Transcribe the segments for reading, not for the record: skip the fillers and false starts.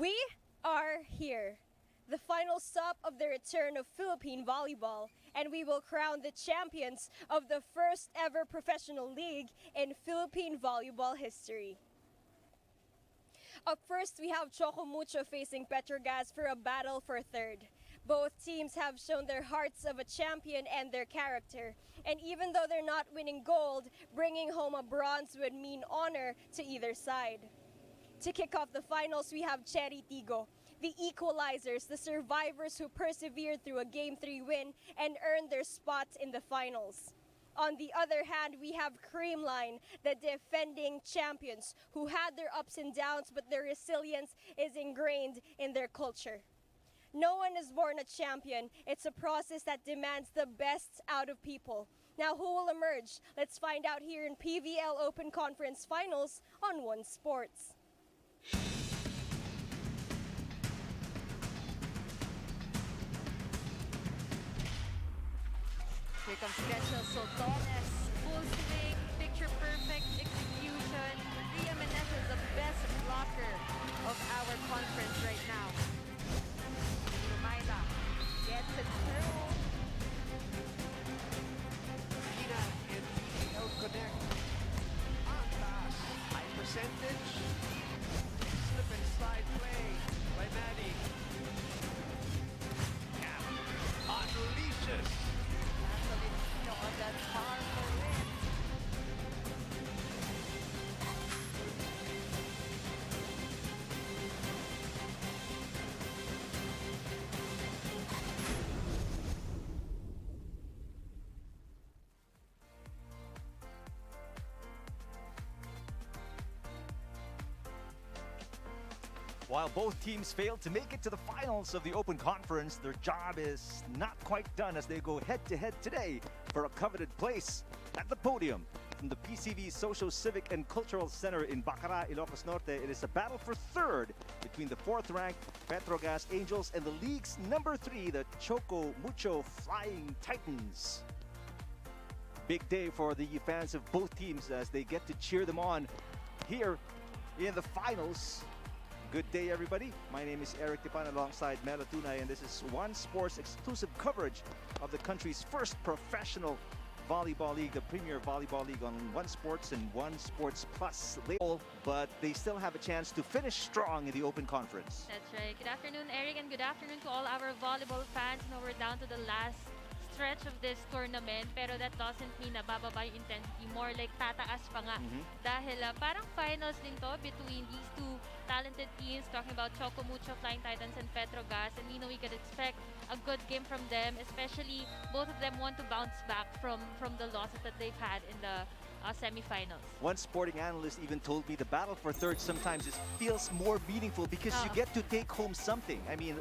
We are here, the final stop of the return of Philippine volleyball, and we will crown the champions of the first ever professional league in Philippine volleyball history. Up first, we have Choco Mucho facing Petro Gazz for a battle for third. Both teams have shown their hearts of a champion and their character. And even though they're not winning gold, bringing home a bronze would mean honor to either side. To kick off the finals, we have Tigo, the equalizers, the survivors who persevered through a Game 3 win and earned their spot in the finals. On the other hand, we have Creamline, the defending champions who had their ups and downs, but their resilience is ingrained in their culture. No one is born a champion. It's a process that demands the best out of people. Now, who will emerge? Let's find out here in PVL Open Conference Finals on One Sports. Here comes Special Sultanes, full swing, picture perfect execution. Ria Menez is the best blocker of our conference right now. Maida gets it through. Ina and PVL connect. Taas. High percentage. Slip and slide play by Maddie. Cap unleashes. Angelino on that powerful win. While both teams failed to make it to the finals of the Open Conference, their job is not quite done as they go head-to-head today for a coveted place at the podium. From the PCV Social, Civic and Cultural Center in Bacara, Ilocos Norte, it is a battle for third between the fourth-ranked Petro Gazz Angels and the league's number 3, the Choco Mucho Flying Titans. Big day for the fans of both teams as they get to cheer them on here in the finals. Good day, everybody. My name is Eric Tipan alongside Melo Tunay, and this is One Sports exclusive coverage of the country's first professional volleyball league, the Premier Volleyball League on One Sports and One Sports Plus label, but they still have a chance to finish strong in the Open Conference. That's right. Good afternoon, Eric, and good afternoon to all our volleyball fans. Now we're down to the last stretch of this tournament, pero that doesn't mean na bababa yung intensity, more like tataas pa nga. Dahil parang finals din to between these two talented teams, talking about Choco Mucho, Flying Titans, and Petro Gazz, and we know we could expect a good game from them, especially both of them want to bounce back from the losses that they've had in the semifinals. One sporting analyst even told me the battle for third sometimes feels more meaningful because you get to take home something. I mean,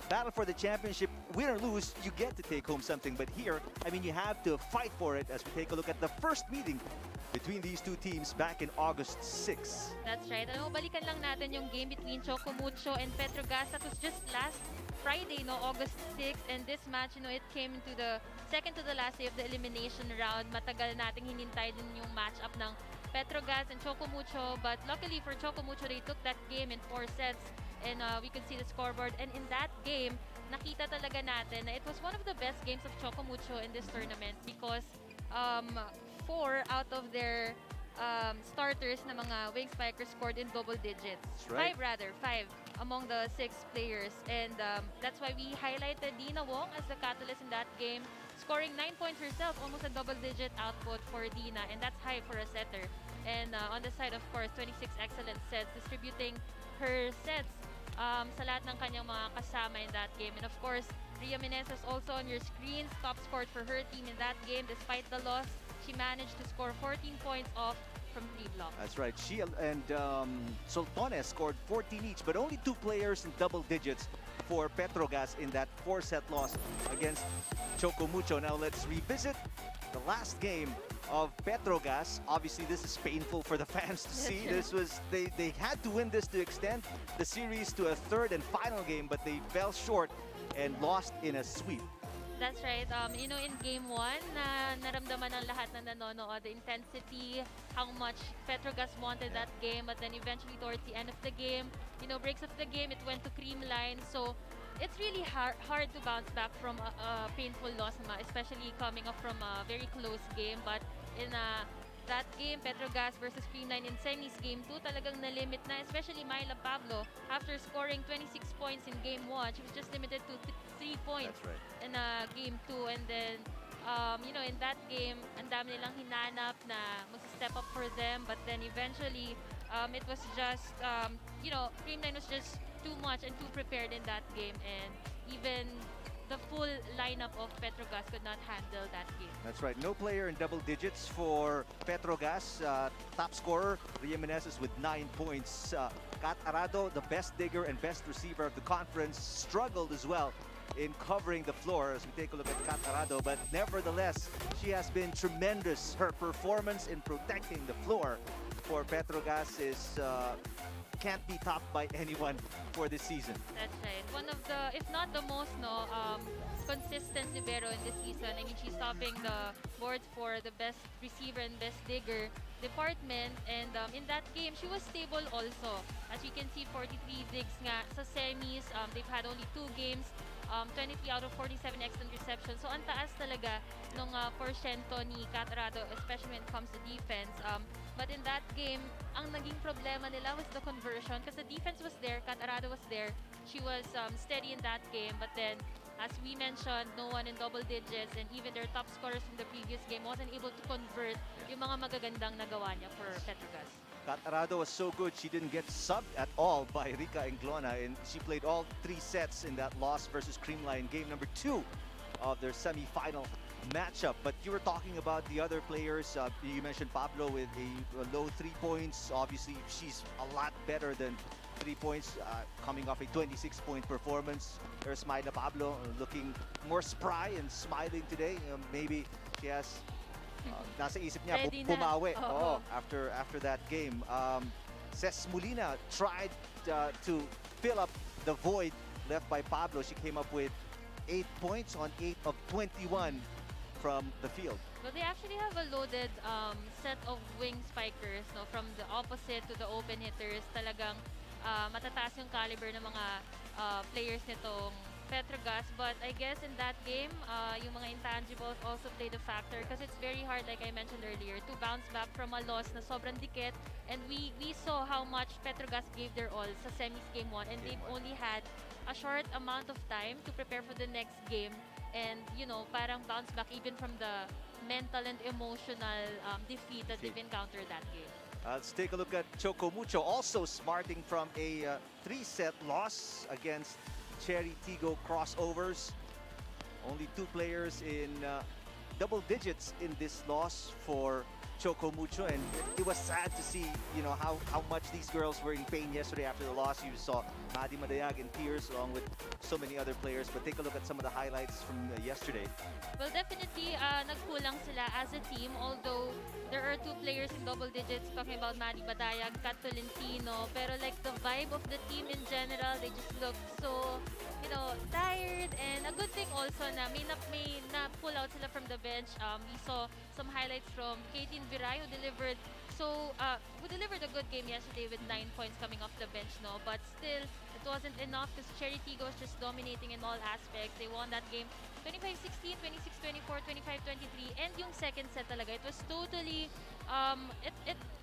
battle for the championship, win or lose, you get to take home something. But here, I mean, you have to fight for it as we take a look at the first meeting between these two teams back in August 6. That's right. Ano, balikan lang natin yung game between Choco Mucho and Petro Gazz. That was just last Friday, no, August 6. And this match, you know, it came into the second to the last day of the elimination round. Matagal nating hinintay din yung match-up ng Petro Gazz and Choco Mucho. But luckily for Choco Mucho, they took that game in 4 sets. And we could see the scoreboard. And in that game, nakita talaga natin na it was one of the best games of Choco Mucho in this tournament because 4 out of their starters na mga wing spikers scored in double digits. Right. 5 among the 6 players. And that's why we highlighted Dina Wong as the catalyst in that game, scoring 9 points herself, almost a double-digit output for Dina, and that's high for a setter. And on the side, of course, 26 excellent sets, distributing her sets sa lahat ng kanyang mga kasama in that game. And of course, Ria Menez is also on your screens, top scored for her team in that game. Despite the loss, she managed to score 14 points off from 3 blocks. That's right. She and Sultanes scored 14 each, but only 2 players in double digits for Petro Gazz in that 4-set loss against Choco Mucho. Now let's revisit the last game of Petro Gazz. Obviously, this is painful for the fans to see. This was they had to win this to extend the series to a third and final game, but they fell short and lost in a sweep. That's right. In game 1, na naramdaman ng lahat na nanonood, the intensity, how much Petro Gazz wanted that game, but then eventually towards the end of the game, breaks of the game, it went to cream line. So it's really hard to bounce back from a painful loss, especially coming up from a very close game. But in that game, Petro Gazz versus Creamline in semis game 2, talagang nalimit na, especially Myla Pablo. After scoring 26 points in game 1, she was just limited to 3 points That's right. in game 2. And then, in that game, ang dami nilang hinanap na step up for them. But then eventually, it was just, Creamline was just too much and too prepared in that game. And even the full lineup of Petro Gazz could not handle that game. That's right. No player in double digits for Petro Gazz. Top scorer, Ria Meneses with 9 points. Kat Arado, the best digger and best receiver of the conference, struggled as well in covering the floor as we take a look at Kat Arado. But nevertheless, she has been tremendous. Her performance in protecting the floor for Petro Gazz is can't be topped by anyone for this season. That's right. One of the, if not the most, consistent libero in this season. I mean, she's topping the boards for the best receiver and best digger department. And in that game, she was stable also. As you can see, 43 digs nga sa semis. They've had only 2 games. 23 out of 47 extended receptions. So, ang taas talaga nung porsyento ni Kat Arado, especially when it comes to defense. But in that game, ang naging problema nila was the conversion because the defense was there, Kat Arado was there. She was steady in that game. But then, as we mentioned, no one in double digits, and even their top scorers from the previous game wasn't able to convert yung mga magagandang nagawa niya for Petro Gazz. Kat Arado was so good, she didn't get subbed at all by Rica Englona, and she played all 3 sets in that loss versus Creamline, game number 2 of their semi-final matchup. But you were talking about the other players. You mentioned Pablo with a low 3 points. Obviously, she's a lot better than 3 points, coming off a 26-point performance. There's Myla Pablo looking more spry and smiling today. Maybe she has nasa isip niya Ready na. bumawi Oo. after that game. Ces Molina tried to fill up the void left by Pablo. She came up with 8 points on 8 of 21 from the field. Well, they actually have a loaded set of wing spikers, from the opposite to the open hitters. Talagang matataas yung caliber ng mga players nitong Petro Gazz. But I guess in that game, yung mga intangibles also played a factor because it's very hard, like I mentioned earlier, to bounce back from a loss na sobrang dikit. And we saw how much Petro Gazz gave their all sa semis game 1, and they've only had a short amount of time to prepare for the next game. And, parang bounce back even from the mental and emotional defeat that they've encountered that game. Let's take a look at Choco Mucho, also smarting from a 3-set loss against Cherry Tigo crossovers. Only 2 players in double digits in this loss for Choco Mucho, and it was sad to see, how much these girls were in pain yesterday after the loss. You saw Maddie Madayag in tears along with so many other players. But take a look at some of the highlights from yesterday. Well, definitely, nagkulang sila as a team. Although there are 2 players in double digits, talking about Maddie Madayag, Kat Tolentino. Pero like the vibe of the team in general, they just look so, tired. And a good thing also na may na-pull out sila from the bench. We saw some highlights from Katie Viray who delivered a good game yesterday with 9 points coming off the bench, but still it wasn't enough because Cherry Tigo was just dominating in all aspects. They won that game 25-16, 26-24, 25-23, and yung second set talaga, it was totally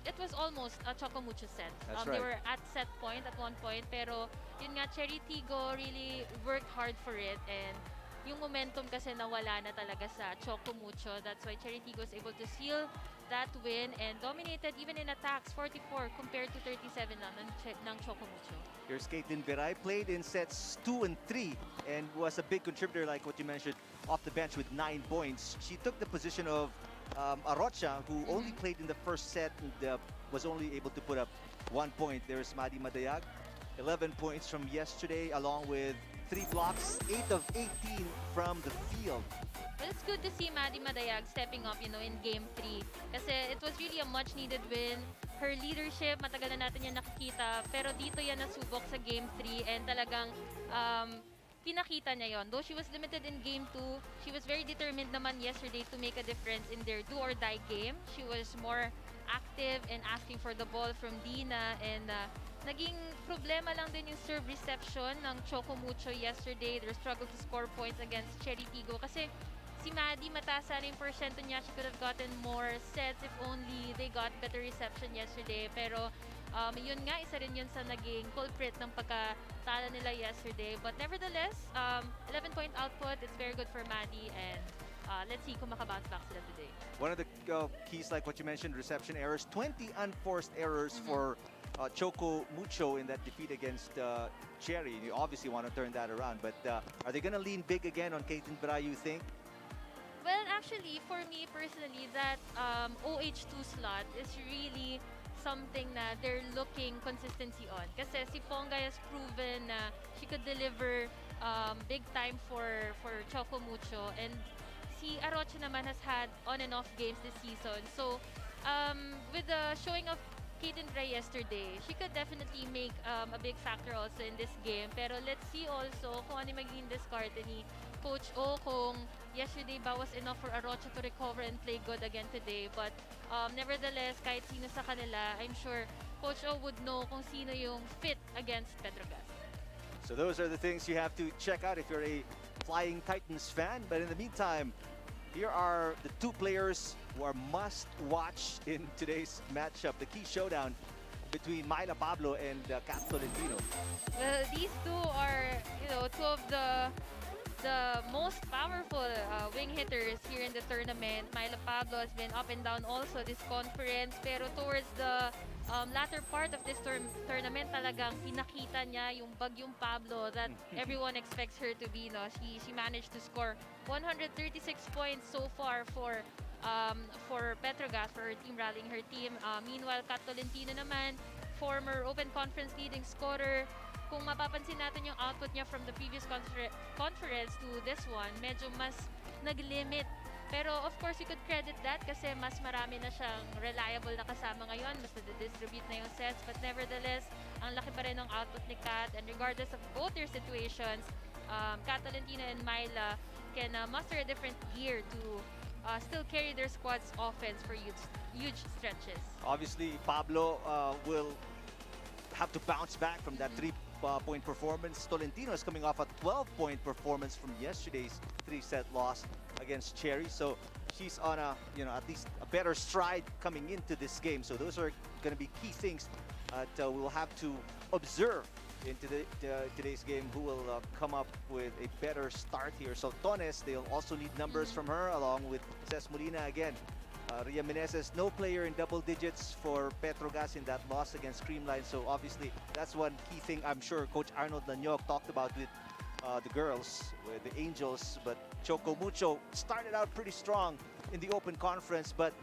it was almost a Choco Mucho set. That's They right. were at set point at one point, pero yun nga, Cherry Tigo really worked hard for it, and yung momentum kasi nawala na talaga sa Choco Mucho. That's why Cherry Tigo was able to seal that win and dominated even in attacks, 44 compared to 37 lang ng Choco Mucho. Here's Caitlin Viray, played in sets 2 and 3 and was a big contributor, like what you mentioned, off the bench with 9 points. She took the position of Arocha, who only played in the first set and was only able to put up 1 point. There's Maddie Madayag, 11 points from yesterday, along with 3 blocks, 8 of 18 from the field. Well, it's good to see Maddie Madayag stepping up, in Game 3. Kasi it was really a much-needed win. Her leadership, matagal na natin yan nakikita. Pero dito yan nasubok sa Game 3. And talagang, pinakita niya yon. Though she was limited in game 2, she was very determined naman yesterday to make a difference in their do or die game. She was more active and asking for the ball from Dina, and naging problema lang din yung serve reception ng Choco Mucho yesterday. They struggled to score points against Cherry Tigo kasi si Maddie, mataas sana yung porsyento niya. She could have gotten more sets if only they got better reception yesterday. Pero yun nga, isa rin yun sa naging culprit ng pagkatalo nila yesterday. But nevertheless, 11-point output, it's very good for Maddie, and let's see kung makabounce back sila today. One of the keys, like what you mentioned, reception errors, 20 unforced errors for Choco Mucho in that defeat against Cherry. You obviously want to turn that around, but are they going to lean big again on Caitlin Bra, you think? Well, actually, for me personally, that OH2 slot is really something na they're looking consistency on. Kasi si Ponga has proven na she could deliver big time for Choco Mucho, and si Arocha naman has had on and off games this season. So, with the showing of Caitlin Bray yesterday, she could definitely make a big factor also in this game. Pero let's see also kung ano magiging discard ni Coach O, kung yesterday ba was enough for Arocha to recover and play good again today. But nevertheless, kahit sino sa kanila, I'm sure Coach O would know kung sino yung fit against Petro Gazz. So those are the things you have to check out if you're a Flying Titans fan. But in the meantime, here are the two players who are must-watch in today's matchup, the key showdown between Myla Pablo and Kat Tolentino. Well, these two are, two of the most powerful wing hitters here in the tournament. Myla Pablo has been up and down also this conference, pero towards the latter part of this tournament, talagang pinakita niya yung bagyong Pablo that everyone expects her to be. No? She managed to score 136 points so far for Petro Gazz, for her team, rallying her team. Meanwhile, Kat Tolentino naman, former Open Conference leading scorer. Kung mapapansin natin yung output niya from the previous conference to this one, medyo mas nag-limit. Pero of course, you could credit that kasi mas marami na siyang reliable na kasama ngayon, mas na-distribute na yung sets. But nevertheless, ang laki pa rin ng output ni Kat, and regardless of both their situations, Kat Tolentino and Myla can muster a different gear to still carry their squad's offense for huge stretches. Obviously, Pablo will have to bounce back from that 3-point performance. Tolentino is coming off a 12-point performance from yesterday's 3-set loss against Cherry. So she's on a, at least a better stride coming into this game. So those are going to be key things that we'll have to observe into today's game, who will come up with a better start here. So Tones, they'll also need numbers from her, along with Ces Molina again. Ria Meneses, no player in double digits for Petro Gazz in that loss against Creamline. So obviously, that's one key thing I'm sure Coach Arnold Lanyok talked about with the girls, with the Angels. But Choco Mucho started out pretty strong in the Open Conference. But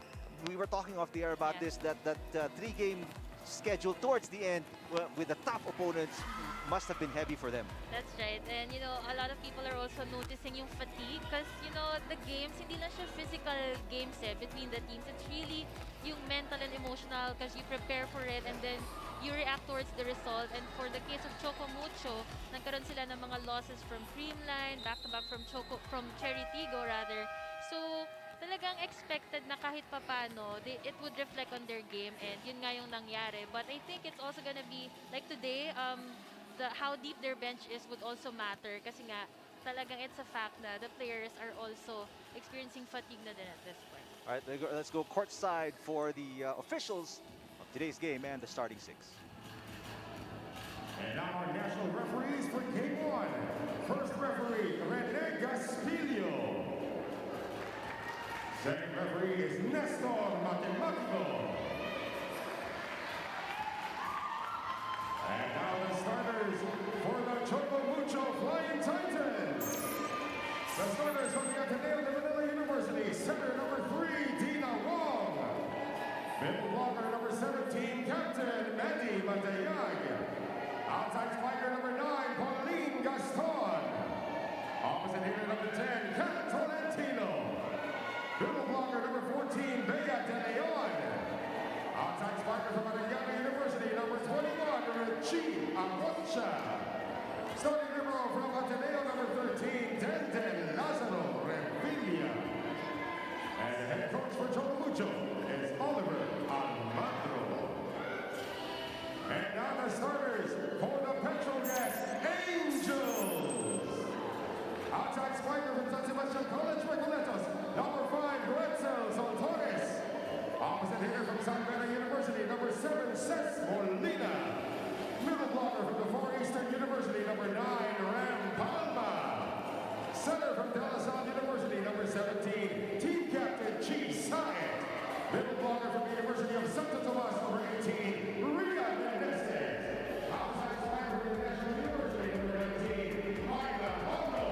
we were talking off the air about this, that 3-game schedule towards the end with the top opponents must have been heavy for them. That's right. And a lot of people are also noticing yung fatigue because the games, hindi lang siya physical games between the teams. It's really yung mental and emotional because you prepare for it and then you react towards the result. And for the case of Choco Mucho, nagkaroon sila ng mga losses from Creamline, back-to-back from Cherry Tigo rather. So talagang expected na kahit papano, it would reflect on their game, and yun nga yung nangyari. But I think it's also gonna be, like today, how deep their bench is would also matter kasi nga, talagang it's a fact na the players are also experiencing fatigue na din at this point. All right, let's go courtside for the officials of today's game and the starting 6. And now our national referees for Game 1. First referee, Rene Gaspilio. Second referee is Nestor Matematico. And now the starters for the Choco Mucho Flying Titans. The starters from the Ateneo de Manila University, center number 3, Dina Wong. Middle blocker number 17, Captain Maddie Madayag. Outside spiker number 9, Pauline Gaston. Opposite hitter number 10, Kat Tolentino. Middle blocker number 14, Bea De Leon. Outside spiker from Ateneo University, number 21, Richie Arocha. Starting number from Ateneo San Beda University, number 7, Ses Molina. Middle blocker from the Far Eastern University, number 9, Ram Palma. Center from De La Salle University, number 17, team captain Chi Saet. Middle blocker from the University of Santo Tomas, number 18, Ria Mendez. Outside flanker from the National University, number 19, Maida Hondo.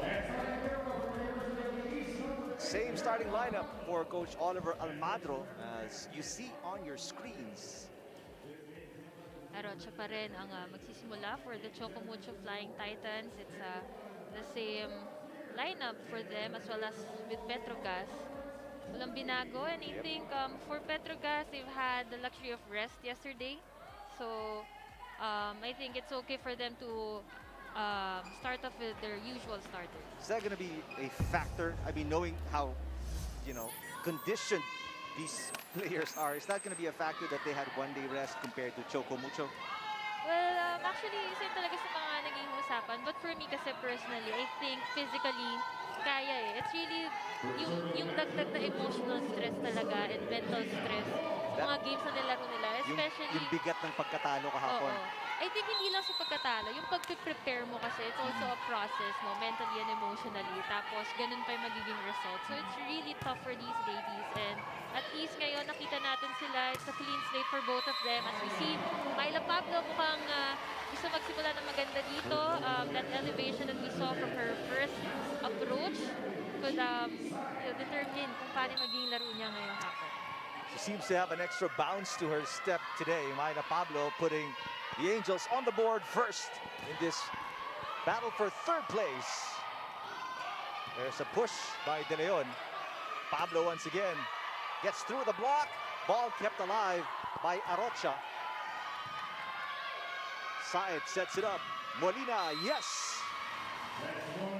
And starting middle from the University of the East, number Same starting lineup for Coach Oliver Almadro as you see on your screens. Arocha pa rin ang magsisimula for the Choco Mucho Flying Titans. It's the same lineup for them as well as with Petro Gazz. Walang binago, and I think for Petro Gazz, they've had the luxury of rest yesterday. So I think it's okay for them to start off with their usual starters. Is that going to be a factor? I mean, knowing how, conditioned these players are, is that going to be a factor that they had one-day rest compared to Choco Mucho? Well, actually, isa talaga sa mga naging usapan. But for me kasi personally, I think physically, kaya eh. It's really yung dagdag na emotional stress talaga and mental stress sa mga games na nilaro nila. Especially, yung bigat ng pagkatalo kahapon. oo. I think hindi lang sa pagkatalo, yung pag-prepare mo kasi, it's also a process, no, mentally and emotionally. Tapos, ganun pa yung magiging result. So, it's really tough for these ladies. And at least ngayon, nakita natin sila. It's a clean slate for both of them. As we see, Myla Pablo mukhang gusto magsimula ng maganda dito. That elevation that we saw from her first approach could determine kung paano magiging laro niya ngayong hapon. She seems to have an extra bounce to her step today. Myla Pablo putting the Angels on the board first in this battle for third place. There's a push by De Leon. Pablo once again gets through the block. Ball kept alive by Arocha. Saet sets it up. Molina, yes!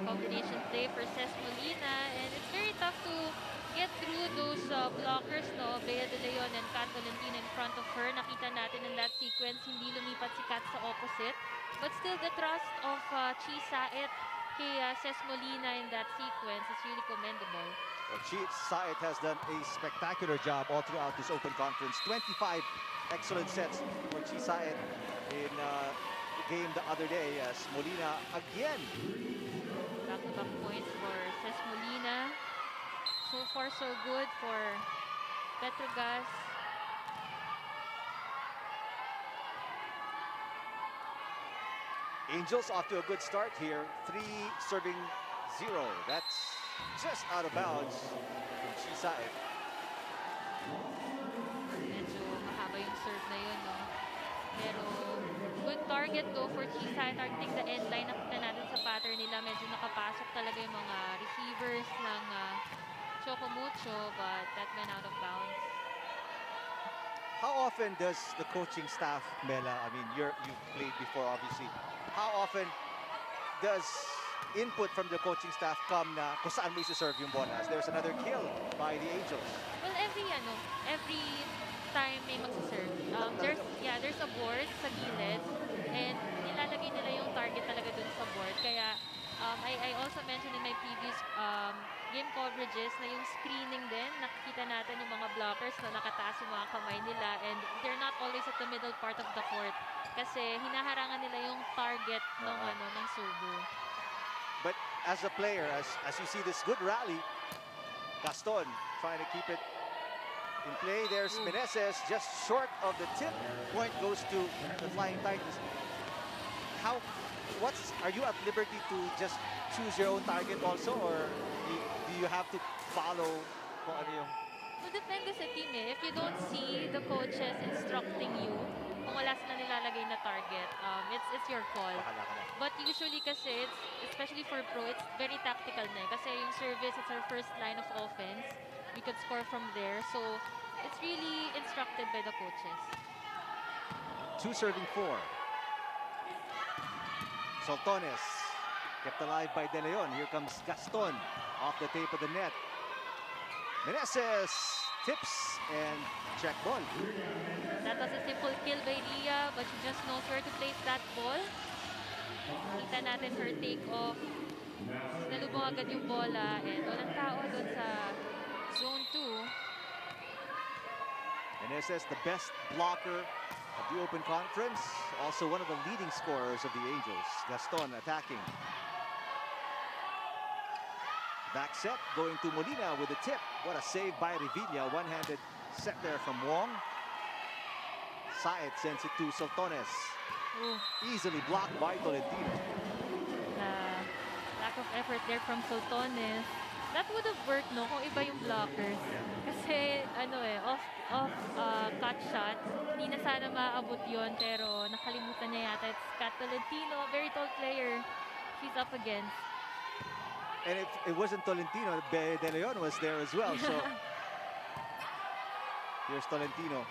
Combination play for Ces Molina, and it's very tough to get through those blockers, no? Bea De Leon and Kat Valentina in front of her. Nakita natin in that sequence, hindi lumipat si Kat sa opposite. But still, the trust of Chi Saet kay Ces Molina in that sequence is really commendable. Well, Chi Saet has done a spectacular job all throughout this open conference. 25 excellent sets for Chi Saet in the game the other day as Molina again. Back-to-back points for Ces Molina. So far, so good for Petro Gazz. Angels off to a good start here. 3 serving 0. That's just out of bounds from Chi Saet. Medyo mahaba yung serve na yun, no? Pero good target though for Chi Saet. Targeting the end line. Nakita natin sa pattern nila. Medyo nakapasok talaga yung mga receivers ng Choco Mucho, but that went out of bounds. How often does the coaching staff, Mela, I mean, you've played before obviously, how often does input from the coaching staff come na kung saan mo isi-serve yung bola? There's another kill by the Angels. Well, every time may magsaserve, there's a board sa gilid, and nilalagay nila yung target talaga dun sa board. Kaya I also mentioned in my previous game coverages na yung screening din, nakikita natin yung mga blockers na nakataas yung mga kamay nila, and they're not always at the middle part of the court kasi hinaharangan nila yung target ng server. But as a player, as you see this good rally, Gaston trying to keep it in play. There's Meneses just short of the tip. Point goes to the Flying Titans. Are you at liberty to just choose your own target also, or do you have to follow kung ano yung... Well, depende sa team eh. If you don't see the coaches instructing you, kung wala sila nilalagay na target, it's your call. Bahala ka na. But usually kasi, especially for pro, it's very tactical na eh. Kasi yung service, it's our first line of offense. We could score from there. So, it's really instructed by the coaches. 2 serving 4. Soltones kept alive by De Leon. Here comes Gaston off the tape of the net. Meneses tips and check ball. That was a simple kill by Ria, but she just knows where to place that ball. Kita natin her take off. Nalubong agad yung bola, and walang tao doon sa zone 2. And SS, the best blocker of the Open Conference, also one of the leading scorers of the Angels. Gaston attacking. Back set, going to Molina with a tip. What a save by Revilla. One-handed set there from Wong. Saet sends it to Soltones. Easily blocked by Tolentino. Lack of effort there from Soltones. That would have worked, no, kung iba yung blockers. Kasi, off cut shot. Hindi na sana maabot yun, pero nakalimutan niya yata. It's Kat Tolentino, a very tall player she's up against. And if it wasn't Tolentino, De Leon was there as well. So here's Tolentino.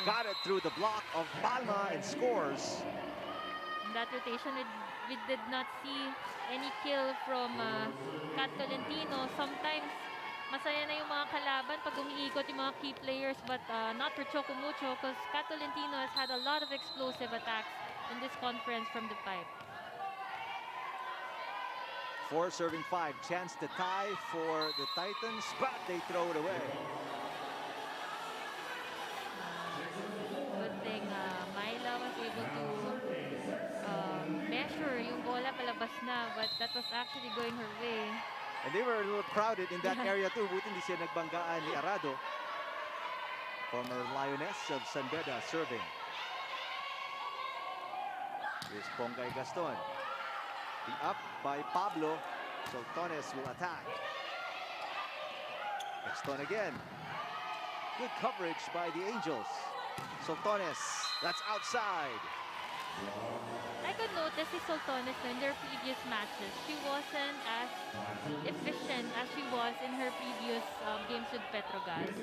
Got it through the block of Palma and scores. In that rotation, we did not see any kill from Kat Tolentino. Sometimes, masaya na yung mga kalaban pag umiikot yung mga key players, but not for Choco Mucho because Kat Tolentino has had a lot of explosive attacks in this conference from the pipe. 4 serving 5. Chance to tie for the Titans, but they throw it away. Good thing Myla was able to measure yung bola palabas na, but that was actually going her way. And they were a little crowded in that area too. Buti hindi siya nagbanggaan ni Arado. Former Lioness of San Beda serving. Here's Pongay Gaston. The up by Pablo. Soltones will attack. Gaston again. Good coverage by the Angels. Soltones, that's outside. I could notice si Soltones in their previous matches. She wasn't as efficient as she was in her previous games with Petro Gazz.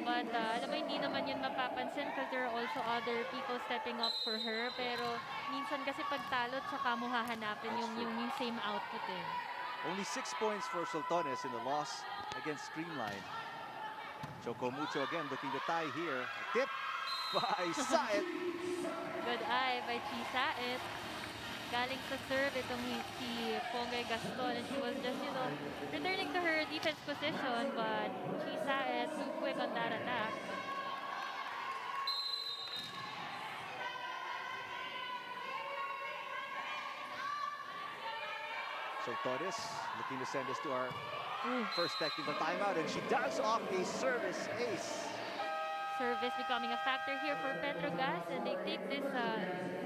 But alam mo, hindi naman yan mapapansin because there are also other people stepping up for her. Pero minsan kasi pag talo, tsaka mo hahanapin yung same output eh. Only 6 points for Soltones in the loss against Streamline. Choco Mucho again looking to tie here. A tip by Saet. Good eye by Chi Saet. Galing sa serve itong si Pongay Gaston, and she was just, returning to her defense position, but Chi Saet too quick on that attack. Soltones looking to send us to our first technical timeout, and she does off a service ace. Service becoming a factor here for Petro Gazz, and they take this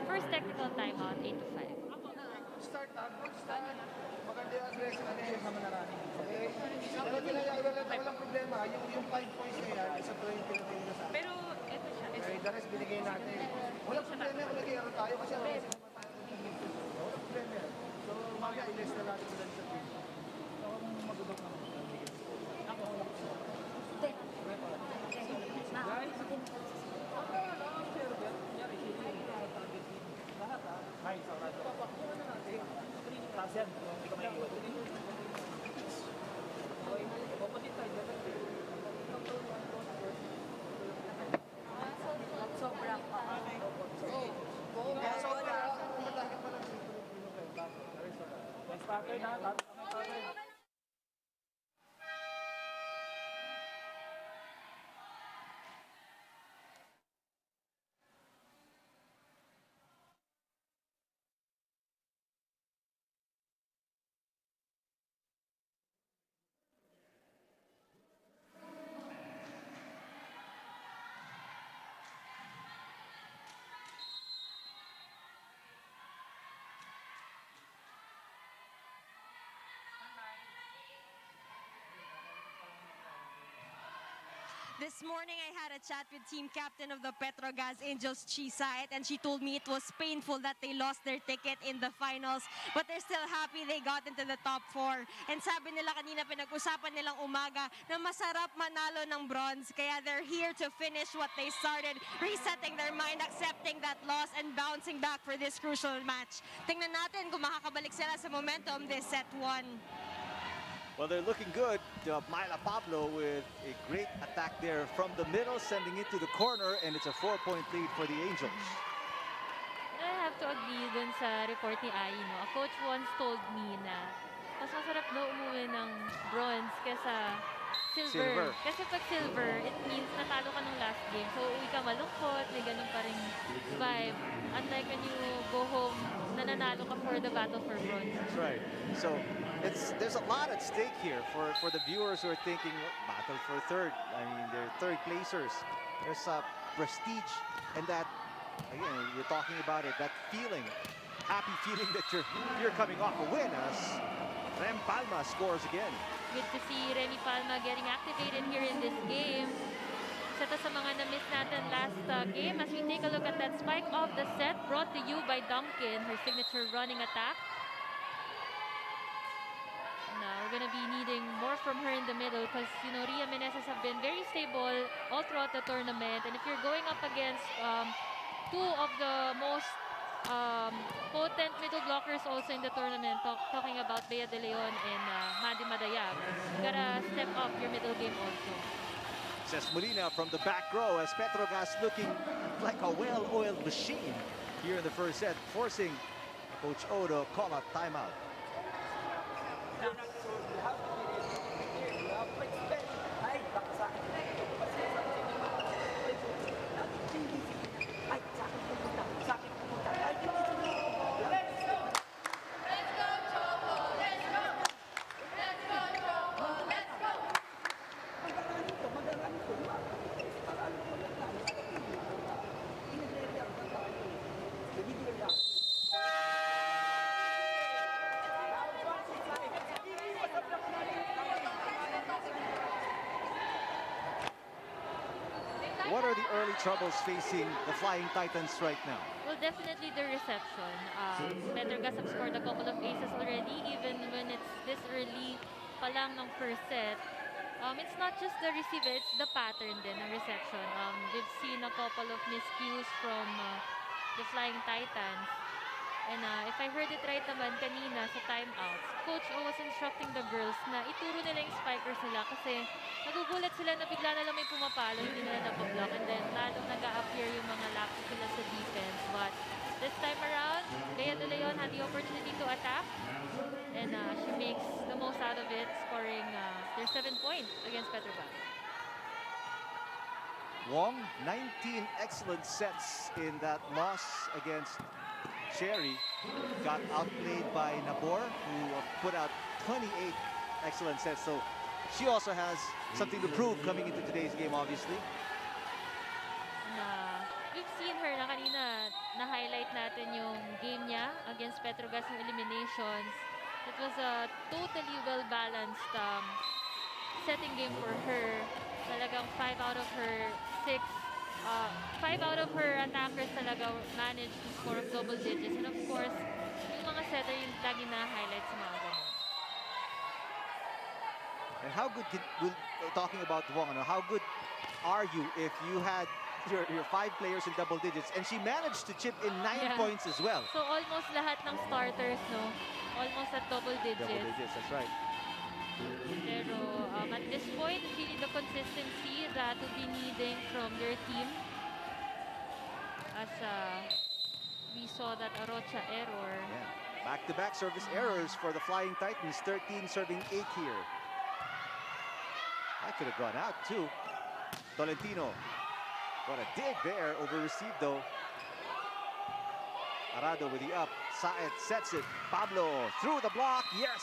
first technical timeout, 8-5. Start. Maganda yung address na niya sa manarani. Okay? Walang problema. Yung 5 points na yan, isa 20 na tayo na sa akin. Pero ito siya. Okay, the rest binigay natin. Walang problema kung nag-iaro tayo kasi walang problema yan. So, mamaya i-less na natin sila sa team. So, kung magudok na This morning, I had a chat with team captain of the Petro Gazz Angels, Chi Saet, and she told me it was painful that they lost their ticket in the finals, but they're still happy they got into the top 4. And sabi nila kanina, pinag-usapan nilang umaga na masarap manalo ng bronze, kaya they're here to finish what they started, resetting their mind, accepting that loss, and bouncing back for this crucial match. Tingnan natin kung makakabalik sila sa momentum this set 1. Well, they're looking good. Myla Pablo with a great attack there from the middle, sending it to the corner, and it's a 4-point lead for the Angels. I have to agree dun sa report ni Ai, no? A coach once told me na mas masarap daw umuwi ng bronze kesa Silver. Kasi pag silver, it means natalo ka nung last game. So, uwi ka malungkot, may ganun pa rin vibe. Unlike when you go home, nananalo ka for the battle for bronze. That's right. So there's a lot at stake here for the viewers who are thinking battle for third. I mean, they're third placers. There's a prestige and that, again, you're talking about it, that feeling, happy feeling that you're coming off a win as Rem Palma scores again. Good to see Remy Palma getting activated here in this game. Isa to sa mga na-miss natin last game as we take a look at that spike of the set brought to you by Duncan, her signature running attack. Now we're gonna be needing more from her in the middle because, you know, Ria Meneses have been very stable all throughout the tournament. And if you're going up against two of the most potent middle blockers also in the tournament, talking about Bea De Leon and Maddie Madayag, you gotta step up your middle game also. Says Molina from the back row as Petro Gazz looking like a well-oiled machine here in the first set, forcing Coach O to call a timeout. What are the early troubles facing the Flying Titans right now? Well, definitely the reception. Petro Gazz have scored a couple of aces already, even when it's this early pa lang ng first set. It's not just the receiver, it's the pattern din ng reception. We've seen a couple of miscues from the Flying Titans. And if I heard it right naman kanina sa timeouts, Coach O was instructing the girls na ituro nila yung spikers nila kasi nagugulat sila na bigla na lang may pumapalo, hindi nila napablock, and then lalong nag-a-appear yung mga lapses nila sa defense. But this time around, Bea De Leon had the opportunity to attack, and she makes the most out of it, scoring their 7 points against Petro Gazz. Wong, 19 excellent sets in that loss against Cherry. Got outplayed by Nabor, who put out 28 excellent sets. So she also has something to prove coming into today's game, obviously. We've seen her na kanina, na-highlight natin yung game niya against Petro Gazz ng eliminations. It was a totally well-balanced setting game for her. Talagang 5 out of her 6 5 out of her attackers talaga managed to score of double digits. And of course, yung mga setter yung lagi na-highlight sa mga ganun. And how good, talking about Wong, how good are you if you had your 5 players in double digits and she managed to chip in 9 points as well? So almost lahat ng starters, no? Almost at double digits. Double digits, that's right. Pero at this point, it's really the consistency that will be needing from their team. As we saw that Arocha error. Yeah. Back-to-back service errors for the Flying Titans, 13 serving 8 here. That could have gone out too. Tolentino, what a dig there, over-received though. Arado with the up, Saet sets it, Pablo through the block, yes!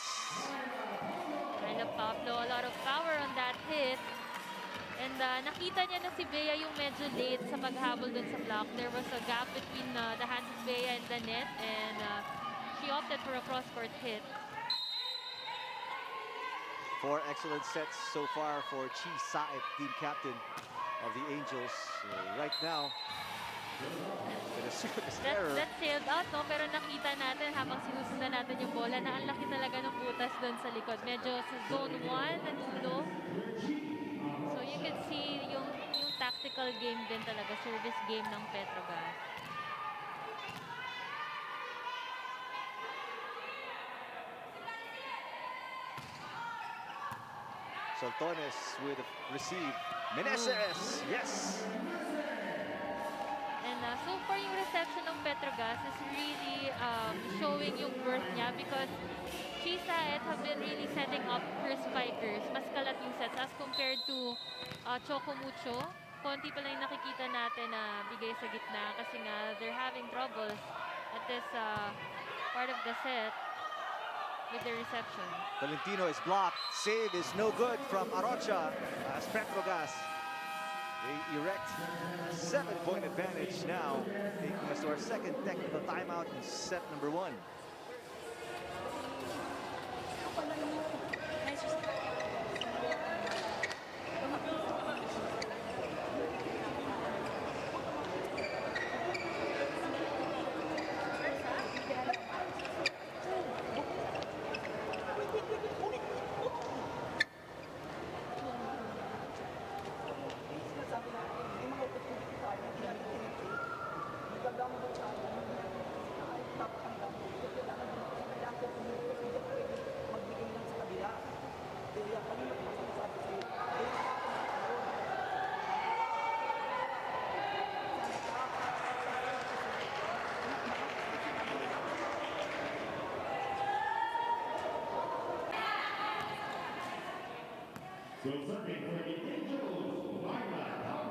Kind of Pablo, a lot of power on that hit. And nakita niya na si Bea yung medyo late sa paghabol dun sa block. There was a gap between the hands of Bea and the net, and she opted for a cross-court hit. 4 excellent sets so far for Chi Saet, team captain of the Angels. Right now, That sailed out, no? Pero nakita natin habang sinusundan natin yung bola na ang laki talaga ng butas doon sa likod. Medyo sa zone 1 na dulo. So you can see yung tactical game din talaga, service game ng Petro Gazz. Soltones with a receive. Meneses, yes! And so far yung reception ng Petro Gazz is really showing yung worth niya because Chisa have been really setting up her spikers. Mas kalat yung sets as compared to Choco Mucho. Konti pa lang yung nakikita natin na bigay sa gitna kasi nga they're having troubles at this part of the set with the reception. Valentino is blocked. Save is no good from Arocha as Petro Gazz. They erect a 7-point advantage now, taking us to our second technical timeout in set number 1. So serving for the Angels, Maddie Madayag.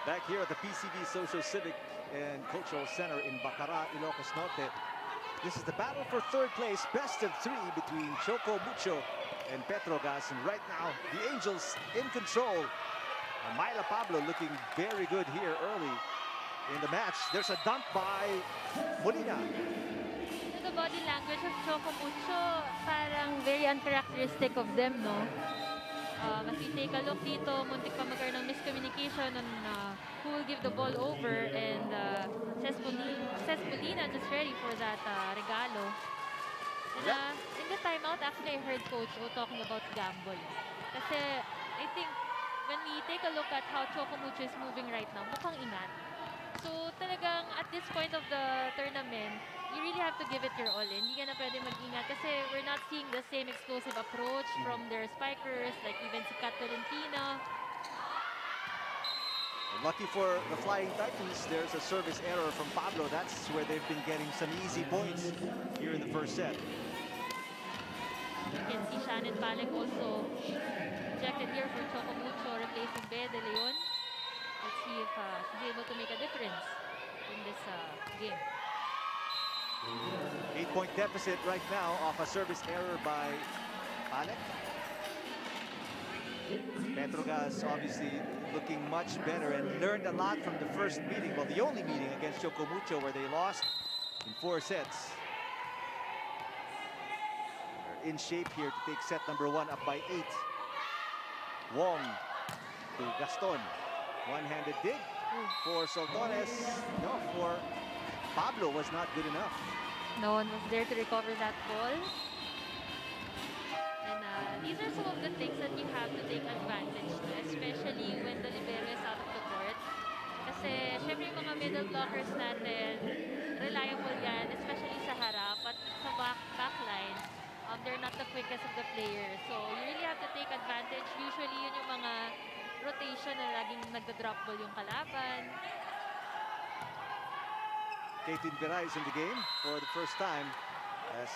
Back here at the PCV Social Civic and Cultural Center in Bacara, Ilocos Norte. This is the battle for third place, best of 3 between Choco Mucho and Petro Gazz. And right now, the Angels in control. Myla Pablo looking very good here early in the match. There's a dump by Molina. The body language of Choco Mucho, parang very uncharacteristic of them, no? As we take a look dito, muntik pa magkaroon ng miscommunication on who will give the ball over, and Molina just ready for that regalo. And in the timeout, actually I heard Coach O talking about gamble. Kasi I think when we take a look at how Choco Mucho is moving right now, mukhang ingat. So talagang at this point of the tournament, you really have to give it your all in. Hindi ka na pwede mag-ingat kasi we're not seeing the same explosive approach from their spikers, like even si Kat Tolentino. Lucky for the Flying Titans, there's a service error from Pablo. That's where they've been getting some easy points here in the first set. You can see Shannon Palek also ejected here for Choco Mucho, replacing Bea De Leon. Let's see if she's able to make a difference in this game. 8-point deficit right now off a service error by Palek. Petro Gazz obviously looking much better and learned a lot from the first meeting. Well, the only meeting against Choco Mucho where they lost in 4 sets. They're in shape here to take set number 1 up by 8. Wong to Gaston. One-handed dig for Soltones. No, for Pablo was not good enough. No one was there to recover that ball. And these are some of the things that you have to take advantage to, especially when the libero is out of the court. Kasi syempre yung mga middle blockers natin, reliable yan, especially sa harap, but sa backline, they're not the quickest of the players. So you really have to take advantage. Usually yun yung mga rotation na laging nagda-drop ball yung kalaban. Caitlin Viray is in the game for the first time as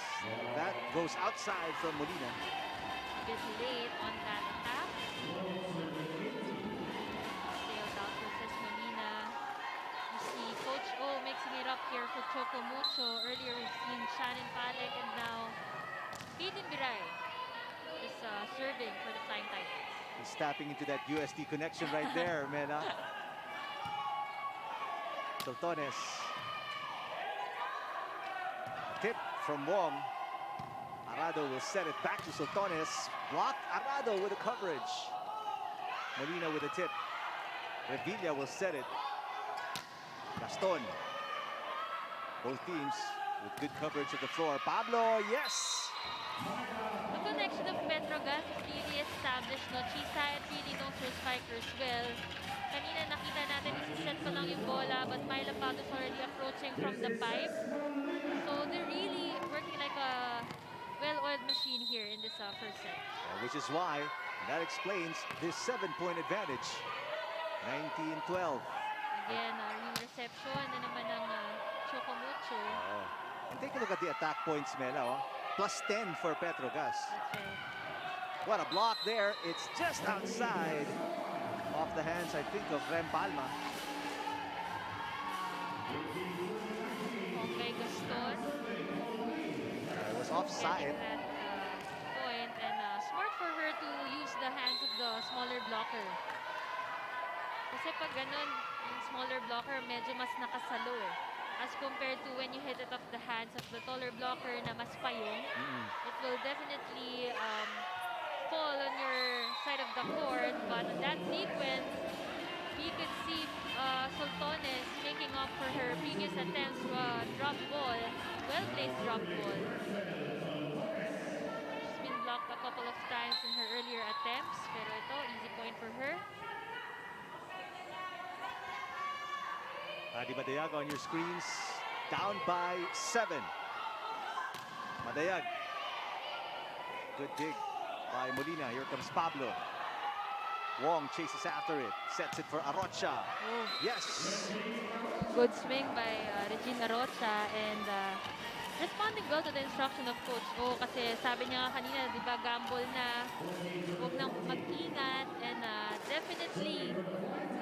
that goes outside from Molina. A bit late on that attack. Sailed out versus Molina. You see Coach O mixing it up here for Choco Mucho. Earlier we've seen Shannon Palek, and now Caitlin Viray is serving for the Flying Titans. He's tapping into that USD connection right there, Mena. Soltones. Tip from Wong. Arado will set it back to Soltones. Blocked Arado with a coverage. Molina with a tip. Revilla will set it. Gaston. Both teams with good coverage of the floor. Pablo, yes! The connection of Petro Gazz is really established, no? Chisa really knows her spikers well. Kanina nakita natin isi-set pa lang yung bola, but Myla Pado's already approaching from the pipe. So they're really working like a well-oiled machine here in this first set. Which is why, that explains this 7-point advantage. 19-12. Again, reset reception na naman ng Choco Mucho. Oh. And take a look at the attack points, Mela. Oh. Plus 10 for Petro Gazz. That's right. What a block there. It's just outside. Off the hands, I think, of Rem Palma. Okay, Gaston. It was offside. Getting that point, and smart for her to use the hands of the smaller blocker. Kasi pag ganun, yung smaller blocker medyo mas nakasalo eh. As compared to when you hit it off the hands of the taller blocker na mas payong, it will definitely fall on your side of the court. But in that sequence, we could see Soltones making up for her previous attempts to drop ball. Well-placed drop ball. She's been blocked a couple of times in her earlier attempts. Pero ito, easy point for her. Maddie Madayag on your screens. Down by 7. Madayag. Good dig by Molina. Here comes Pablo. Wong chases after it. Sets it for Arocha. Oh. Yes. Good swing by Regina Rocha, and responding well to the instruction of Coach O, kasi sabi niya nga kanina, di ba, gamble na, huwag nang mag-ingat, and definitely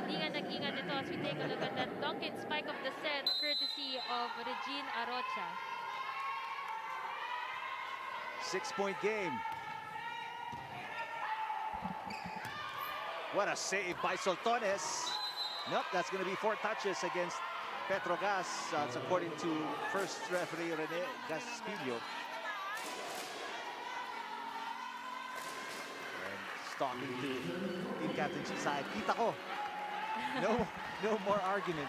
hindi nga nag-ingat ito as we take a look at that Duncan spike of the set courtesy of Regine Arocha. 6-point game. What a save by Soltones. Nope, that's going to be 4 touches against Petro Gazz. That's according to first referee Rene Gaspillo. And talking to team captain Chisay, kita ko. No more argument.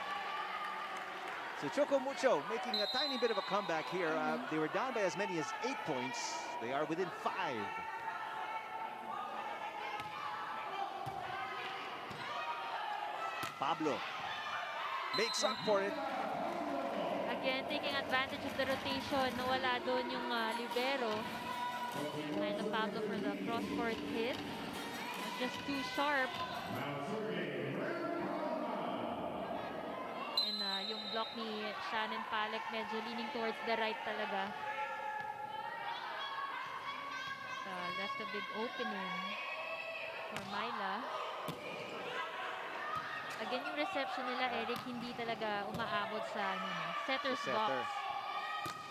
So Choco Mucho making a tiny bit of a comeback here. They were down by as many as 8 points. They are within 5. Pablo makes up for it. Again, taking advantage of the rotation, nawala doon yung libero. And Pablo for the cross-court hit. Just too sharp. And yung block ni Shannon Palek medyo leaning towards the right talaga. Left a big opening for Myla. Again, yung reception nila, Eric, hindi talaga umaabot sa setter's box.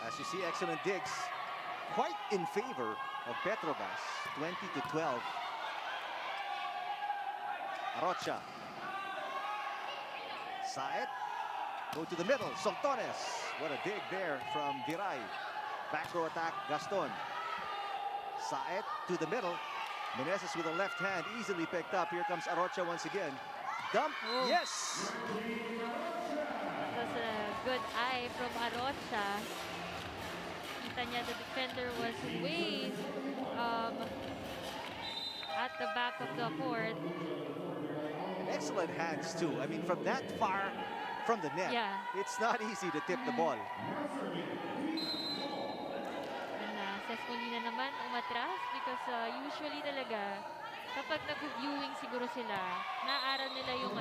As you see, excellent digs. Quite in favor of Petro Gazz. 20-12. Arocha. Saet. Go to the middle. Soltones. What a dig there from Viray. Back row attack, Gaston. Saet to the middle. Meneses with a left hand. Easily picked up. Here comes Arocha once again. Dump. Oh. Yes. That's a good eye from Arocha. Kita niya the defender was way at the back of the court. Excellent hands too. I mean, from that far from the net, yeah, it's not easy to tip the ball. And Molina naman umatras because usually talaga kapag nag-viewing siguro sila, naaaral nila yung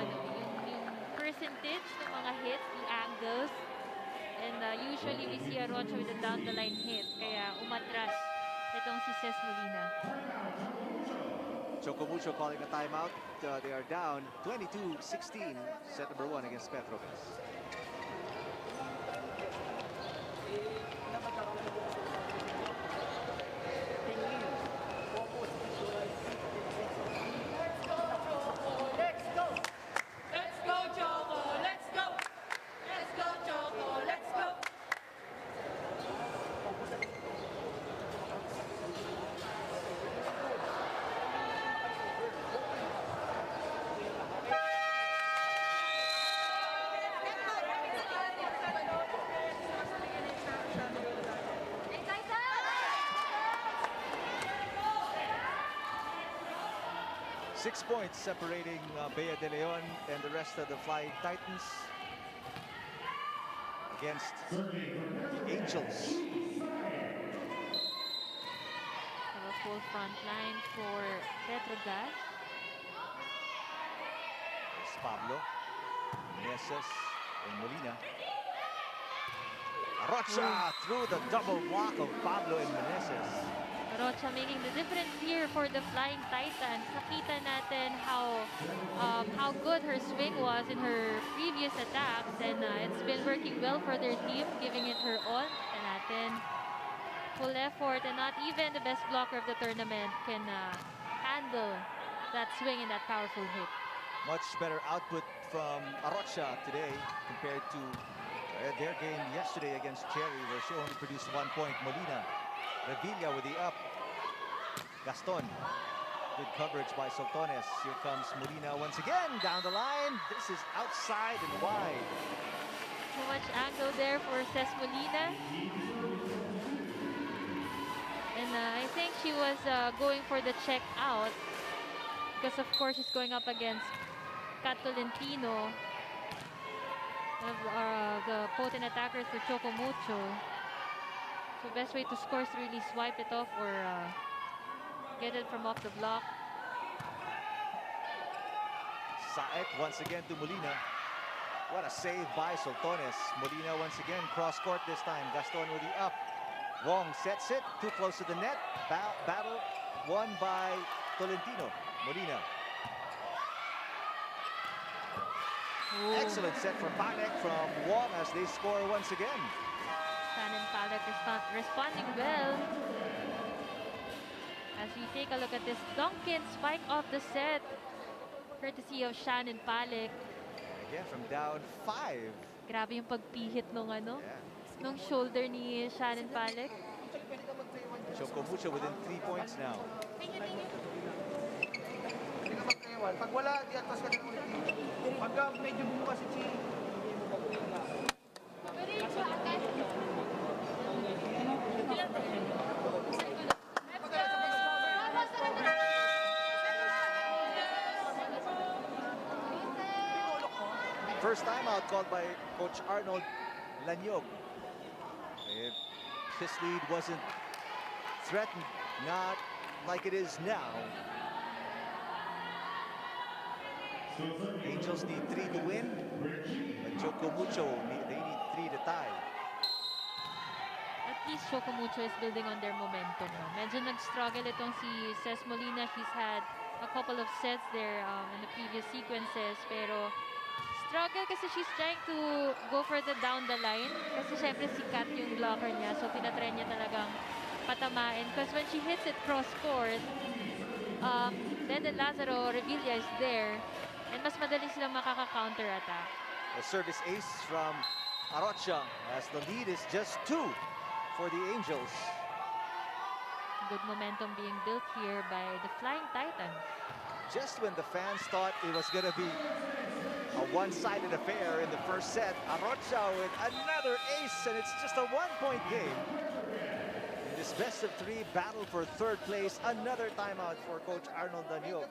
percentage ng mga hits, the angles. And usually we see Arocha with a down the line hit. Kaya umatras itong si Ces Molina. Choco Mucho calling a timeout. They are down 22-16. Set number 1 against Petro Gazz. Six points separating Bea de Leon and the rest of the Flying Titans against the Angels. A full front line for Petro Gazz. There's Pablo. Meneses. And Molina. Arocha through the double block of Pablo and Meneses. Rocha making the difference here for the Flying Titans. Nakita natin how good her swing was in her previous attacks, and it's been working well for their team, giving it her all. And natin full effort, and not even the best blocker of the tournament can handle that swing and that powerful hit. Much better output from Arocha today compared to their game yesterday against Cherry, where she only produced 1 point. Molina, Revilla with the up. Gaston, good coverage by Soltones. Here comes Molina once again down the line. This is outside and wide. Too much angle there for Ces Molina. And I think she was going for the check out, because of course she's going up against Kat Tolentino, one of the potent attackers for Choco Mucho. So best way to score is to really swipe it off or get it from off the block. Saet once again to Molina. What a save by Soltones. Molina once again cross court this time. Gaston with the up. Wong sets it too close to the net. Battle won by Tolentino. Molina. Ooh. Excellent set from Panek from Wong as they score once again. Shannon Palek responding well. As we take a look at this Duncan spike off the set, courtesy of Shannon Palek. Again from down 5. Grabe yung pagpihit nung Yeah. nung shoulder ni Shannon Palek. Choco Mucho within 3 points now. Hindi ka mag-playoff. Pag wala, di atras ka ng ulit dito. Pagka medyo bumukas si Chi, hindi mo pag-playoff. First time out called by Coach Arnold Lanyog. If this lead wasn't threatened, not like it is now. Angels need 3 to win, but Choco Mucho, they need 3 to tie. At least Choco Mucho is building on their momentum. No? Medyo nag-struggle itong si Ces Molina. She's had a couple of sets there in the previous sequences, pero struggle kasi she's trying to go further down the line. Kasi syempre si Kat yung blocker niya, so tinatry niya talagang patamain. Because when she hits it cross-court, then Lazaro Revilla is there, and mas madali silang makaka-counter-attack. A service ace from Arocha as the lead is just 2 for the Angels. Good momentum being built here by the Flying Titans. Just when the fans thought it was going to be a one-sided affair in the first set, Arocha with another ace, and it's just a 1-point game. In this best-of-3 battle for 3rd place, another timeout for Coach Arnold Lanyog.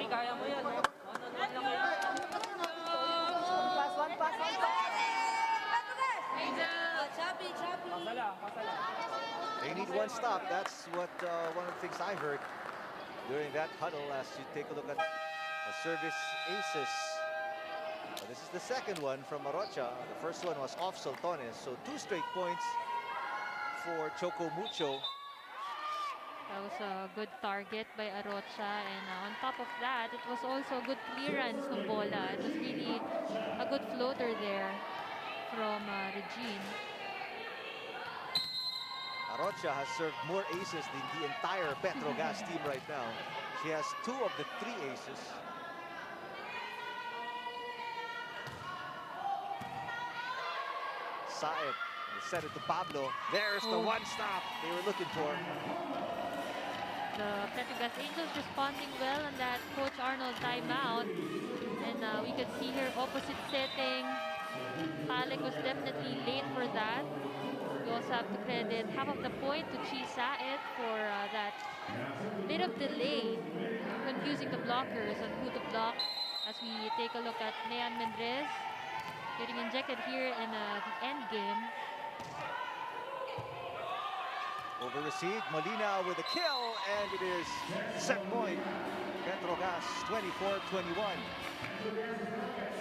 Kaya mo yan. They need one stop. That's what one of the things I heard during that huddle as you take a look at the service aces. This is the second one from Arocha. The first one was off Soltones, so 2 straight points for Choco Mucho. That was a good target by Arocha, and on top of that, it was also a good clearance ng bola. It was really a good floater there from Regine. Arocha has served more aces than the entire Petro Gazz team right now. She has 2 of the 3 aces. Saet set it to Pablo. There's the one stop they were looking for. The Petro Gazz Angels responding well on that Coach Arnold timeout. And we could see here opposite setting. Palek was definitely late for that. We also have to credit half of the point to Chi Saet for that bit of delay, confusing the blockers on who to block. As we take a look at Nean Mendrez getting injected here in the end game. Over received, Molina with a kill, and it is set point. Petro Gazz 24-21.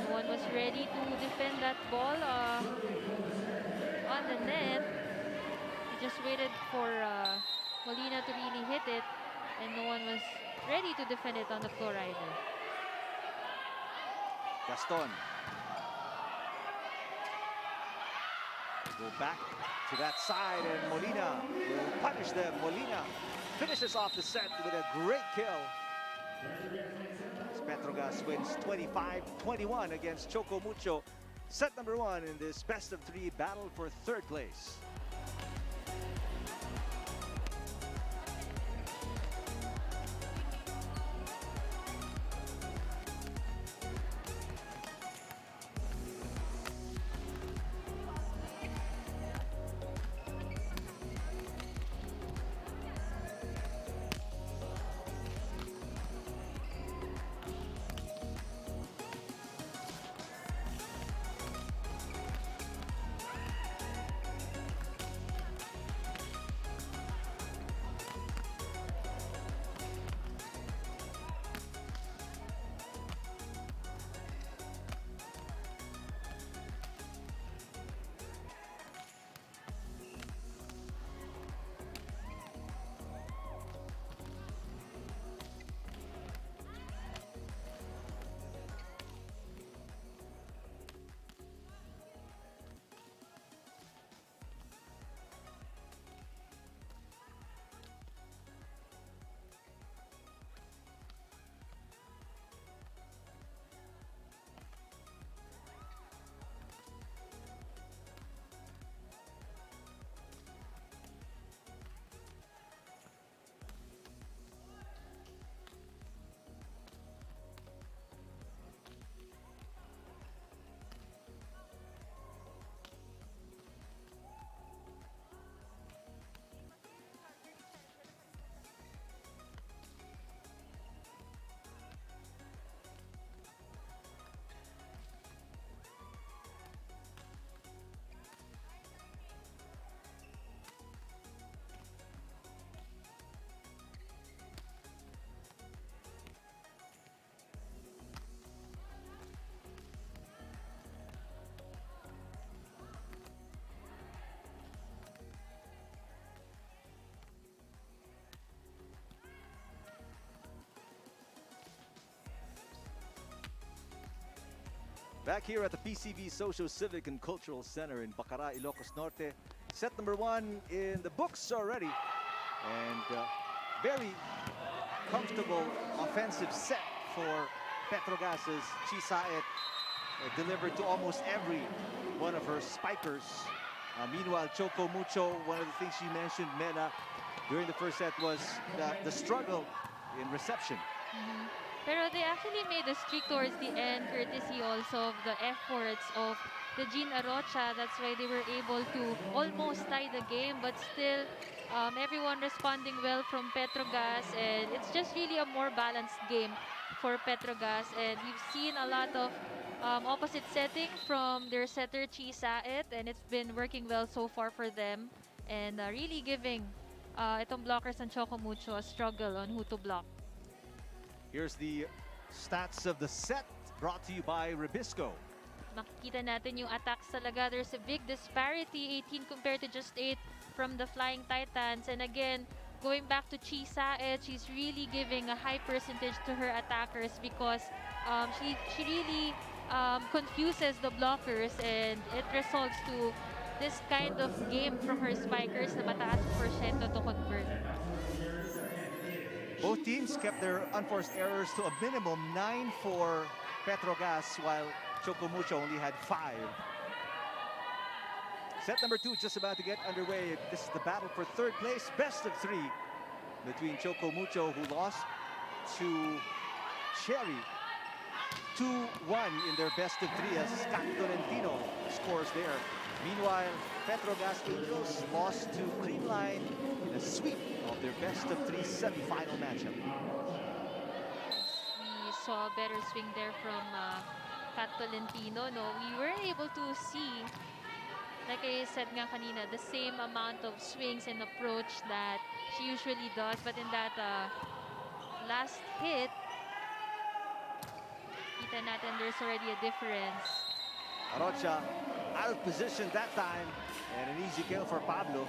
No one was ready to defend that ball on the net. He just waited for Molina to really hit it, and no one was ready to defend it on the floor either. Gaston. Go back to that side, and Molina will punish them. Molina finishes off the set with a great kill. As Petro Gazz wins 25-21 against Choco Mucho. Set number 1 in this best-of-3 battle for 3rd place. Back here at the PCV Social, Civic and Cultural Center in Bacara, Ilocos Norte. Set number 1 in the books already. And very comfortable offensive set for Petro Gazz's Chisaet. Delivered to almost every one of her spikers. Meanwhile, Choco Mucho, one of the things she mentioned, Mena, during the first set was the struggle in reception. Pero they actually made a streak towards the end, courtesy also of the efforts of the Jean Arocha. That's why they were able to almost tie the game, but still everyone responding well from Petro Gazz, and it's just really a more balanced game for Petro Gazz. And we've seen a lot of opposite setting from their setter Chisaet, and it's been working well so far for them, and really giving itong blockers ng Choco Mucho a struggle on who to block. Here's the stats of the set, brought to you by Ribisco. Makikita natin yung attacks talaga. There's a big disparity, 18 compared to just 8 from the Flying Titans. And again, going back to Chisaet, she's really giving a high percentage to her attackers because she really confuses the blockers, and it results to this kind of game from her spikers na mataas porsyento to convert. Both teams kept their unforced errors to a minimum, 9 for Petro Gazz, while Choco Mucho only had 5. Set number 2 just about to get underway. This is the battle for 3rd place, best of 3 between Choco Mucho, who lost to Cherry 2-1 in their best of 3 as Scott Tolentino scores there. Meanwhile, Petro Gazz Angels lost to Creamline in a sweep of their best of 3 semifinal matchup. We saw a better swing there from Kat Tolentino. No, we were able to see like I said nga kanina, the same amount of swings and approach that she usually does. But in that last hit, kita natin there's already a difference. Arocha out of position that time, and an easy kill for Pablo.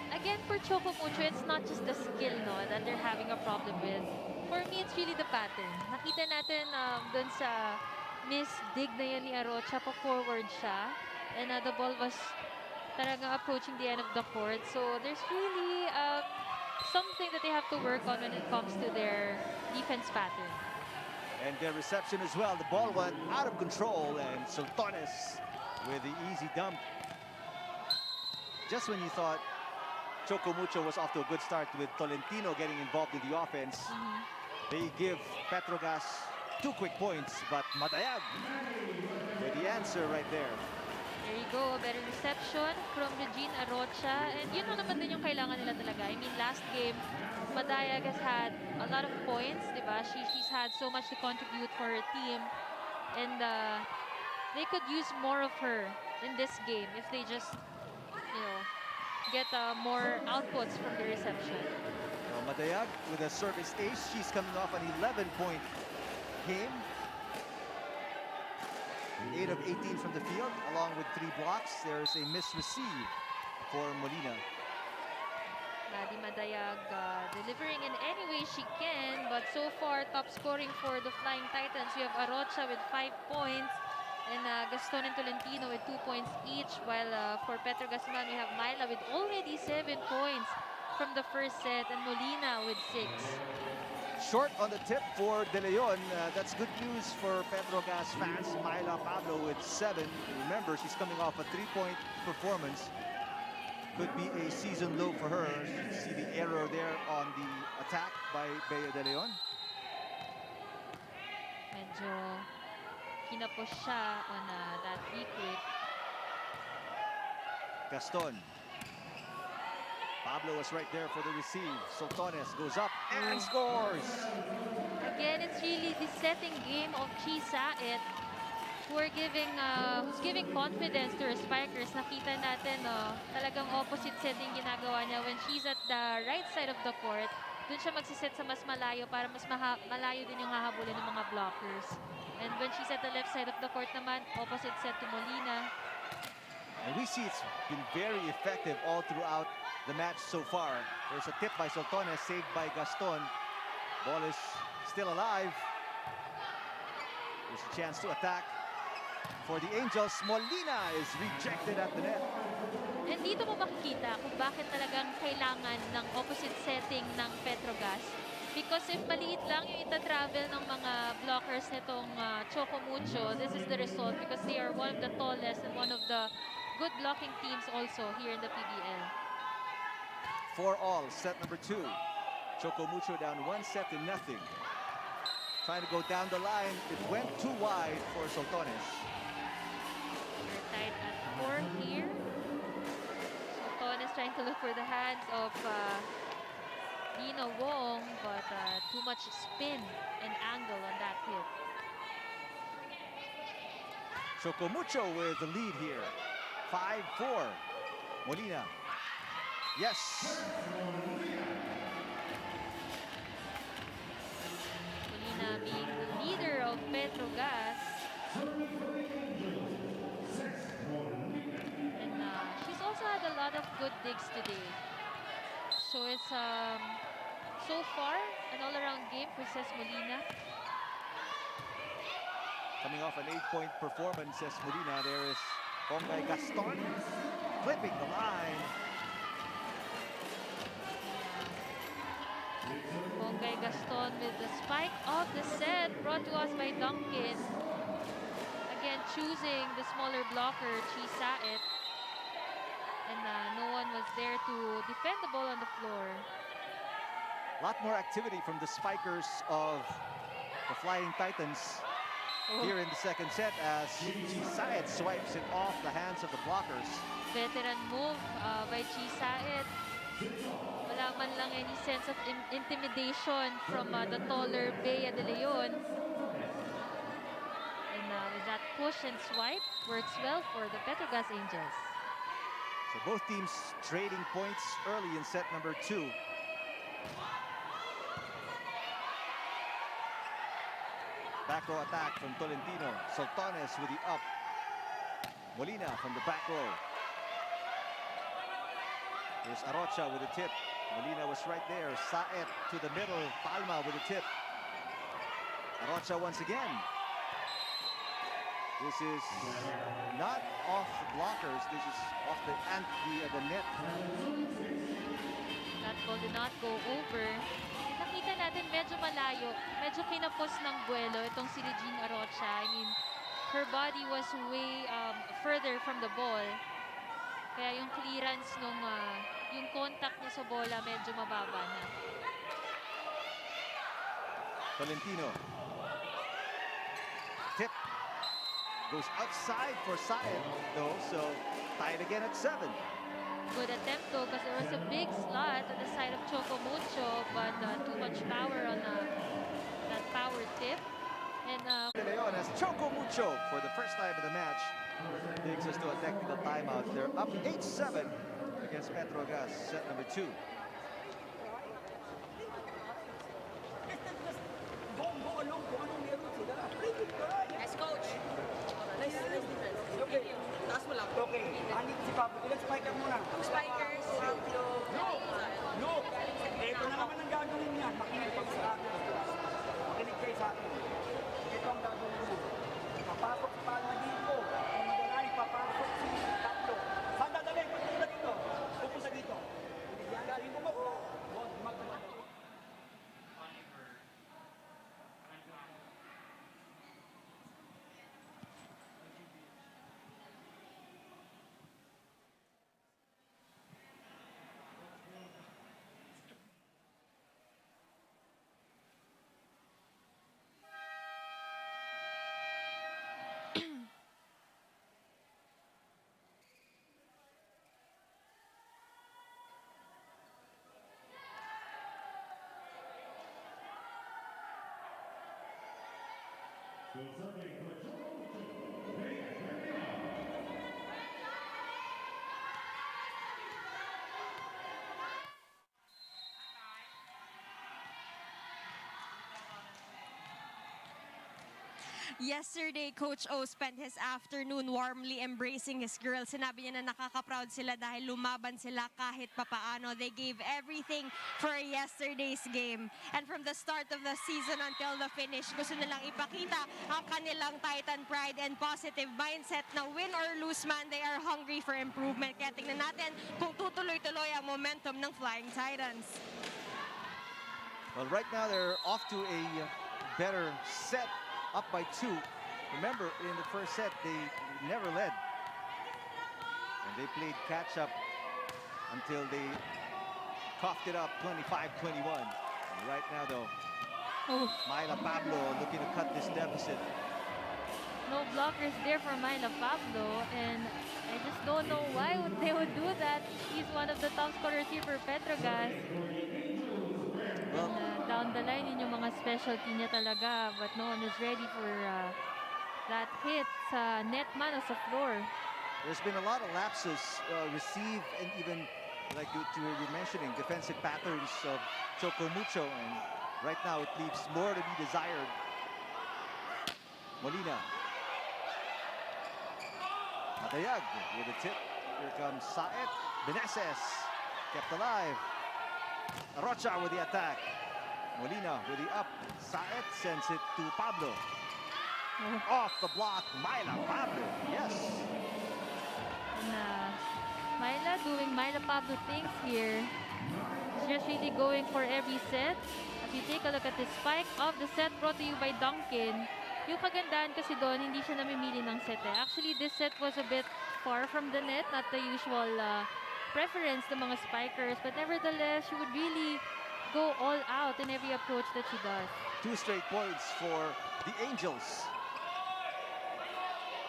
Again, for Choco Mucho, it's not just the skill no, that they're having a problem with. For me, it's really the pattern. Nakita natin dun sa miss dig na yan ni Arocha, pa-forward siya. And the ball was talagang approaching the end of the court. So there's really something that they have to work on when it comes to their defense pattern. And their reception as well. The ball went out of control, and Sultanes with the easy dump. Just when you thought Choco Mucho was off to a good start with Tolentino getting involved in the offense, they give Petro Gazz 2 quick points, but Madayag with the answer right there. There you go, a better reception from Regine Arocha. And yun lang naman din yung kailangan nila talaga. I mean, last game, Madayag has had a lot of points, di ba? She's had so much to contribute for her team. And they could use more of her in this game if they just, you know, get more outputs from the reception. Well, Madayag with a service ace. She's coming off an 11-point game. 8 of 18 from the field, along with 3 blocks. There's a misreceive for Molina. Maddie Madayag delivering in any way she can, but so far top scoring for the Flying Titans. We have Arocha with 5 points and Gaston and Tolentino with 2 points each, while for Petro Gazz we have Myla with already 7 points from the first set and Molina with 6. Short on the tip for De Leon. That's good news for Petro Gazz fans. Myla Pablo with 7. Remember, she's coming off a 3-point performance. Could be a season low for her. You see the error there on the attack by Bea De Leon. Medyo kinapos siya on that retweet. Gaston. Pablo was right there for the receive. Sultanes goes up and scores. Again, it's really the setting game of Chi Saet who's giving confidence to her spikers. Nakita natin, talagang opposite setting ginagawa niya when she's at the right side of the court. Doon siya magsiset sa mas malayo para mas malayo din yung hahabulin ng mga blockers. And when she's at the left side of the court naman, opposite set to Molina. And we see it's been very effective all throughout the match so far. There's a tip by Sultanes, saved by Gaston. Ball is still alive. There's a chance to attack for the Angels. Molina is rejected at the net. And dito mo makikita kung bakit talagang kailangan ng opposite setting ng Petro Gazz. Because if maliit lang yung ita-travel ng mga blockers nitong Choco Mucho, this is the result because they are one of the tallest and one of the good blocking teams also here in the PVL. 4-all, set number 2. Choco Mucho down 1-0. Trying to go down the line. It went too wide for Sultanes. We're tied at 4 here. Sultanes trying to look for the hands of Dina Wong, but too much spin and angle on that hit. Choco Mucho with the lead here. 5-4. Molina. Yes. Molina being the leader of Petro Gazz. And she's also had a lot of good digs today. So it's so far an all-around game for Cez Molina. Coming off an 8-point performance, says Molina. There is Bongay Gaston clipping the line. Bongay Gaston with the spike of the set brought to us by Duncan. Again, choosing the smaller blocker, Chi Saet. And no one was there to defend the ball on the floor. A lot more activity from the spikers of the Flying Titans here in the second set as Chi Saet swipes it off the hands of the blockers. Veteran move by Chi Saet. Wala man lang any sense of intimidation from the taller Bea De Leon. And with that push and swipe, works well for the Petro Gazz Angels. So both teams trading points early in set number 2. Back row attack from Tolentino. Sultanes with the up. Molina from the back row. Here's Arocha with the tip. Molina was right there. Saet to the middle. Palma with the tip. Arocha once again. This is not off the blockers. This is off the net. That ball did not go over. Nakita natin medyo malayo. Medyo kinapos ng buwelo itong si Regine Arocha. I mean, her body was way further from the ball. Kaya yung clearance nung yung contact niya sa bola medyo mababa na. Tolentino. Tip. Goes outside for Saed though, so tied again at 7. Good attempt though, because there was a big slot on the side of Choco Mucho, but too much power on that power tip. And De Leon has Choco Mucho for the first time in the match. Takes us to a technical timeout. They're up 8-7 against Petro Gazz, set number 2. As coach. Nice defense. Okay. Taas mo lang. Okay. Anit si Pablo. Ilan spiker muna? Spikers. No! Ito na naman ang gagawin niya. Makinig pag sa akin. Makinig kayo sa akin. Ito ang gagawin mo. Papasok si Palma dito. Kung magalani, papasok si Pablo. Saan dadalhin? Pupunta dito. Pupunta dito. Galing mo mo. Huwag magdala. Yesterday, Coach O spent his afternoon warmly embracing his girls. Sinabi niya na nakaka-proud sila dahil lumaban sila kahit papaano. They gave everything for yesterday's game. And from the start of the season until the finish, gusto nilang ipakita ang kanilang Titan pride and positive mindset na win or lose man, they are hungry for improvement. Kaya tingnan natin kung tutuloy-tuloy ang momentum ng Flying Titans. Well, right now they're off to a better set. Up by 2. Remember, in the first set, they never led. And they played catch-up until they coughed it up 25-21. Right now, though, Myla Pablo looking to cut this deficit. no blockers there for Myla Pablo, and I just don't know why they would do that. He's one of the top scorers here for Petro Gazz. Well, Down the line, yun yung mga specialty niya talaga, but no one is ready for that hit sa net man o sa floor. there's been a lot of lapses, receive, and even, like you were mentioning, defensive patterns of Choco Mucho, and right now it leaves more to be desired. Molina. Madayag with the tip. Here comes Saet. Beneses kept alive. Arocha with the attack. Molina with the up. Saet sends it to Pablo. Off the block, Myla Pablo. Yes. And Myla doing Myla Pablo things here. She's just really going for every set. As you take a look at the spike of the set brought to you by Duncan, yung kagandahan kasi doon, hindi siya namimili ng set eh. Actually, this set was a bit far from the net, not the usual preference ng mga spikers, but nevertheless, she would really go all out in every approach that she does. 2 straight points for the Angels.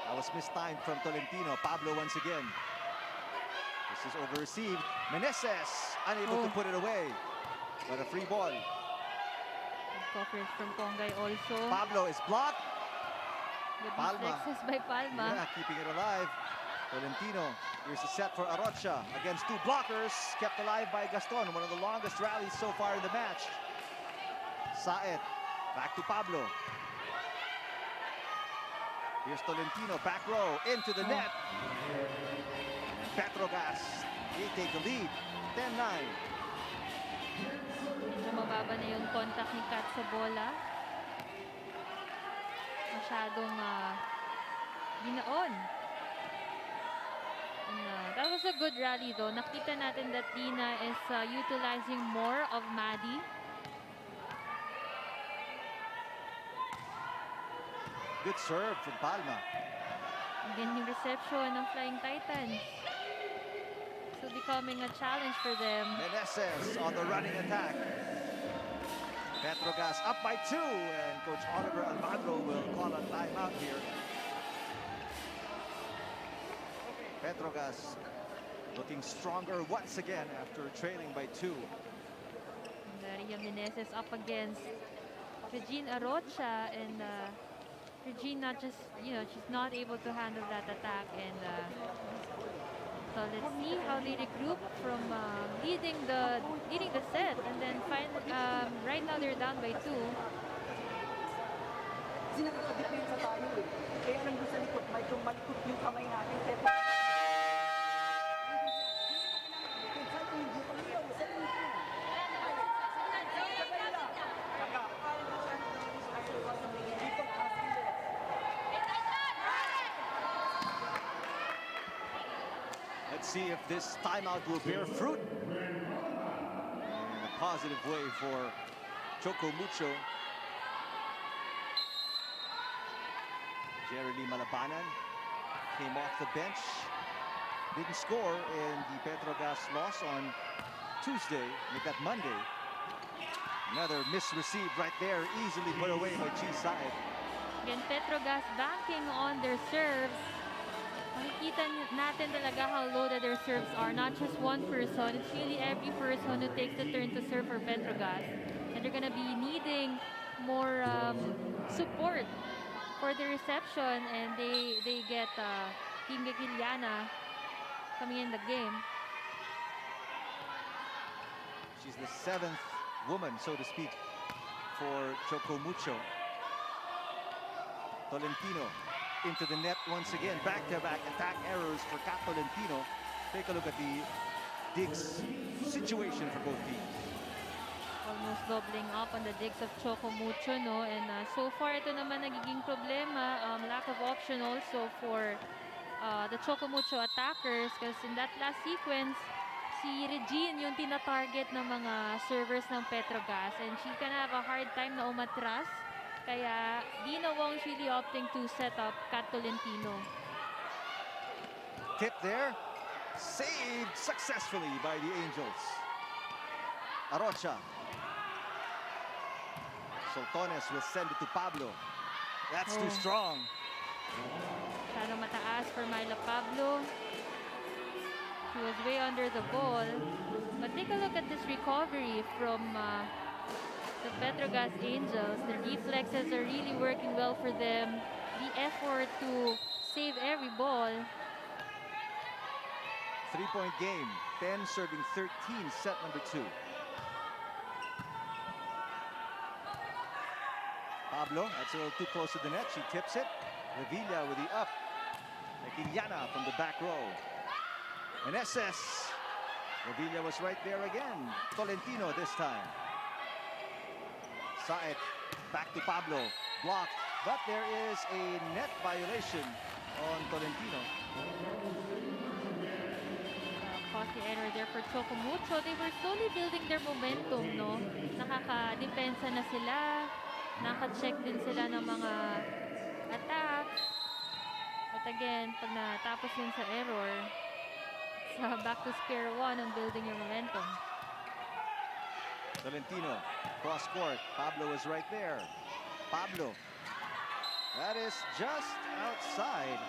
That was mistimed from Tolentino. Pablo once again. This is over-received. Meneses unable to put it away. But a free ball. Coverage from Pongay also. Pablo is blocked. Good Palma. reflexes by Palma. Yeah, keeping it alive. Tolentino, here's a set for Arocha against two blockers, kept alive by Gaston, one of the longest rallies so far in the match. Saet, back to Pablo. Here's Tolentino, back row, into the net. Petro Gazz, they take the lead, 10-9. Medyo mababa na yung contact ni Kat sa bola. Masyadong binaon. And, that was a good rally though. Nakita natin that Dina is utilizing more of Maddie. Good serve from Palma. Again, yung reception ng Flying Titans. So becoming a challenge for them. Meneses on the running attack. Petro Gazz up by 2, and Coach Oliver Almagro will call a timeout here. Petro Gazz looking stronger once again after trailing by 2. Maria Meneses up against Regine Arocha, and Regine not just, she's not able to handle that attack. And so let's see how they regroup from leading the set, and then right now they're down by 2. Kasi nakaka-depensa tayo eh. Kaya nandun sa likod, medyo malikot yung kamay natin. Let's see if this timeout will bear fruit in a positive way for Choco Mucho. Jerry Lee Malabanan came off the bench, didn't score in the Petro Gazz loss on Tuesday, that Monday. Another miss received right there, easily put away by Chi Saed. Again, Petro Gazz banking on their serves. Makikita natin talaga how loaded their serves are. Not just one person, it's really every person who takes the turn to serve for Petro Gazz. And they're gonna be needing more support for the reception, and they get Team Gagiliana coming in the game. She's the 7th woman, so to speak, for Choco Mucho. Tolentino into the net once again. Back-to-back attack errors for Kat Tolentino. Take a look at the digs situation for both teams. Almost doubling up on the digs of Choco Mucho, no? And so far, ito naman nagiging problema. Lack of option also for the Choco Mucho attackers, because in that last sequence, si Regine yung tina-target ng mga servers ng Petro Gazz, and she can have a hard time na umatras. Kaya Dina Wong's really opting to set up Kat Tolentino. Tip there, saved successfully by the Angels. Arocha. Soltones will send it to Pablo. That's too strong. Masyadong mataas for Myla Pablo. She was way under the ball. But take a look at this recovery from the Petro Gazz Angels. The reflexes are really working well for them. The effort to save every ball. 3-point game. 10 serving 13, set number 2. Pablo, that's a little too close to the net. She tips it. Revilla with the up. Aquiliana from the back row. And SS. Revilla was right there again. Tolentino this time. Saet back to Pablo. Blocked. But there is a net violation on Tolentino. Costly error there for Choco Mucho. They were slowly building their momentum, no? Nakaka-depensa na sila. Naka-check din sila ng mga attacks. But again, pag natapos yun sa error, it's back to square one on building your momentum. Tolentino, cross court. Pablo is right there. Pablo. That is just outside.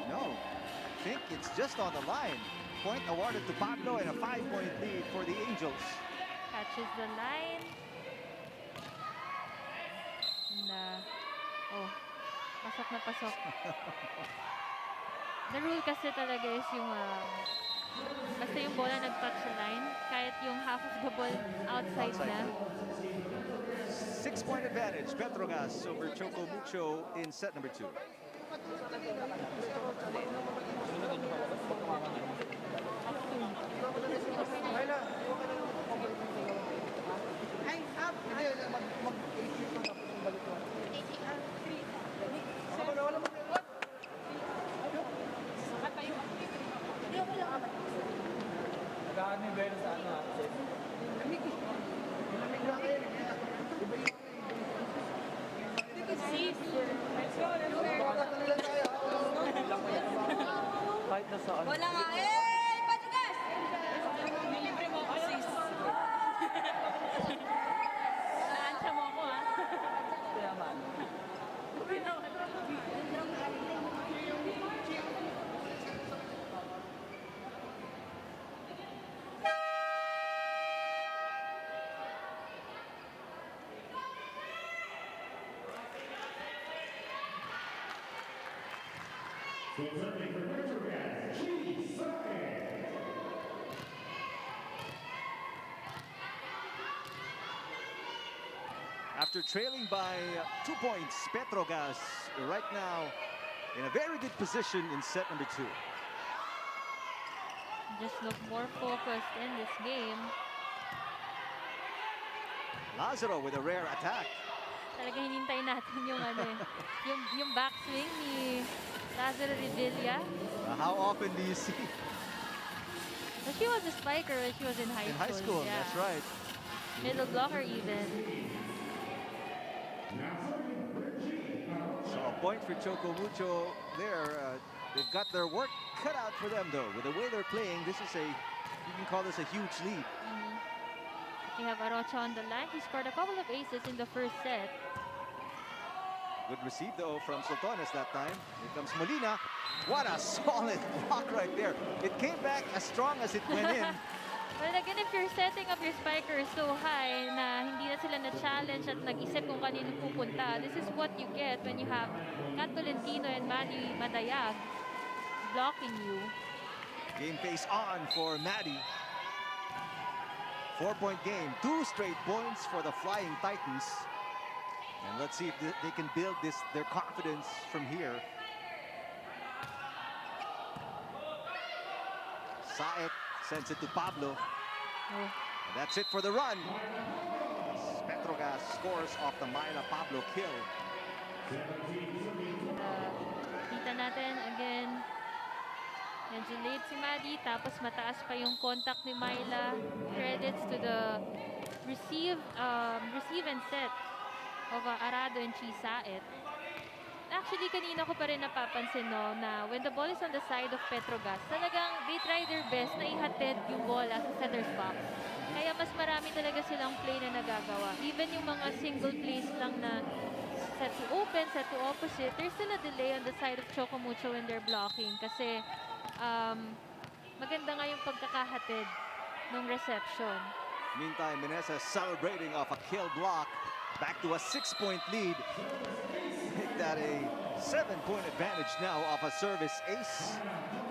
No, I think it's just on the line. Point awarded to Pablo, and a 5-point lead for the Angels. Catches the line. And, pasok na pasok. The rule kasi talaga is yung basta yung bola nag-touch the line, kahit yung half of the ball outside na. 6-point advantage, Petro Gazz over Choco Mucho in set number 2. Kahit na saan. Wala nga. Eh! Petro Gazz! Nilibre mo ako, sis. Naansya mo ako, ha? Kaya man. So serving for Petro Gazz, After trailing by 2 points, Petro Gazz right now in a very good position in set number 2. Just look more focused in this game. Lazaro with a rare attack. Talaga hinintay natin yung yung backswing ni Lazaro Revilla. How often do you see But she was a spiker when she was in high in school. high school? Yeah. That's right. Middle blocker even. So a point for Choco Mucho there. They've got their work cut out for them though. With the way they're playing, this is you can call this a huge lead. We have Arocha on the line. He scored a couple of aces in the first set. Good receive though from Sultanes that time. Here comes Molina. What a solid block right there. It came back as strong as it went in. Well, again, if you're setting up your spikers so high na hindi na sila na-challenge at nag-isip kung kanino pupunta, this is what you get when you have Kat Tolentino and Maddie Madayag blocking you. Game face on for Maddie. 4-point game. 2 straight points for the Flying Titans. And let's see if they can build their confidence from here. Saet sends it to Pablo. Oh. And that's it for the run. Petro Gazz scores off the Myla Pablo kill. Kita natin again. Medyo late si Maddie, tapos mataas pa yung contact ni Myla. Credits to the receive and set of Arado and Chisaet. Actually, kanina ko pa rin napapansin no, na when the ball is on the side of Petro Gazz, talagang they try their best na ihatid yung bola sa setter's box. Kaya mas marami talaga silang play na nagagawa. Even yung mga single plays lang na set to open, set to opposite, there's still a delay on the side of Choco Mucho when they're blocking. Kasi maganda nga yung pagkakahatid ng reception. Meantime, Menesa celebrating off a kill block. Back to a 6-point lead. Make that a 7-point advantage now off a service ace.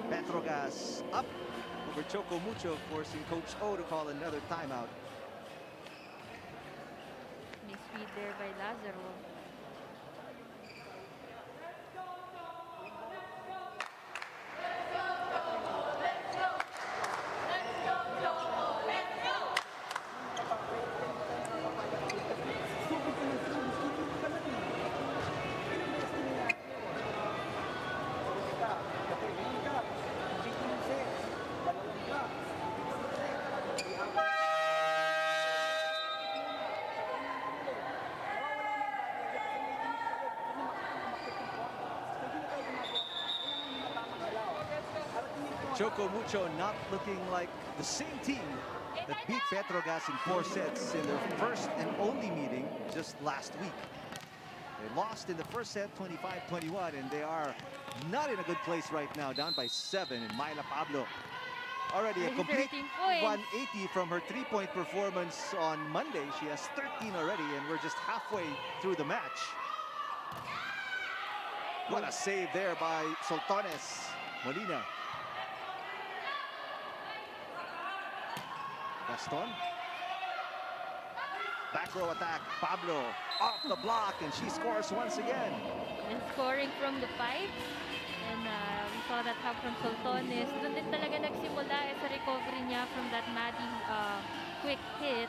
Petro Gazz up over Choco Mucho, forcing Coach O to call another timeout. Nice speed there by Lazaro. Choco Mucho not looking like the same team that beat Petro Gazz in 4 sets in their first and only meeting just last week. They lost in the first set 25-21, and they are not in a good place right now, down by 7. And Myla Pablo already a complete 180 from her 3-point performance on Monday. She has 13 already, and we're just halfway through the match. What a save there by Sultanes. Molina. Gaston. Back row attack. Pablo off the block, and she scores once again. And scoring from the 5. And we saw that help from Soltones. Doon din talaga nagsimula sa recovery niya from that Maddie quick hit.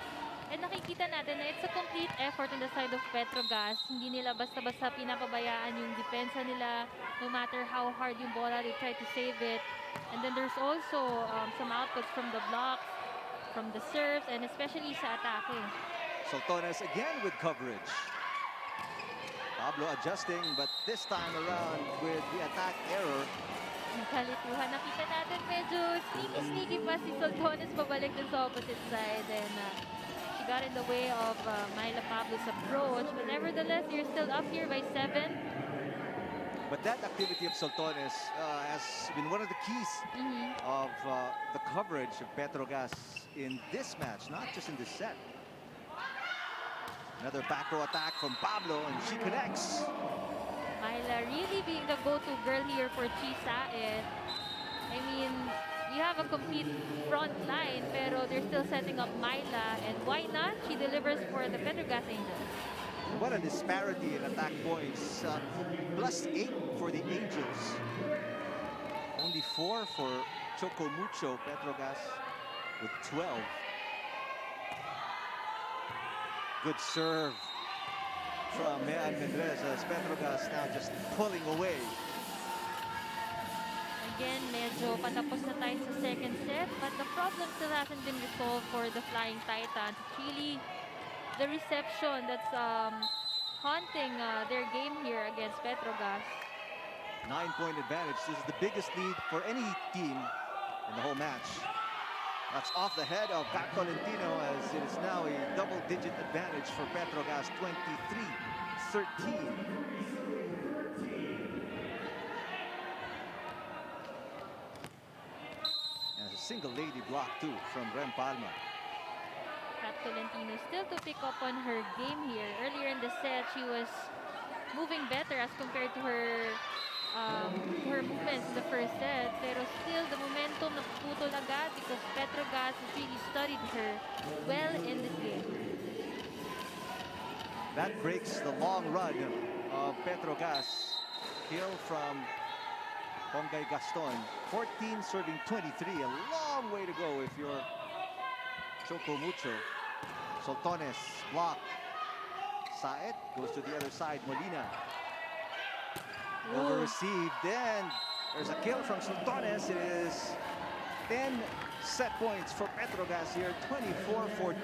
And nakikita natin na it's a complete effort on the side of Petro Gazz. Hindi nila basta-basta pinapabayaan yung depensa nila. No matter how hard yung bola, they try to save it. And then there's also some outputs from the blocks, from the serves, and especially sa atake. Soltones again with coverage. Pablo adjusting, but this time around with the attack error. Nakalituhan. Nakita natin medyo sneaky pa si Soltones pabalik dun sa opposite side. And she got in the way of Myla Pablo's approach. But nevertheless, you're still up here by 7. But that activity of Soltones has been one of the keys of the coverage of Petro Gazz in this match, not just in this set. Another back row attack from Pablo, and she connects. Myla really being the go-to girl here for Chisaet. I mean, you have a complete front line, pero they're still setting up Myla, and why not? She delivers for the Petro Gazz Angels. What a disparity in attack points. +8 for the Angels. Only 4 for Choco Mucho. Petro Gazz with 12. Good serve from Maddie Madayag as Petro Gazz now just pulling away. Again, medyo patapos na tayo sa second set, but the problem still hasn't been resolved for the Flying Titans. It's really the reception that's haunting their game here against Petro Gazz. 9-point advantage. This is the biggest lead for any team in the whole match. That's off the head of Pat Tolentino, as it is now a double-digit advantage for Petro Gazz, 23-13. And a single lady block too from Rem Palma. Pat Tolentino still to pick up on her game here. Earlier in the set, she was moving better as compared to her movements in the first set, pero still the momentum naputol agad because Petro Gazz has really studied her well in this game. That breaks the long run of Petro Gazz. Kill from Pongay Gaston. 14 serving 23. A long way to go if you're Choco Mucho. Soltones block. Saet goes to the other side. Molina. Over received, then there's a kill from Soltones. It is 10 set points for Petro Gazz here, 24-14.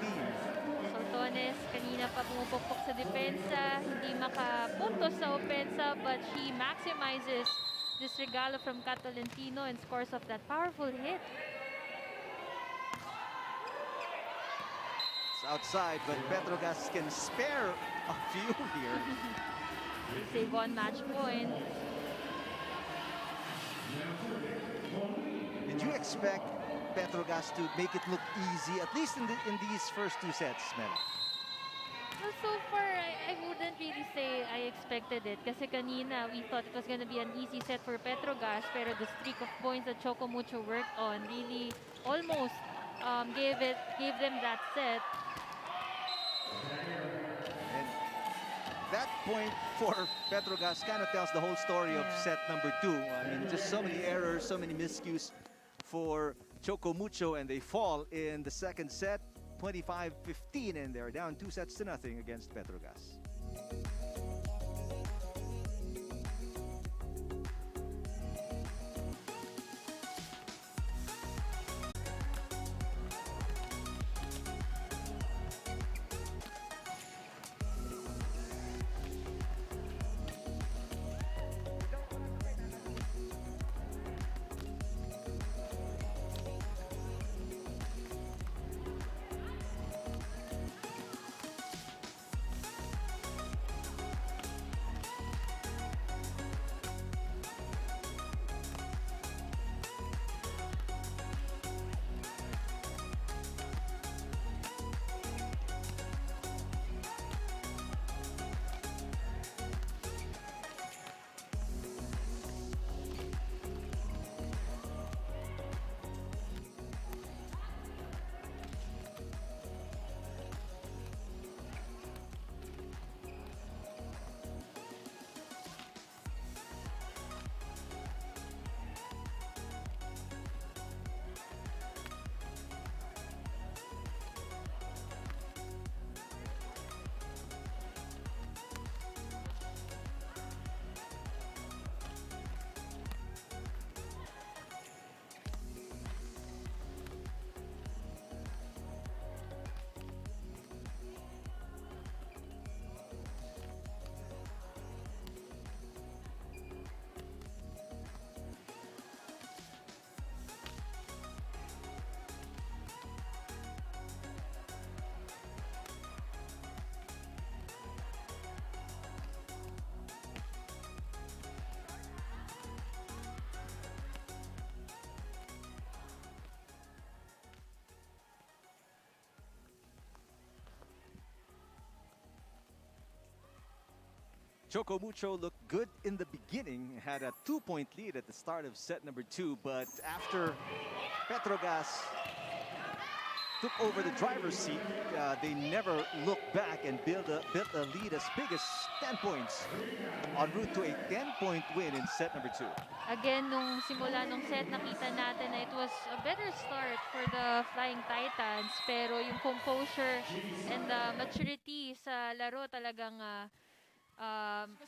Soltones kanina pa pumupukpok sa depensa, hindi makapuntos sa opensa, but she maximizes this regalo from Kat Tolentino and scores off that powerful hit. It's outside, but Petro Gazz can spare a few here. Save on match point. Did you expect Petro Gazz to make it look easy, at least in these first 2 sets, Mel? Well, so far, I wouldn't really say I expected it. Kasi kanina, we thought it was gonna be an easy set for Petro Gazz, pero the streak of points that Choco Mucho worked on really almost gave them that set. And that point for Petro Gazz kind of tells the whole story of set number 2. I mean, just so many errors, so many miscues for Choco Mucho, and they fall in the second set, 25-15, and they're down 2-0 against Petro Gazz. Choco Mucho looked good in the beginning, had a 2-point lead at the start of set number 2, but after Petro Gazz took over the driver's seat, they never looked back and built a lead as big as 10 points, en route to a 10-point win in set number 2. Again, nung simula nung set, nakita natin na it was a better start for the Flying Titans. Pero yung composure and the maturity sa laro talagang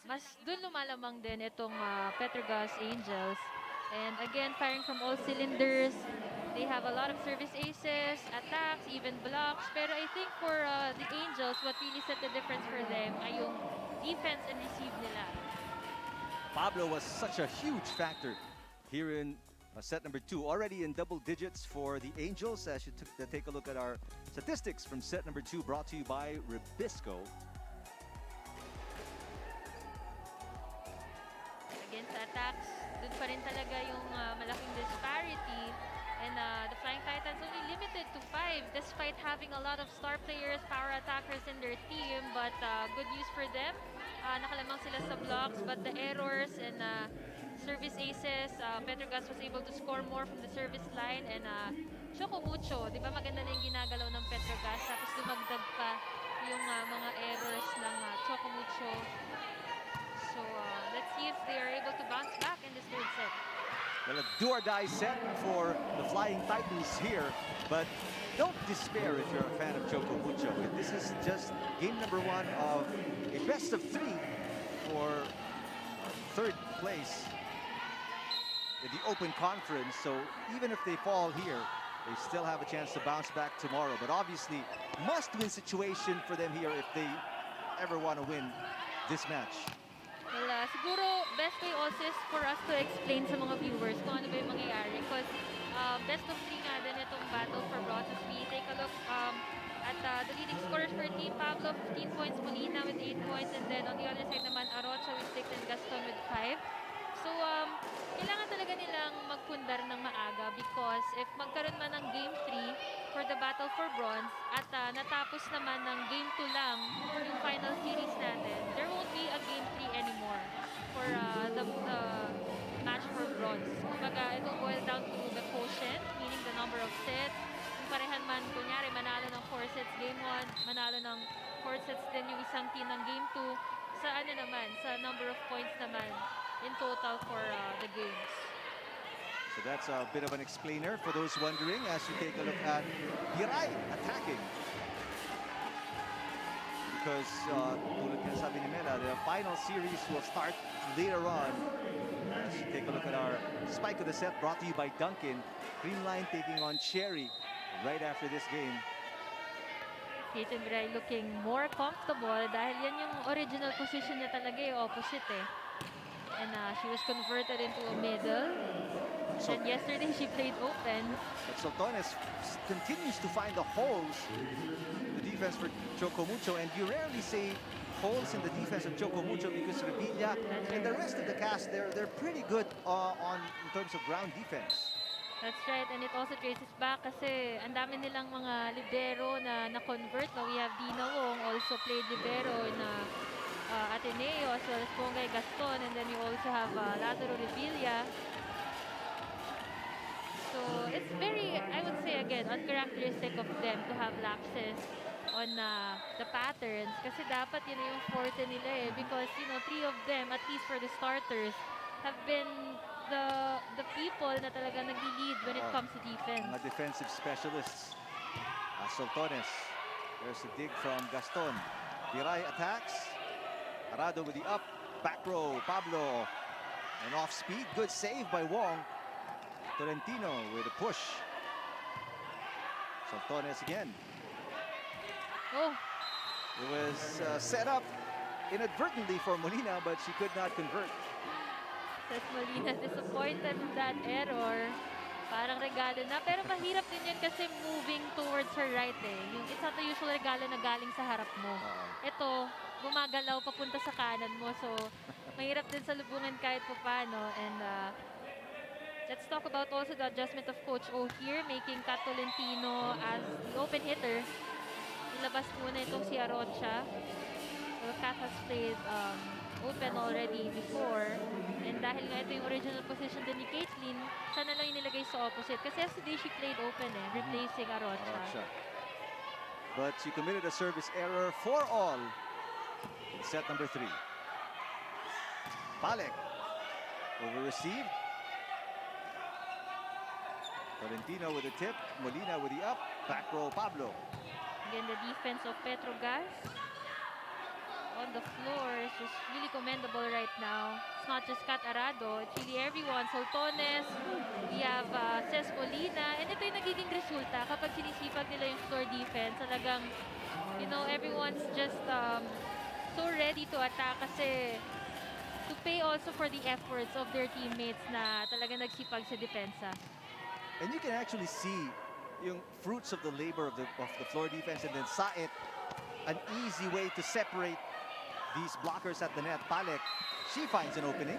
mas dun lumalamang din itong Petro Gazz Angels. And again, firing from all cylinders. They have a lot of service aces, attacks, even blocks. Pero I think for the Angels, what really set the difference for them ay yung defense and receive nila. Pablo was such a huge factor here in set number 2, already in double digits for the Angels. As you take a look at our statistics from set number 2, brought to you by Ribisco. Again, sa attacks, dun pa rin talaga yung malaking disparity. And the Flying Titans only limited to 5 despite having a lot of star players, power attackers in their team. But good news for them. Nakalamang sila sa blocks, but the errors and service aces, Petro Gazz was able to score more from the service line. And Choco Mucho, di ba maganda na yung ginagalaw ng Petro Gazz, tapos dumagdag pa yung mga errors ng Choco Mucho. So let's see if they are able to bounce back in this third set. Well, a do-or-die set for the Flying Titans here, but don't despair if you're a fan of Choco Mucho. This is just game number 1 of a best of 3 for third place in the Open Conference. So even if they fall here, they still have a chance to bounce back tomorrow. But obviously, must-win situation for them here if they ever want to win this match. Well, siguro best way also is for us to explain sa mga viewers kung ano ba yung mangyayari. Because best of 3 nga din itong battle for bronze. As we take a look at the leading scorers for Team Pablo, 15 points, Molina with 8 points, and then on the other side naman, Arocha with 6 and Gaston with 5. So, kailangan talaga nilang magpundar ng maaga because if magkaroon man ng Game 3 for the battle for bronze at natapos naman ng Game 2 lang yung final series natin, there won't be a Game 3 anymore for the match for bronze. Kumbaga, it will boil down to the quotient, meaning the number of sets. Kung parehan man, kunyari, manalo ng 4 sets Game 1, manalo ng 4 sets din yung isang team ng Game 2, sa ano naman, sa number of points naman in total for the games. So that's a bit of an explainer for those wondering as you take a look at Piray attacking. Because tulad nga sabi ni Mela, the final series will start later on. As you take a look at our spike of the set brought to you by Duncan. Green line taking on Cherry right after this game. Caitlin Piray looking more comfortable dahil yan yung original position niya talaga, yung opposite eh. And she was converted into a middle. So, and yesterday she played open. But Sultanes continues to find the holes in the defense for Choco Mucho, and you rarely say holes in the defense of Choco Mucho because Revilla and the rest of the cast, they're pretty good in terms of ground defense. That's right, and it also traces back kasi ang dami nilang mga libero na na-convert. We have Dina Wong also played libero in Ateneo as well as Pongay Gaston, and then you also have Lazaro Revilla. So it's very, I would say again, uncharacteristic of them to have lapses on the patterns kasi dapat yun yung forte nila eh, because you know 3 of them, at least for the starters, have been the people na talaga nag-lead when it comes to defense. Mga defensive specialists. Sultanes. There's a dig from Gaston. Piray attacks. Arado with the up, back row, Pablo, and off speed, good save by Wong. Tolentino with a push. Sultanes again. Oh, It was set up inadvertently for Molina, but she could not convert. says Molina, disappointed with that error. Parang regalo na, pero mahirap din yun kasi moving towards her right eh. It's not the usual regalo na galing sa harap mo. Ito, gumagalaw papunta sa kanan mo, so mahirap din sa lubungan kahit pa paano. And let's talk about also the adjustment of Coach O here, making Kat Tolentino as the open hitter. Ilabas muna itong si Arocha. Well, Kat has played open already before. And dahil nga ito yung original position din ni Caitlyn, siya na lang yung nilagay sa opposite. Kasi yesterday she played open replacing Arocha. Arocha. But she committed a service error for all in set number 3. Palek over-received. Valentino with a tip, Molina with the up, back row Pablo. Again, the defense of Petro Gazz on the floor is just really commendable right now. It's not just Kat Arado, it's really everyone. Soltones, we have Ces Molina, and ito yung nagiging resulta kapag sinisipag nila yung floor defense. Talagang, you know, everyone's just so ready to attack kasi to pay also for the efforts of their teammates na talagang nagsipag sa depensa. And you can actually see yung fruits of the labor of the floor defense, and then Saet, an easy way to separate these blockers at the net. Palek, she finds an opening.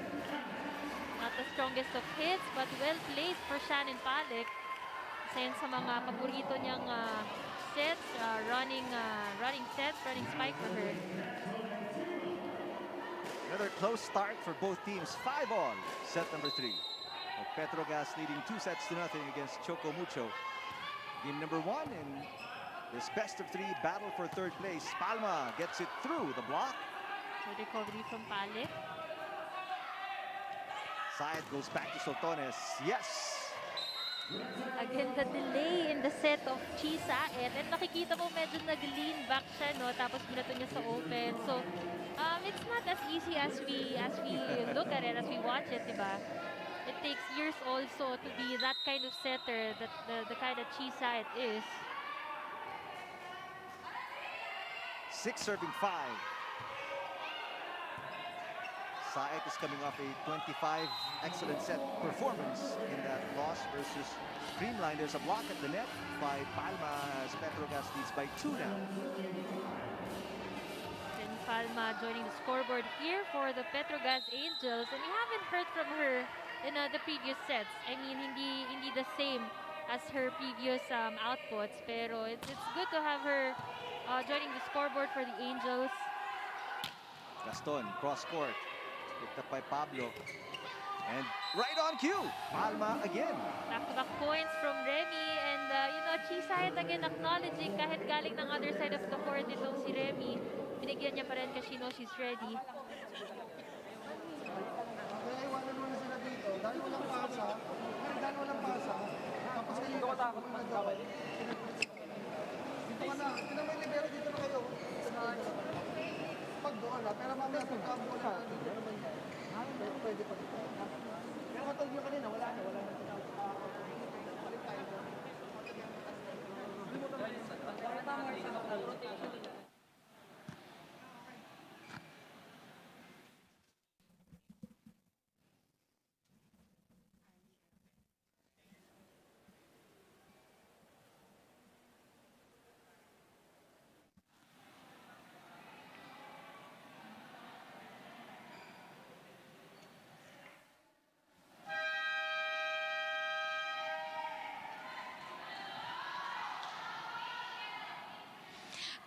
Not the strongest of hits, but well placed for Shannon Palek. Isa yun sa mga paborito niyang sets, running sets, running spike for her. Another close start for both teams. 5-all, set number 3. Petro Gazz leading 2-0 against Choco Mucho. Game number 1 in this best-of-3 battle for third place. Palma gets it through the block. Good recovery from Palek. Side goes back to Soltones. Yes! Again, the delay in the set of Chi Saet. And makikita mo medyo nag-lean back siya, no? Tapos binato niya sa open. So, it's not as easy as we look at it, as we watch it, diba? It takes years also to be that kind of setter, that the kind of Chi Saet is. 6 serving 5. Saet is coming off a 25 excellent set performance in that loss versus Creamline. There's a block at the net by Palma as Petro Gazz leads by 2 now. Then Palma joining the scoreboard here for the Petro Gazz Angels, and we haven't heard from her in the previous sets. I mean, hindi the same as her previous outputs, pero it's good to have her joining the scoreboard for the Angels. Gaston, cross court, picked up by Pablo, and right on cue, Palma again. Back-to-back points from Remy, and you know, Chi Saet again acknowledging kahit galing ng other side of the court itong si Remy, binigyan niya pa rin kasi she knows she's ready. Iwanan mo na sila dito. Dahil walang pasa. Tapos kayo yung katakot magkawali. Dito ka na. Dito may libero. Dito na kayo. Pag doon na. Pero mamaya pagkabo na. Pwede pa dito. Pero katulad nyo kanina. Wala na. Balik tayo doon.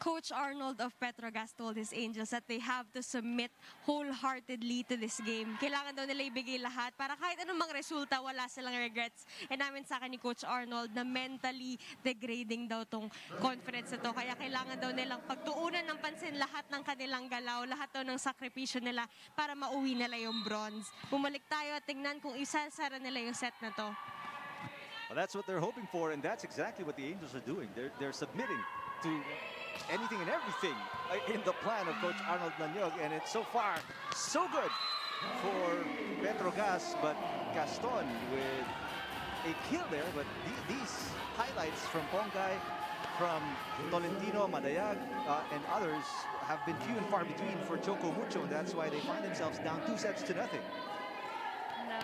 Coach Arnold of Petro Gazz told his Angels that they have to submit wholeheartedly to this game. Kailangan daw nila ibigay lahat para kahit anong resulta, wala silang regrets. And namin sa akin ni Coach Arnold na mentally degrading daw tong conference na to. Kaya kailangan daw nilang pagtuunan ng pansin lahat ng kanilang galaw, lahat daw ng sakripisyo nila para mauwi nila yung bronze. Bumalik tayo at tingnan kung isasara nila yung set na to. Well, that's what they're hoping for, and that's exactly what the Angels are doing. They're submitting to anything and everything in the plan of Coach Arnold Nanyog, and it's so far so good for Petro Gazz, but Gaston with a kill there. But these highlights from Pongay, from Tolentino, Madayag, and others have been few and far between for Choco Mucho, and that's why they find themselves down 2-0.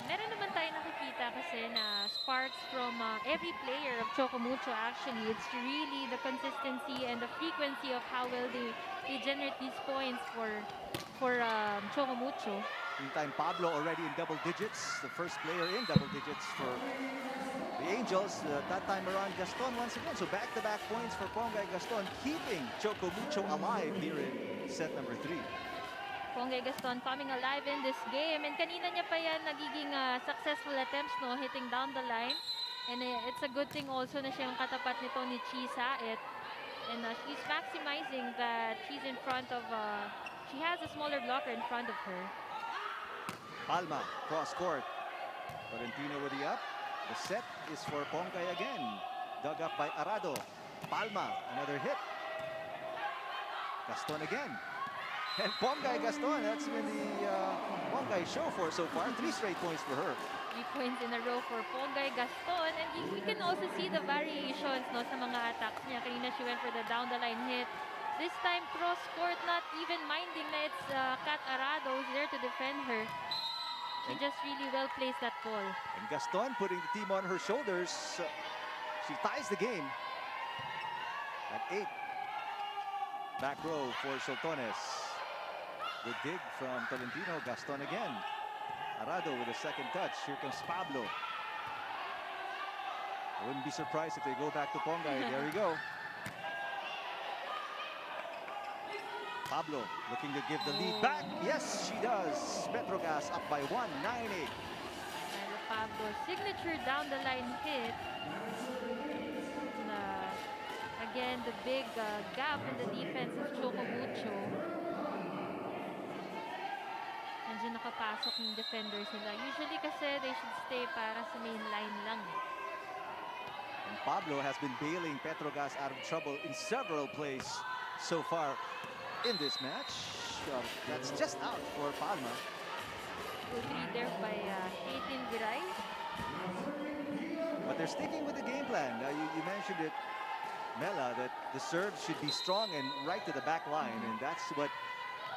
Meron naman tayo nakikita kasi na sparks from every player of Choco Mucho actually. It's really the consistency and the frequency of how well they generate these points for Choco Mucho. Meantime, Pablo already in double digits, the first player in double digits for the The Angels, that time around, Gaston once again. So back-to-back points for Ponggay Gaston, keeping Choco Mucho alive here in set number 3. Ponggay Gaston coming alive in this game. And kanina niya pa yan nagiging successful attempts, no? Hitting down the line. And it's a good thing also na siya yung katapat nito ni Chi Saet. And she's maximizing that she's in front of, she has a smaller blocker in front of her. Palma, cross court. Tolentino with the up. The set is for Ponggay again. Dug up by Arado. Palma, another hit. Gaston again. And Ponggay Gaston, that's been the Ponggay show for so far. 3 straight points for her. 3 points in a row for Ponggay Gaston. And we can also see the variations, no, sa mga attacks niya. Kanina she went for the down the line hit. This time cross court, not even minding na it's Kat Arado who's there to defend her. She just really well placed that ball. And Gaston putting the team on her shoulders. She ties the game at 8. Back row for Soltones. Good dig from Tolentino. Gaston again. Arado with a second touch. Here comes Pablo. I wouldn't be surprised if they go back to Ponggay. There we go. Pablo looking to give the lead back. Yes, she does. Petro Gazz up by 1, 9-8. And Pablo's signature down the line hit. Again, the big gap in the defense of Choco Mucho. Nandiyan nakapasok yung defenders nila. Usually kasi they should stay para sa main line lang. And Pablo has been bailing Petro Gazz out of trouble in several plays so far in this match. That's just out for Palma. Good lead there by Caitlin Viray. But they're sticking with the game plan. You mentioned it, Mela, that the serve should be strong and right to the back line. And that's what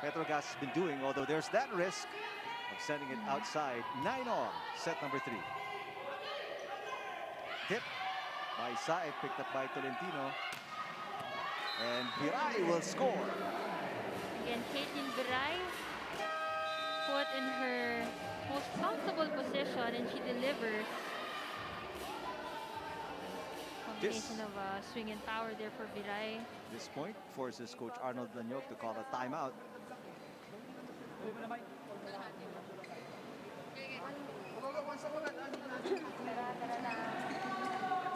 Petro Gazz has been doing, although there's that risk of sending it outside. 9-all, set number 3. Tip by Saet, picked up by Tolentino. And Viray will score. Again, Caitlin Viray put in her most comfortable position and she delivers. Combination of swing and power there for Viray. This point forces Coach Arnold Lanyog to call a timeout.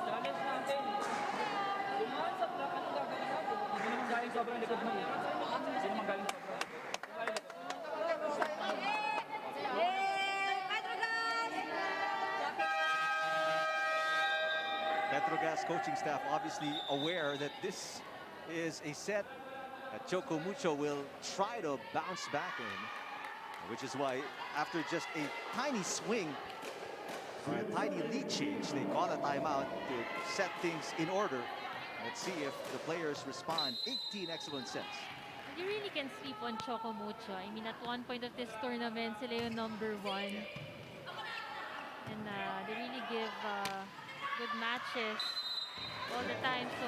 Challenge natin. Lumahan sa track, ano gagawin natin? Hindi naman galing sobrang likod mo. Hindi naman galing sobrang. Petro Gazz coaching staff obviously aware that this is a set that Choco Mucho will try to bounce back in, which is why after just a tiny swing or a tiny lead change, they call a timeout to set things in order. Let's see if the players respond. 18 excellent sets. You really can sleep on Choco Mucho. I mean, at one point of this tournament, sila yung number 1. And they really give good matches all the time. So,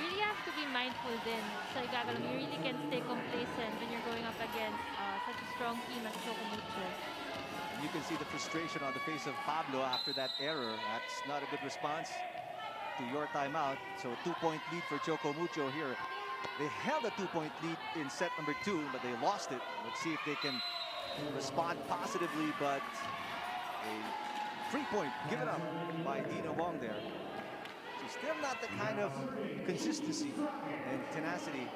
you really have to be mindful din sa igagalang. You really can stay complacent when you're going up against such a strong team as Choco Mucho. And you can see the frustration on the face of Pablo after that error. That's not a good response to your timeout. So a 2-point lead for Choco Mucho here. They held a 2-point lead in set number 2, but they lost it. Let's see if they can respond positively, but a free point given up by Dina Wong there. So still not the kind of consistency and tenacity,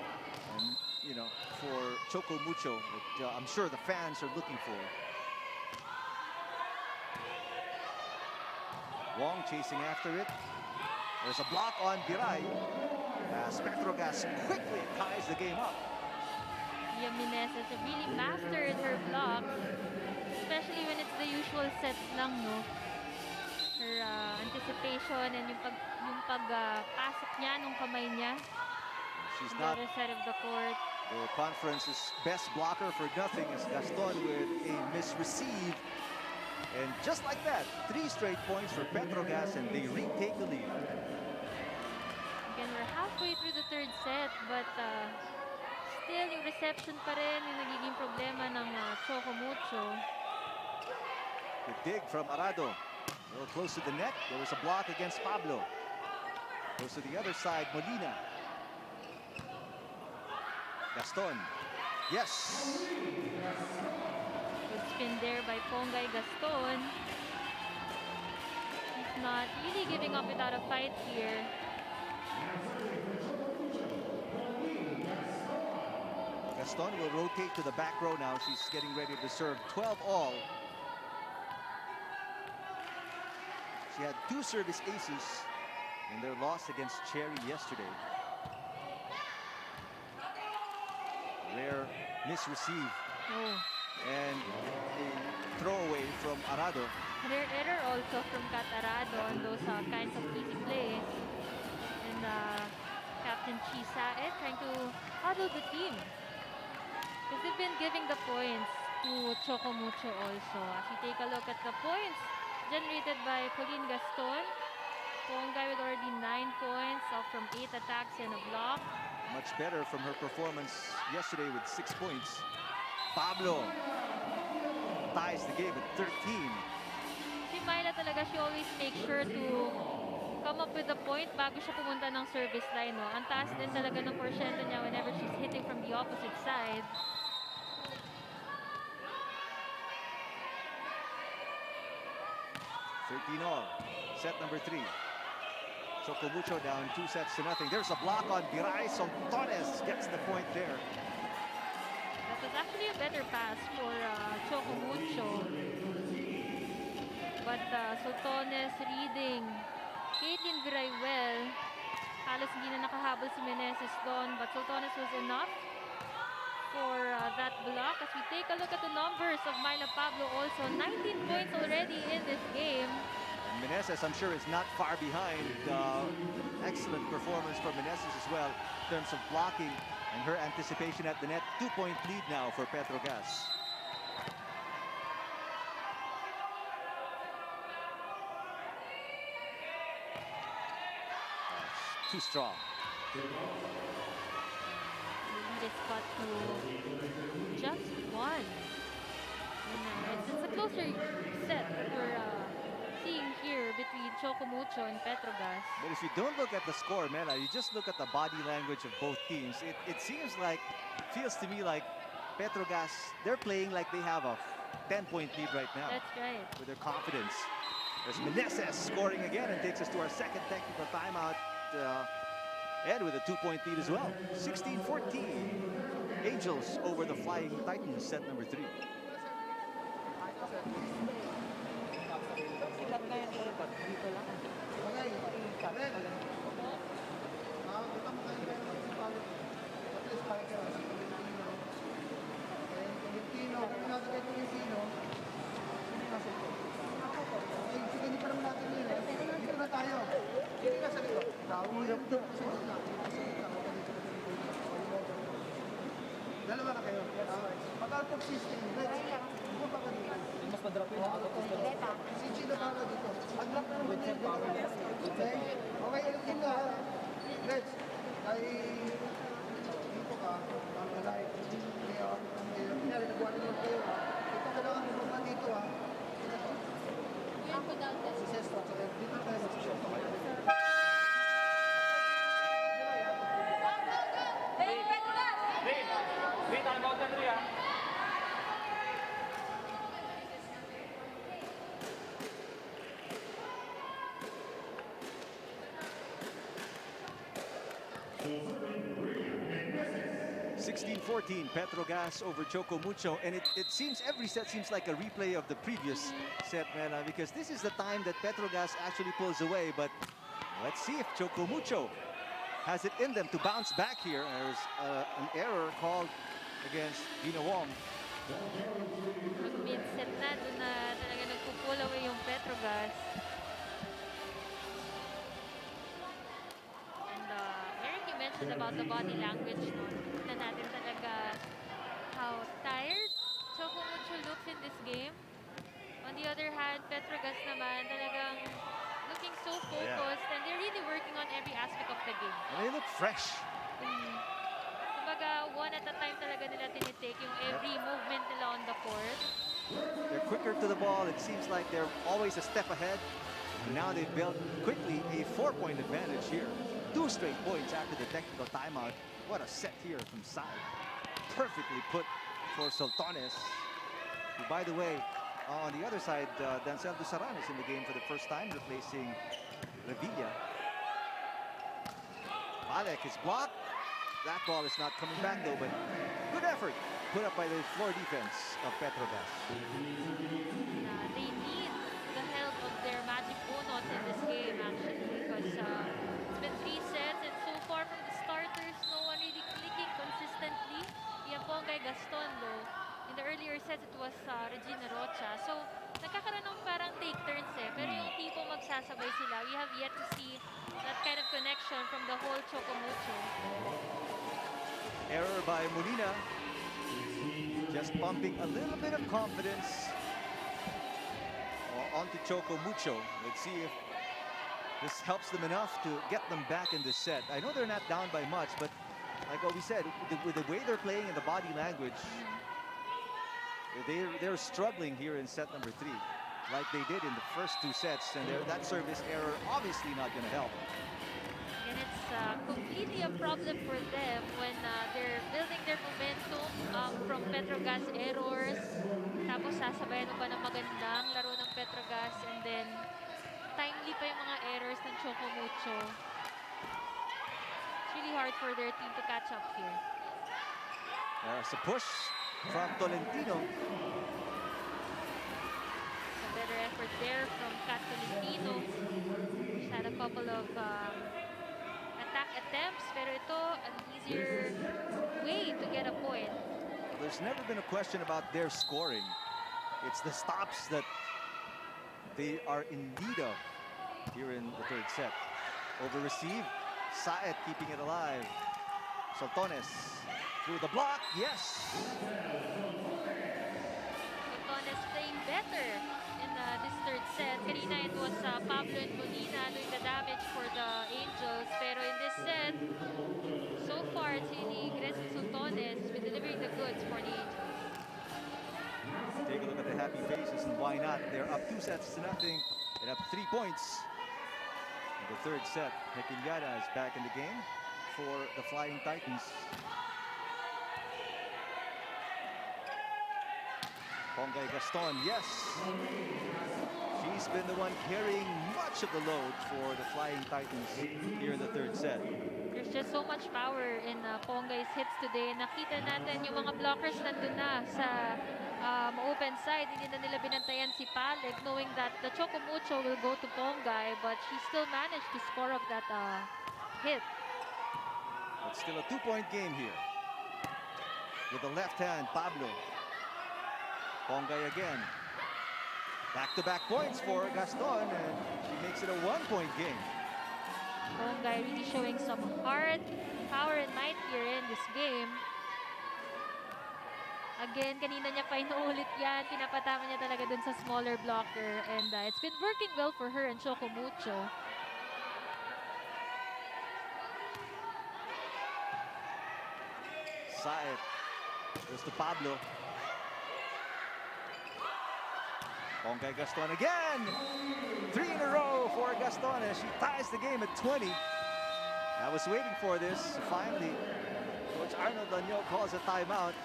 and, you know, for Choco Mucho that I'm sure the fans are looking for. Wong chasing after it. There's a block on Viray as Petro Gazz quickly ties the game up. Jimenez has really mastered her block, especially when it's the usual sets lang, no? Her anticipation and yung pagpasok niya nung kamay niya. She's on not the other side of the court. the conference's best blocker for nothing as Gaston with a misreceive. And just like that, 3 straight points for Petro Gazz, and they retake the lead. Again, we're halfway through the third set, but still yung reception pa rin yung nagiging problema ng Choco Mucho. The dig from Arado. A little close to the net. There was a block against Pablo. Goes to the other side, Molina. Gaston. Yes. Good spin there by Ponggay Gaston. He's not really giving up without a fight here. Gaston will rotate to the back row now. She's getting ready to serve 12 all. She had 2 service aces in their loss against Cherry yesterday. Rare misreceive and a throwaway from Arado. Rare error also from Kat Arado on those kinds of easy plays. And Captain Chisae trying to huddle the team. Because they've been giving the points to Choco Mucho also. As we take a look at the points generated by Pauline Gaston. Ponggay with already 9 points, up from 8 attacks and a block. Much better from her performance yesterday with 6 points. Pablo ties the game at 13. Si Myla talaga, she always makes sure to come up with a point bago siya pumunta ng service line. No? Ang taas din talaga ng porsyento niya whenever she's hitting from the opposite side. All. Set number 3. Choco Mucho down 2-0. There's a block on Biray. Sontones gets the point there. That was actually a better pass for Choco Mucho. But Sontones reading Caitlin Biray well. Halos hindi na nakahabol si Meneses doon. But Sontones was enough for that block. As we take a look at the numbers of Myla Pablo also. 19 points already in this game. And Meneses, I'm sure, is not far behind. Excellent performance from Meneses as well in terms of blocking and her anticipation at the net. 2-point lead now for Petro Gazz. That's too strong. It's cut to just 1. And, it's a closer set that we're seeing here between Choco Mucho and Petro Gazz. But if you don't look at the score, Mela, you just look at the body language of both teams. It seems like, feels to me like Petro Gazz, they're playing like they have a 10-point lead right now. That's right. With their confidence. There's Meneses scoring again and takes us to our second technical timeout. And with a 2-point lead as well. 16-14. Angels over the Flying Titans, set number 3. Dalawa na kayo. Pag-out of system, bumaba ka dito. Mas madrap yun. Si Chino pa ka dito. Mag-drop na naman yun. Okay? Okay, alam din na. Let's. Ay, dito ka. Mag-alay. Kaya, kunyari, nagawa naman kayo. Ito kailangan bumaba dito ha. Si Sesto. Dito tayo mag-shot. Wait, I'm out na 3 ah. Petro Gazz over Choco Mucho, and it seems every set seems like a replay of the previous set, Mela, because this is the time that Petro Gazz actually pulls away. But let's see if Choco Mucho has it in them to bounce back here. There's an error called against Dina Wong. Mag-mid-set na, doon na talaga nagpupull away yung Petro Gazz. And Eric, you mentioned about the body language, no? Na natin talaga how tired Choco Mucho looks in this game. On the other hand, Petro Gazz naman talagang looking so focused, and they're really working on every aspect of the game. And they look fresh. Kumbaga, one at a time talaga nila tinitake yung every movement nila on the court. They're quicker to the ball. It seems like they're always a step ahead. And now they've built quickly a 4-point advantage here. 2 straight points after the technical timeout. What a set here from Sai. Perfectly put for Sultanes. Who, by the way, on the other side, Dancel Dusaran is in the game for the first time, replacing Revilla. Malek is blocked. That ball is not coming back though, but good effort put up by the floor defense of Petro Gazz. They need the help of their magic bonus in this game actually, because it's been 3 sets and so far from the starters, no one really clicking consistently. Yan po kay Gaston though. In the earlier sets, it was Regina Rocha. So, nagkakaroon ng parang take turns eh. Pero yung tipo magsasabay sila, we have yet to see that kind of connection from the whole Choco Mucho. Error by Molina. Just pumping a little bit of confidence onto Choco Mucho. Let's see if this helps them enough to get them back in this set. I know they're not down by much, but like what we said, with the way they're playing and the body language, they're struggling here in set number 3, like they did in the first 2 sets, and that service error obviously not going to help. And it's completely a problem for them when they're building their momentum from Petro Gazz errors. Tapos sasabayan mo pa ng magandang laro ng Petro Gazz, and then timely pa yung mga errors ng Choco Mucho. It's really hard for their team to catch up here. There's a push from Tolentino. A better effort there from Kat Tolentino. She's had a couple of attack attempts, pero ito an easier way to get a point. There's never been a question about their scoring. It's the stops that they are in need of here in the 3rd set. Over receive, Saet keeping it alive. Sultanes through the block, yes! Sultanes playing better in this 3rd set. Kanina it was Pablo and Molina doing the damage for the Angels, pero in this set, so far it's really Gresby Sultanes who's been delivering the goods for the Angels. Take a look at the happy faces, and why not? They're up 2 sets to nothing and up 3 points. In the 3rd set, Hekinyada is back in the game for the Flying Titans. Pongay Gaston, yes. She's been the one carrying much of the load for the Flying Titans here in the 3rd set. There's just so much power in Pongay's hits today. Nakita natin yung mga blockers nandun na sa open side. Hindi na nila binantayan si Paleg, knowing that the Choco Mucho will go to Pongay, but she still managed to score off that hit. It's still a 2-point game here. With the left hand, Pablo. Pongay again. Back-to-back points for Gaston, and she makes it a 1-point game. Pongay really showing some heart, power, and might here in this game. Again, kanina niya pa inuulit yan. Pinapatama niya talaga dun sa smaller blocker, and it's been working well for her and Choco Mucho. Saet goes to Pablo. Pongay Gaston again. 3 in a row for Gaston as she ties the game at 20. I was waiting for this. Finally, Coach Arnold Lanyo calls a timeout.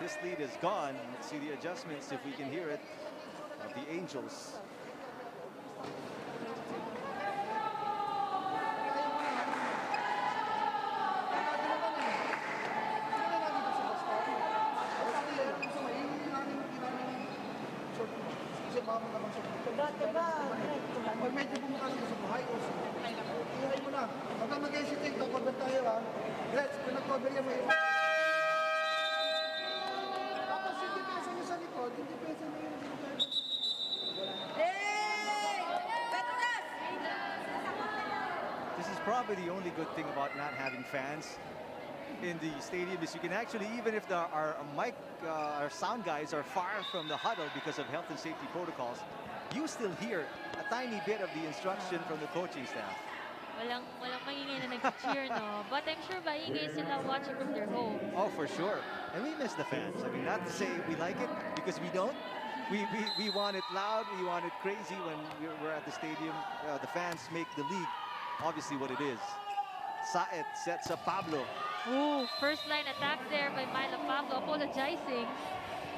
This lead is gone. Let's see the adjustments, if we can hear it, of the Angels. Pag medyo bumuka ng gusto mo, high o ihay mo na. Huwag kang mag-hesitate, cover tayo ha. Gretz, kung nag-cover yan, may tapos yung depensa nyo sa likod, yung depensa nyo yung This is probably the only good thing about not having fans in the stadium, is you can actually, even if our sound guys are far from the huddle because of health and safety protocols, you still hear a tiny bit of the instruction from the coaching staff. Walang maingay na nag-cheer, no? But I'm sure maingay sila watching from their home. Oh, for sure. And we miss the fans. I mean, not to say we like it, because we don't. We want it loud, we want it crazy when we're at the stadium. The fans make the league obviously what it is. Saet sets up Pablo. Ooh, first line attack there by Myla Pablo, apologizing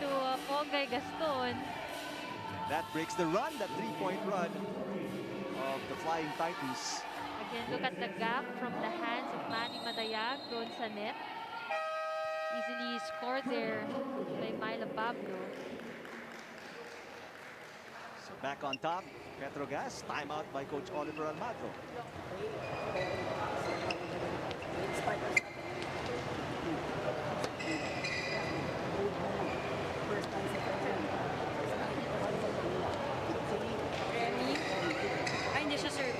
to Pongay Gaston. That breaks the run, that 3-point run of the Flying Titans. Again, look at the gap from the hands of Maddie Madayag doon sa net. Easily scored there by Myla Pablo. So back on top, Petro Gazz, timeout by Coach Oliver Almagro. Ay, hindi siya serve.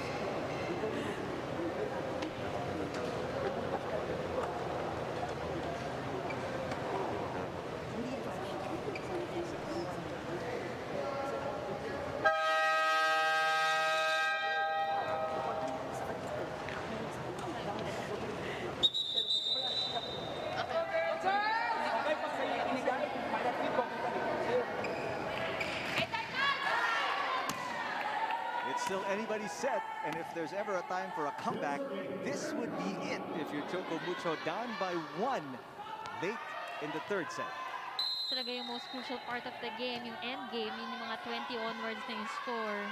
It's still anybody's set, and if there's ever a time for a comeback, this would be it if you're Choco Mucho down by 1 late in the third set. Talaga yung most crucial part of the game, yung end game, yung mga 20 onwards na yung score.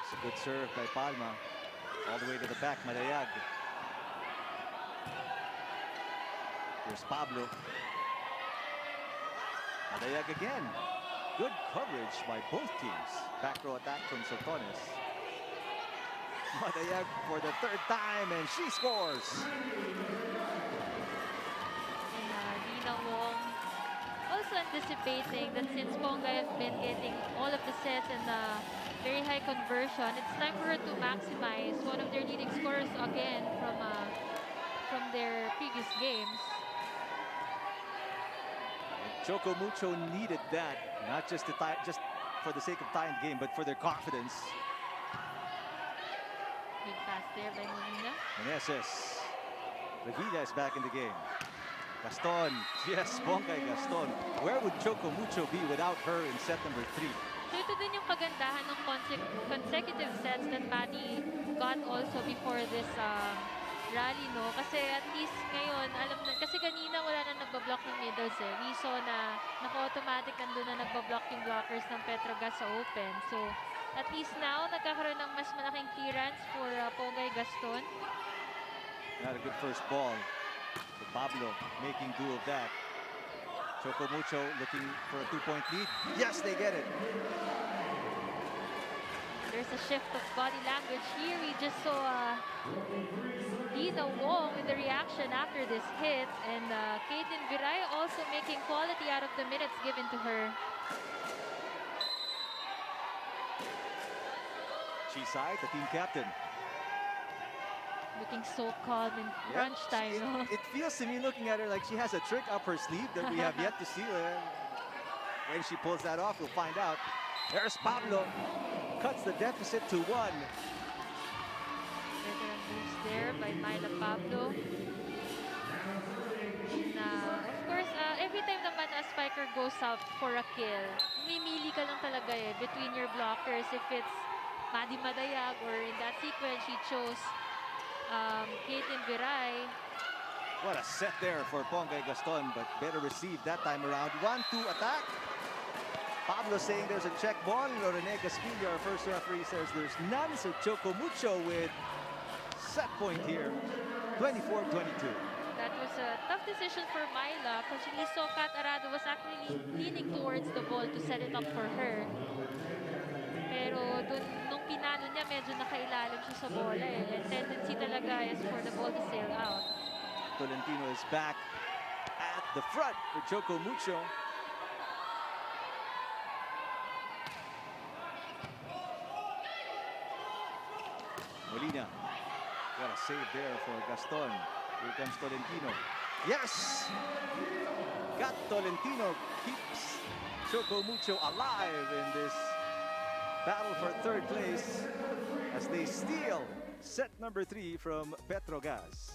It's a good serve by Palma. All the way to the back, Madayag. Here's Pablo. Madayag again. Good coverage by both teams. Back row attack from Sotones. Madayag for the third time, and she scores. And Dina Wong also anticipating that since Pongay have been getting all of the sets and very high conversion, it's time for her to maximize one of their leading scorers again from their previous games. Choco Mucho needed that, not just just for the sake of tying the game, but for their confidence. Big pass there by Molina. Meneses. Revilla is back in the game. Gaston. Yes, Bongay Gaston. Where would Choco Mucho be without her in set number 3? So ito din yung kagandahan ng consecutive sets that Maddie got also before this rally, no? Kasi at least ngayon, alam na, kasi kanina wala na nagbablock ng middles eh. We saw na naka-automatic nandun na nagbablock yung blockers ng Petro Gazz sa open. So, at least now, nagkakaroon ng mas malaking clearance for Pongay Gaston. Not a good first ball. So Pablo making do of that. Choco Mucho looking for a 2-point lead. Yes, they get it. There's a shift of body language here. We just saw Dina Wong with the reaction after this hit. And Caitlin Viray also making quality out of the minutes given to her. Chisai, the team captain. Looking so calm in crunch time. No? It feels to me looking at her like she has a trick up her sleeve that we have yet to see. When she pulls that off, we'll find out. There's Pablo. Cuts the deficit to 1. Veteran moves there by Myla Pablo. Of course, every time naman a spiker goes out for a kill, mimili ka lang talaga eh, between your blockers. If it's Maddie Madayag or in that sequence, she chose Caitlin Viray. What a set there for Pongay Gaston, but better received that time around. 1-2 attack. Pablo saying there's a check ball. Lorene Gaspillo, our first referee, says there's none. So Choco Mucho with set point here. 24-22. That was a tough decision for Myla because we saw Kat Arado was actually leaning towards the ball to set it up for her. Pero dun, nung pinalo niya, medyo nakailalim siya sa bola eh. And tendency talaga is for the ball to sail out. Tolentino is back at the front for Choco Mucho. Molina. What a save there for Gaston. Here comes Tolentino. Yes! Gat Tolentino keeps Choco Mucho alive in this battle for third place as they steal set number 3 from Petro Gazz.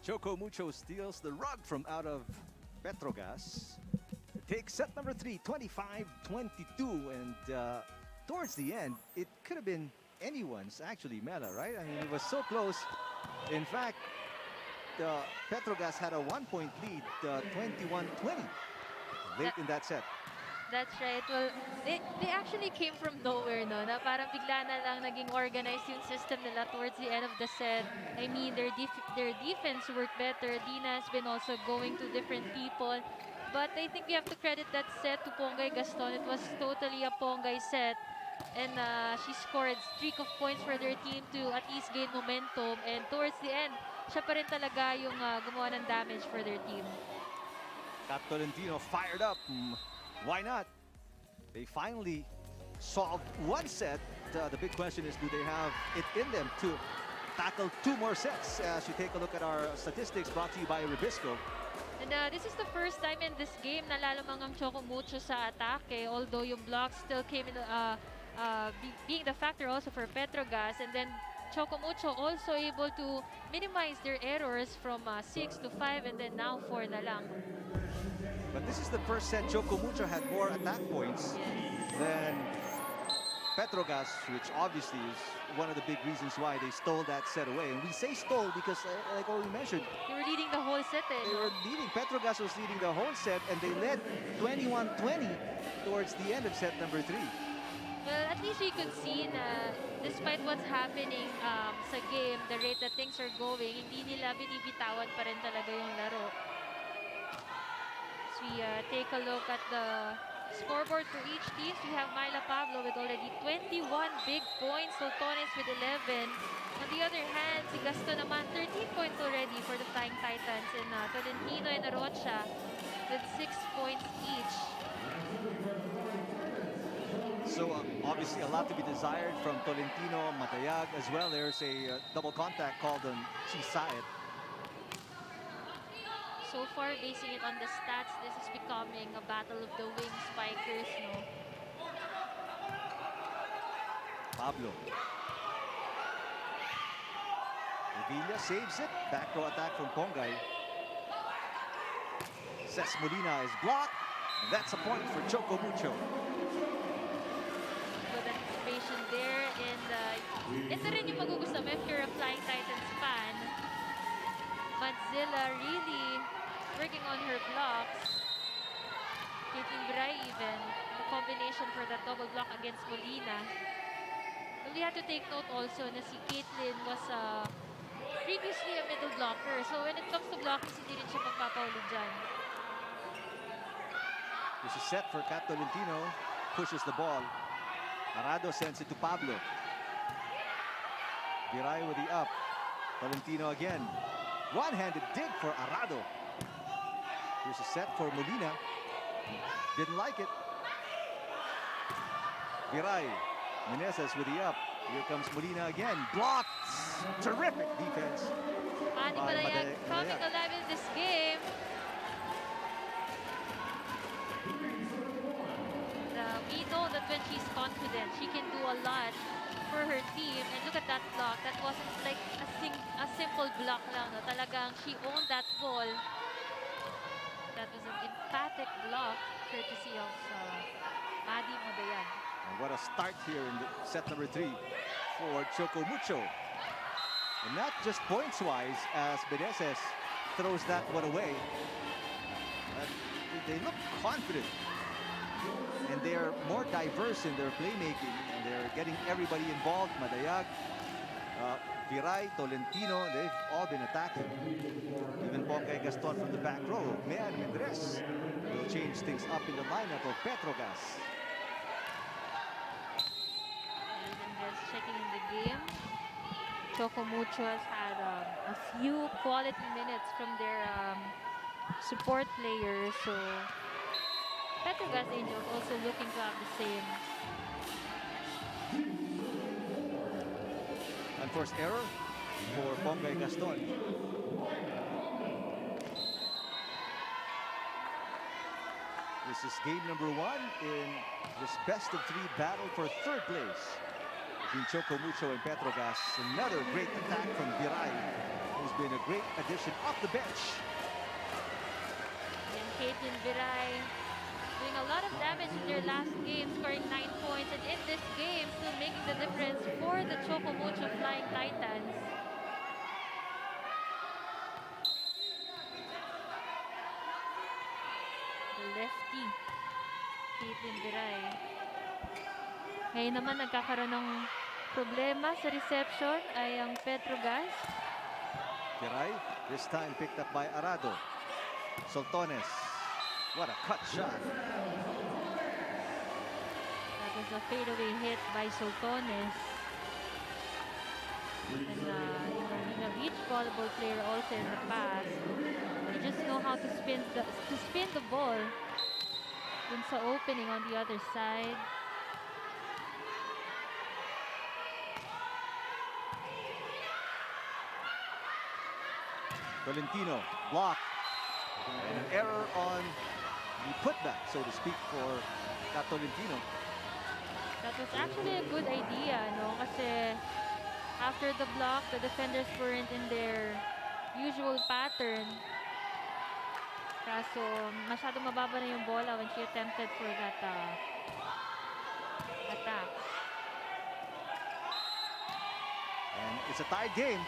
Choco Mucho steals the rug from out of Petro Gazz. Takes set number 3, 25-22, and towards the end, it could have been anyone's actually, Mela, right? I mean, it was so close. In fact, Petro Gazz had a 1-point lead, 21-20, late in that set. That's right. Well, they actually came from nowhere, no? Na parang bigla na lang naging organized yung system nila towards the end of the set. I mean, their defense worked better. Dina has been also going to different people. But I think we have to credit that set to Pongay Gaston. It was totally a Pongay set. And she scored streak of points for their team to at least gain momentum. And towards the end, siya pa rin talaga yung gumawa ng damage for their team. Got Tolentino fired up. Why not? They finally solved one set. The big question is, do they have it in them to tackle 2 more sets? As you take a look at our statistics brought to you by Ribisco. And this is the first time in this game na lalamang ang Choco Mucho sa atake, although yung blocks still came in, being the factor also for Petro Gazz. And then Choco Mucho also able to minimize their errors from 6 to 5 and then now 4 na lang. But this is the first set Choco Mucho had more attack points than Petro Gazz, which obviously is one of the big reasons why they stole that set away. And we say stole because, like what we mentioned, They were leading the whole set. they were leading. Petro Gazz was leading the whole set, and they led 21-20 towards the end of set number 3. Well, at least we could see na despite what's happening sa game, the rate that things are going, hindi nila binibitawan pa rin talaga yung laro. As we take a look at the scoreboard for each team, we have Myla Pablo with already 21 big points, Sultones with 11. On the other hand, si Gaston naman 13 points already for the Flying Titans, and Tolentino and Arocha with 6 points each. So obviously a lot to be desired from Tolentino, Madayag as well. There's a double contact called on Chisaet. So far, basing it on the stats, this is becoming a battle of the wing spikers, no? Pablo. Revilla saves it. Back row attack from Pongay. Cess Molina is blocked. And that's a point for Choco Mucho. Good anticipation there. And ito rin yung magugustuhan mo if you're a Flying Titans fan. Madzilla really working on her blocks. Caitlin Bray even. The combination for that double block against Molina. But we have to take note also na si Caitlin was previously a middle blocker. So when it comes to blocking, hindi rin siya magpapauli dyan. This is set for Kat Tolentino. Pushes the ball. Arado sends it to Pablo. Viray with the up. Tolentino again. One-handed dig for Arado. Here's a set for Molina. Didn't like it. Viray. Meneses with the up. Here comes Molina again. Blocked. Terrific defense. Maddie Madayag coming alive in this game. We know that when she's confident, she can do a lot for her team. And look at that block. That wasn't like a simple block lang. No? Talagang she owned that ball. That was an emphatic block, courtesy of Maddie Madayag. And what a start here in the set number 3 for Choco Mucho. And not just points-wise, as Meneses throws that one away. But they look confident. And they're more diverse in their playmaking. And they're getting everybody involved. Madayag, Viray, Tolentino, they've all been attacking. Even Poncay Gaston from the back row. Mayan Mendres will change things up in the lineup of Petro Gazz. Mendres checking in the game. Choco Mucho has had a few quality minutes from their support players. So Petro Gazz Angels also looking to have the same. Unforced error for Poncay Gaston. This is game number 1 in this best-of-3 battle for 3rd place between Choco Mucho and Petro Gazz. Another great attack from Viray, who's been a great addition off the bench. And Caitlin Viray doing a lot of damage in their last game, scoring 9 points. And in this game, still making the difference for the Choco Mucho Flying Titans. The lefty, Caitlin Viray. Ngayon naman nagkakaroon ng problema sa reception ay ang Petro Gazz. Viray, this time picked up by Arado. Soltones. What a cut shot. That was a fadeaway hit by Soltones. And being a beach volleyball player also in the past, they just know how to spin the ball dun sa opening on the other side. Tolentino blocked. And an error on the putback, so to speak, for Kat Tolentino. That was actually a good idea, no? Kasi after the block, the defenders weren't in their usual pattern. Kaso masyadong mababa na yung bola when she attempted for that attack. And it's a tied game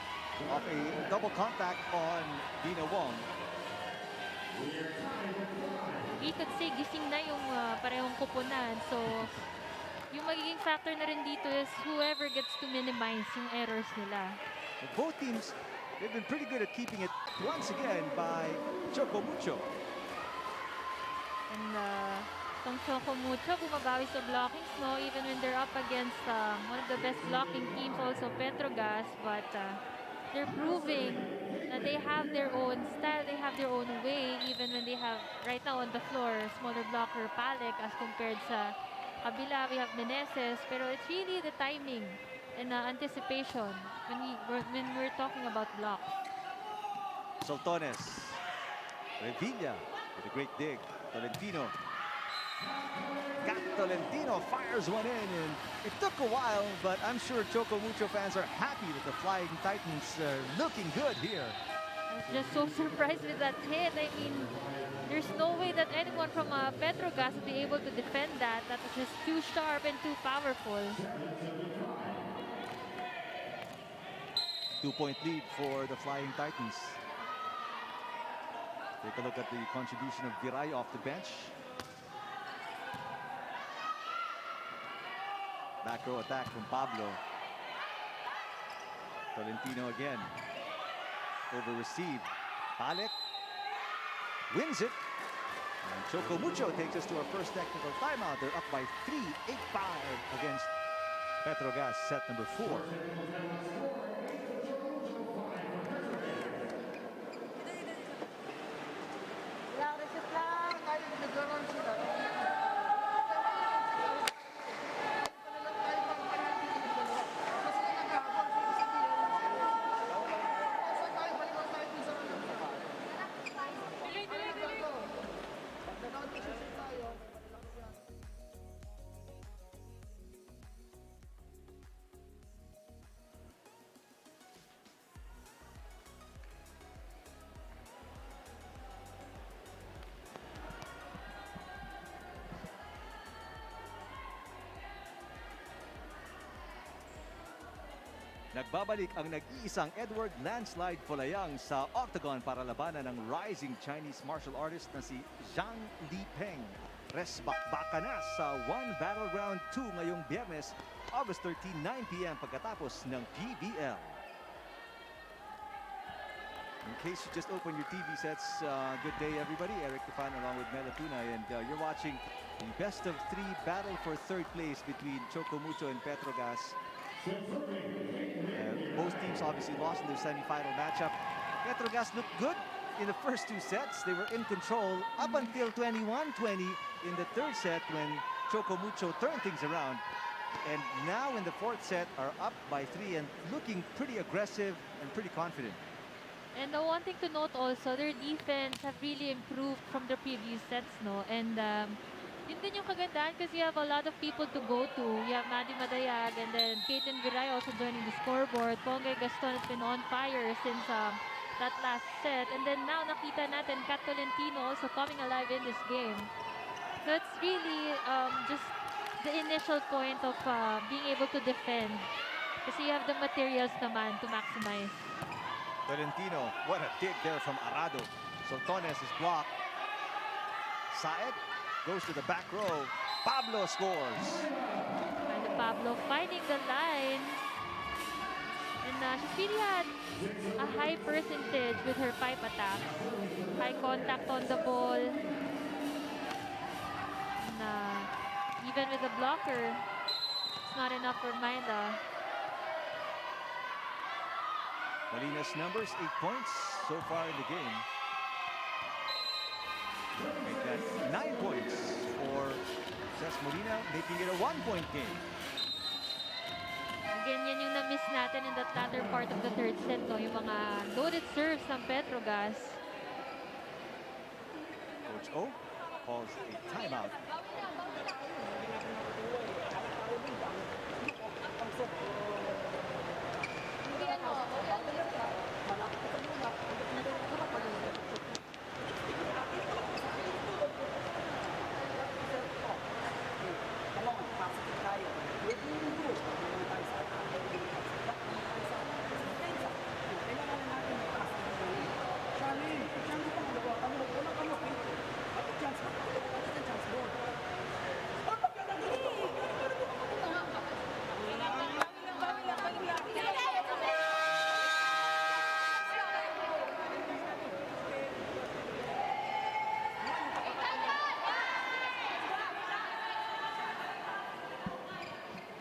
of a double contact on Dina Wong. We could say gising na yung parehong kupunan. So yung magiging factor na rin dito is whoever gets to minimize yung errors nila. Both teams, they've been pretty good at keeping it once again by Choco Mucho. And itong Choco Mucho, bumabawi sa blockings, no? Even when they're up against one of the best blocking teams, also Petro Gazz. But they're proving that they have their own style, they have their own way, even when they have, right now on the floor, smaller blocker Palek as compared sa kabila, we have Meneses. Pero it's really the timing and anticipation when we're talking about blocks. Soltones. Revilla with a great dig. Tolentino. Kat Tolentino fires one in, and it took a while, but I'm sure Choco Mucho fans are happy that the Flying Titans are looking good here. I was just so surprised with that hit. I mean, There's no way that anyone from Petro Gazz would be able to defend that. That was just too sharp and too powerful. 2-point lead for the Flying Titans. Take a look at the contribution of Viray off the bench. Back row attack from Pablo. Tolentino again. Over receive. Palek wins it. And Choco Mucho takes us to our first technical timeout. They're up by 3, 8-5 against Petro Gazz, set number 4. Reset lang. Kahit nag-run sila. Nagbabalik ang nag-iisang Edward Landslide Folayang sa octagon para labanan ng rising Chinese martial artist na si Zhang Lipeng. Resbakbaka na sa One Battleground 2 ngayong Biyernes, August 13, 9 p.m. pagkatapos ng PVL. In case you just opened your TV sets, good day everybody. Eric Tufan along with Mela Tunay, and you're watching the best of 3 battle for third place between Choco Mucho and Petro Gazz. Both teams obviously lost in their semifinal matchup. Petro Gazz looked good in the first 2 sets. They were in control up until 21-20 in the third set when Choco Mucho turned things around. And now in the fourth set are up by 3 and looking pretty aggressive and pretty confident. And the one thing to note also, their defense have really improved from the previous sets, no? And yun din yung kagandahan kasi you have a lot of people to go to. You have Maddie Madayag and then Caitlin Viray also joining the scoreboard. Pongay Gaston has been on fire since that last set. And then now nakita natin Kat Tolentino also coming alive in this game. So it's really just the initial point of being able to defend. Kasi you have the materials naman to maximize. Tolentino, what a dig there from Arado. Soltones is blocked. Saed goes to the back row. Pablo scores. And Pablo finding the line. And she really had a high percentage with her pipe attacks. High contact on the ball. And even with the blocker, it's not enough for Maida. Molina's numbers, 8 points so far in the game. Make that 9 points for Cesc Molina, making it a 1-point game. Again, yan yung na-miss natin in that latter part of the third set, no? Yung mga loaded serves ng Petro Gazz. Coach O calls a timeout.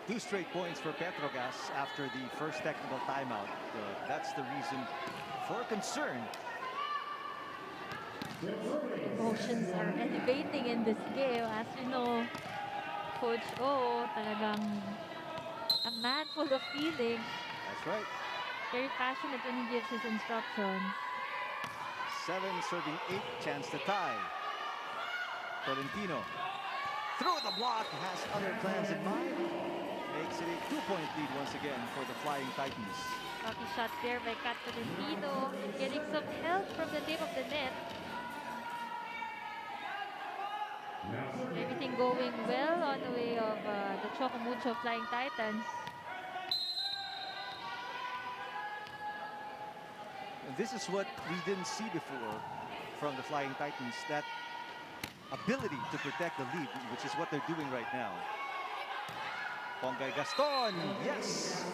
Two straight points for Petro Gazz after the first technical timeout. That's the reason for concern. Emotions are elevating in this game. As you know, Coach O, talagang a man full of feelings. That's right. Very passionate when he gives his instructions. 7 serving 8, chance to tie. Tolentino through the block, has other plans in mind. Makes it a 2-point lead once again for the Flying Titans. Lucky shot there by Kat Tolentino, getting some help from the tip of the net. Everything going well on the way of the Choco Mucho Flying Titans. And this is what we didn't see before from the Flying Titans, that ability to protect the lead, which is what they're doing right now. Ponggay Gaston, yes!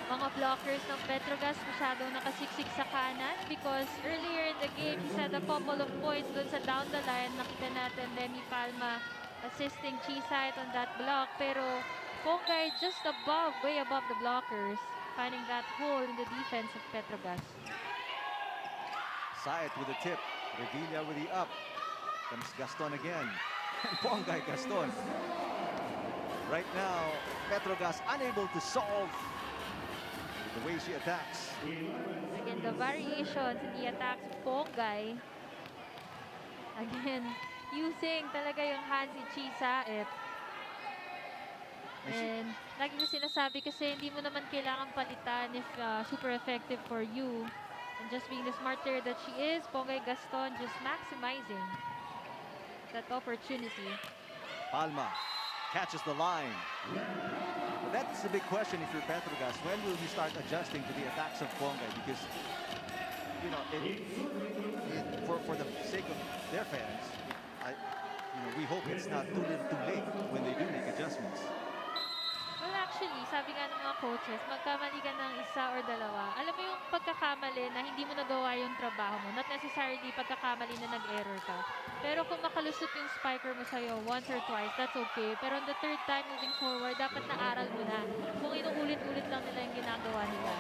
Mga blockers ng Petro Gazz masyadong nakasiksik sa kanan because earlier in the game, he had a couple of points dun sa down the line. Nakita natin Demi Palma assisting Chisite on that block. Pero Ponggay just above, way above the blockers, finding that hole in the defense of Petro Gazz. Saet with the tip, Revilla with the up. Comes Gaston again. And Ponggay Gaston. Right now, Petro Gazz unable to solve the way she attacks. Again, the variations in the attacks of Ponggay. Again, using talaga yung hands ni Chisaet. And lagi ko sinasabi kasi hindi mo naman kailangan palitan if super effective for you. And just being the smart player that she is, Ponggay Gaston just maximizing that opportunity. Palma catches the line. But that's the big question if you're Petro Gazz. When will you start adjusting to the attacks of Ponggay? Because, you know, for the sake of their fans, we hope it's not too little too late when they do make adjustments. Well, actually, sabi nga ng mga coaches, magkamali ka ng isa or dalawa. Alam mo yung pagkakamali na hindi mo nagawa yung trabaho mo. Not necessarily pagkakamali na nag-error ka. Pero kung makalusot yung spiker mo sa'yo once or twice, that's okay. Pero on the third time moving forward, dapat naaral mo na. Kung inuulit-ulit lang nila yung ginagawa nila.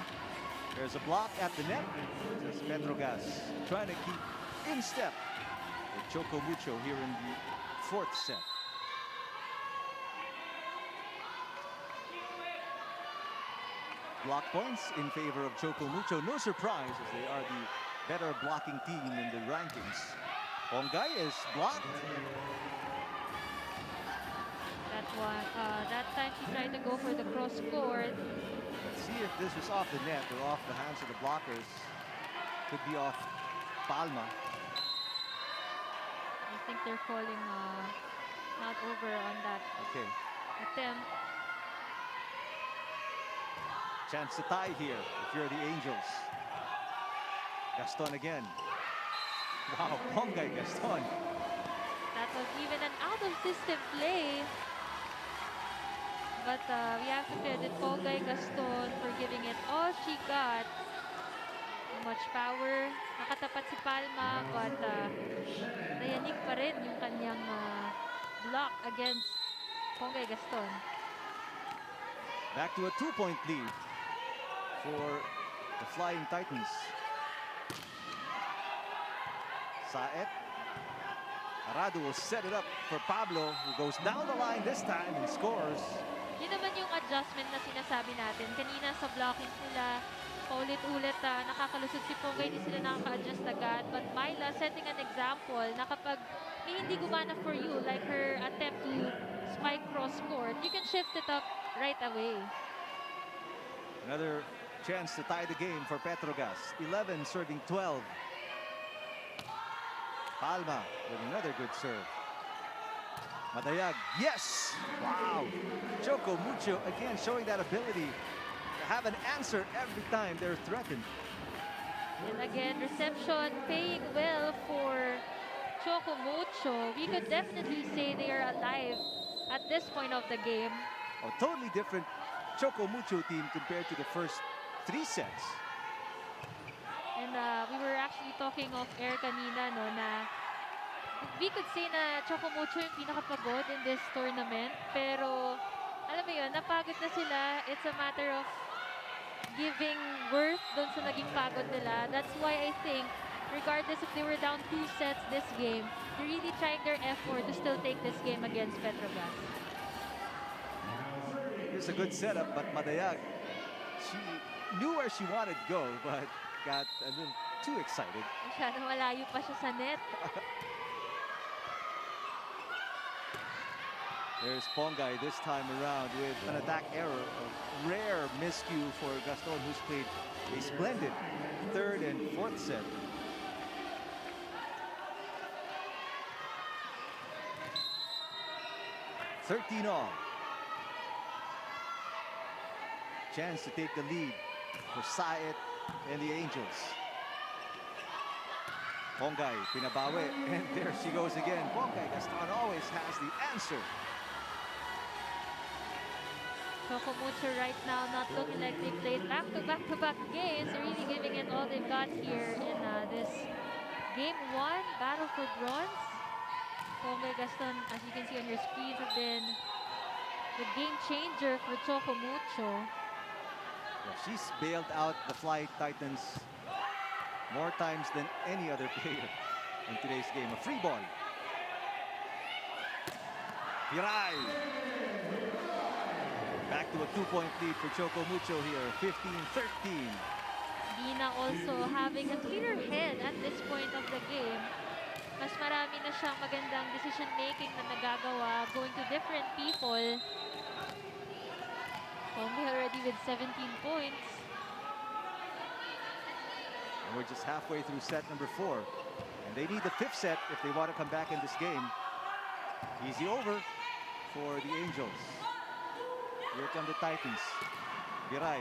There's a block at the net. Just Petro Gazz trying to keep in step with Choco Mucho here in the fourth set. Block points in favor of Choco Mucho. No surprise as they are the better blocking team in the rankings. Ponggay is blocked. That one, that time she tried to go for the cross court. Let's see if this was off the net or off the hands of the blockers. Could be off Palma. I think they're calling not over on that attempt. Chance to tie here if you're the Angels. Gaston again. Wow, Ponggay Gaston. That was even an out-of-system play. But we have to credit Ponggay Gaston for giving it all she got. Too much power. Nakatapat si Palma, but nayanig pa rin yung kanyang block against Ponggay Gaston. Back to a 2-point lead for the Flying Titans. Saet. Arado will set it up for Pablo, who goes down the line this time and scores. Yun naman yung adjustment na sinasabi natin. Kanina sa blocking nila, paulit-ulit nakakalusot si Ponggay, hindi sila nakaka-adjust agad. But Myla setting an example na kapag hindi gumana for you, like her attempt to spike cross court, you can shift it up right away. Another chance to tie the game for Petro Gazz. 11 serving 12. Palma with another good serve. Madayag, yes! Wow! Choco Mucho again showing that ability to have an answer every time they're threatened. And again, reception paying well for Choco Mucho. We could definitely say they are alive at this point of the game. A totally different Choco Mucho team compared to the first 3 sets. And we were actually talking off air kanina, no, na we could say na Choco Mucho yung pinakapagod in this tournament. Pero, alam mo yun, napagod na sila. It's a matter of giving worth doon sa naging pagod nila. That's why I think, regardless if they were down 2 sets this game, they're really trying their effort to still take this game against Petro Gazz. Here's a good setup, but Madayag, she knew where she wanted to go, but got a little too excited. Masyadong malayo pa siya sa net. There's Ponggay this time around with an attack error. A rare miscue for Gaston, who's played a splendid 3rd and 4th set. 13 all. Chance to take the lead for Saet and the Angels. Bongay, pinabawi, and there she goes again. Bongay Gaston always has the answer. Choco Mucho right now not looking like they played back-to-back games. They're really giving it all they've got here in this Game 1 battle for bronze. Bongay Gaston, as you can see on your screens, have been the game changer for Choco Mucho. Yeah, she's bailed out the Fly Titans more times than any other player in today's game. A free ball. Piray. Back to a 2-point lead for Choco Mucho here, 15-13. Dina also having a clearer head at this point of the game. Mas marami na siyang magandang decision making na nagagawa, going to different people. Only already with 17 points. And we're just halfway through set number 4. And they need the 5th set if they want to come back in this game. Easy over for the Angels. Here come the Titans. Biray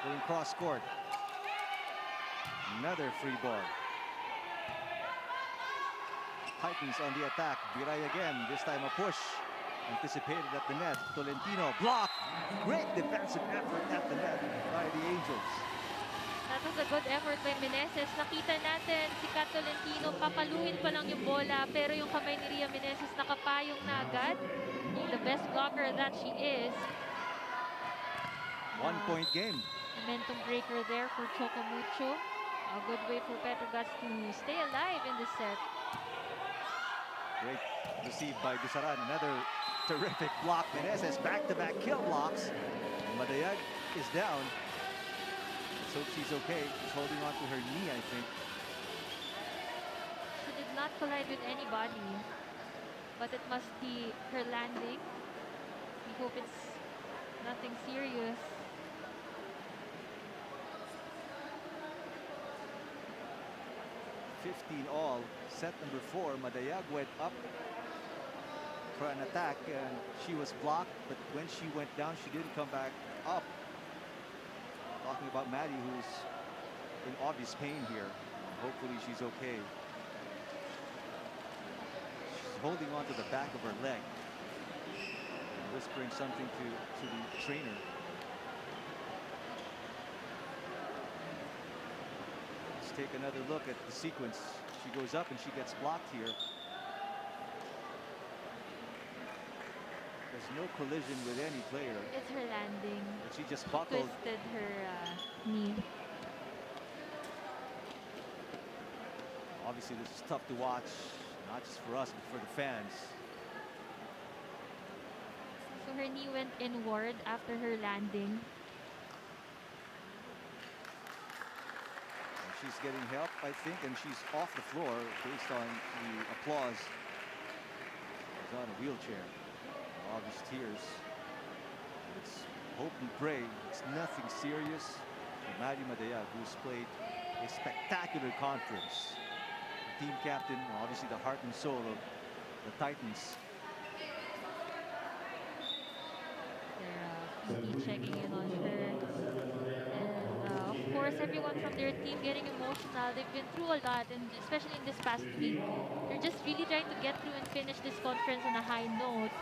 going cross court. Another free ball. Titans on the attack. Biray again. This time a push. Anticipated at the net. Tolentino block. Great defensive effort at the net by the Angels. That was a good effort by Meneses. Nakita natin si Kat Tolentino, papaluin pa lang yung bola, pero yung kamay ni Ria Meneses nakapayong na agad. Being the best blocker that she is. 1-point game. Momentum breaker there for Choco Mucho. A good way for Petro Gazz to stay alive in this set. Great received by Gusaran. Another terrific block. Meneses back-to-back kill blocks. Madayag is down. Let's hope she's okay. She's holding on to her knee, I think. She did not collide with anybody, but it must be her landing. We hope it's nothing serious. 15 all. Set number 4. Madayag went up for an attack and she was blocked, but when she went down, she didn't come back up. Talking about Maddie, who's in obvious pain here. Hopefully she's okay. She's holding on to the back of her leg and whispering something to the trainer. Let's take another look at the sequence. She goes up and she gets blocked here. There's no collision with any player. It's her landing. But she just buckled. Twisted her knee. Obviously, this is tough to watch, not just for us, but for the fans. So her knee went inward after her landing. And she's getting help, I think, and she's off the floor based on the applause. She's on a wheelchair. Obvious tears. Let's hope and pray it's nothing serious for Maddie Madayag, who's played a spectacular conference. The team captain, obviously the heart and soul of the Titans. They're checking in on her. And of course, everyone from their team getting emotional. They've been through a lot, and especially in this past week. They're just really trying to get through and finish this conference on a high note.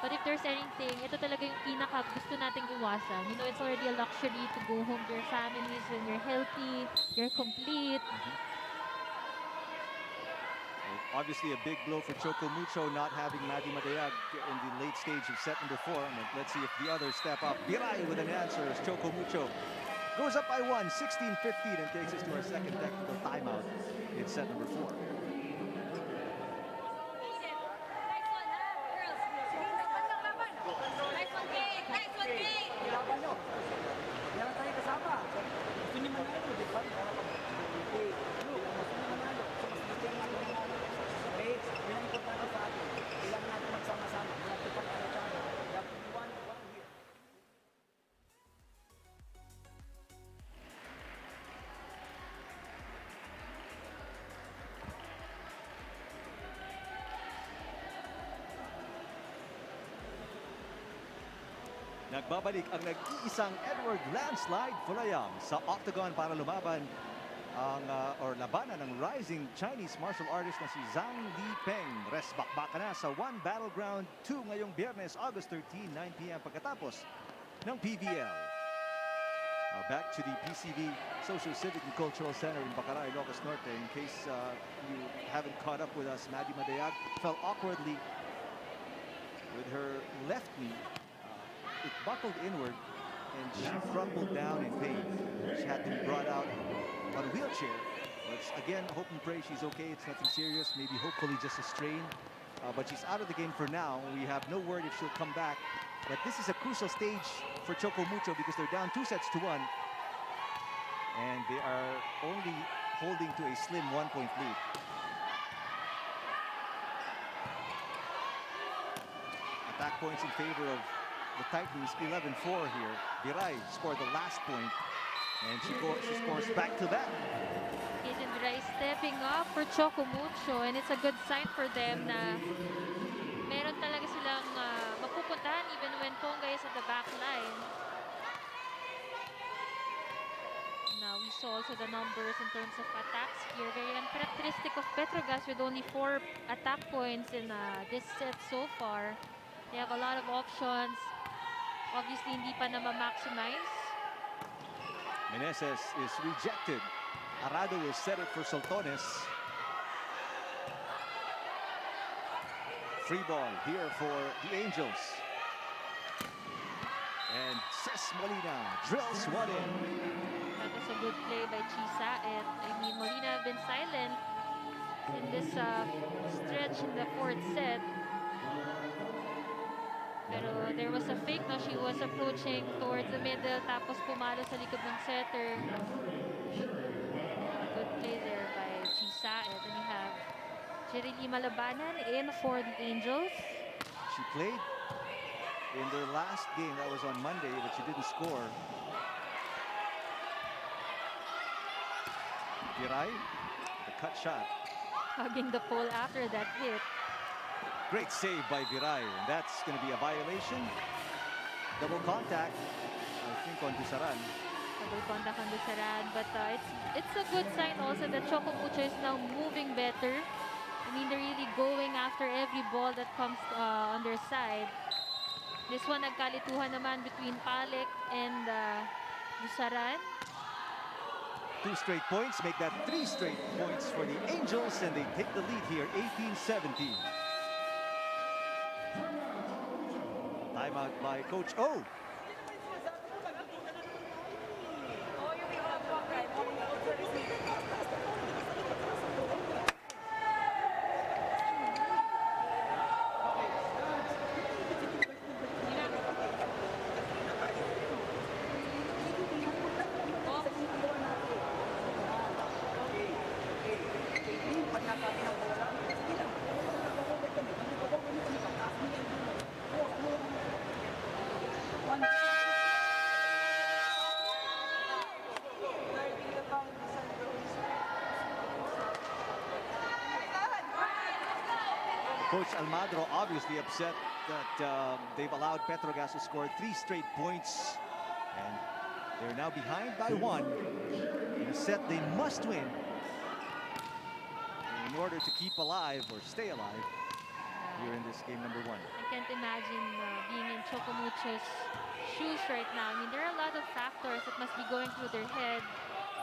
But if there's anything, ito talaga yung pinaka gusto nating iwasan. You know, it's already a luxury to go home to your families when you're healthy, you're complete. Obviously a big blow for Choco Mucho not having Maddie Madayag in the late stage of set number 4. And let's see if the others step up. Biray with an answer as Choco Mucho goes up by 1, 16-15, and takes us to our second technical timeout in set number 4. Nagbabalik ang nag-iisang Edward Landslide Fulayang sa octagon para lumaban ang labanan ng rising Chinese martial artist na si Zhang Lipeng. Rest bakbaka na sa One Battleground 2 ngayong Biyernes, August 13, 9 p.m. pagkatapos ng PVL. Back to the PCV Social Civic and Cultural Center in Bacaray, Ilocos Norte. In case you haven't caught up with us, Maddie Madayag fell awkwardly with her left knee. It buckled inward and she crumpled down in pain. She had to be brought out on a wheelchair. But again, hope and pray she's okay. It's nothing serious. Maybe hopefully just a strain. But she's out of the game for now. We have no word if she'll come back. But this is a crucial stage for Choco Mucho because they're down 2-1. And they are only holding to a slim 1-point lead. Attack points in favor of the Titans, 11-4 here. Viray scored the last point, and she scores back-to-back. Agent Viray stepping up for Choco Mucho, and it's a good sign for them na meron talaga silang mapupuntahan even when Tonga is at the back line. Now we saw also the numbers in terms of attacks here. Very uncharacteristic of Petro Gazz with only 4 attack points in this set so far. They have a lot of options. Obviously, hindi pa na ma-maximize. Meneses is rejected. Arado will set it for Soltones. Free ball here for the Angels. And Ces Molina drills one in. That was a good play by Chisaet. I mean, Molina have been silent in this stretch in the 4th set. Pero there was a fake, no? She was approaching towards the middle, tapos pumalo sa likod ng setter. Good play there by Chisaet. And you have Jerily Malabanan in for the Angels. She played in their last game, that was on Monday, but she didn't score. Viray, the cut shot. Hugging the pole after that hit. Great save by Viray, and that's going to be a violation. Double contact, I think, on Dusaran. Double contact on Dusaran, but it's a good sign also that Choco Mucho is now moving better. I mean, they're really going after every ball that comes on their side. This one, nagkalituhan naman between Palek and Dusaran. 2 straight points make that 3 straight points for the Angels, and they take the lead here, 18-17. Timeout by Coach O. Coach Almadro obviously upset that they've allowed Petro Gazz to score 3 straight points, and they're now behind by 1 in a set they must win in order to keep alive or stay alive here in this game number 1. I can't imagine being in Choco Mucho's shoes right now. I mean, there are a lot of factors that must be going through their head.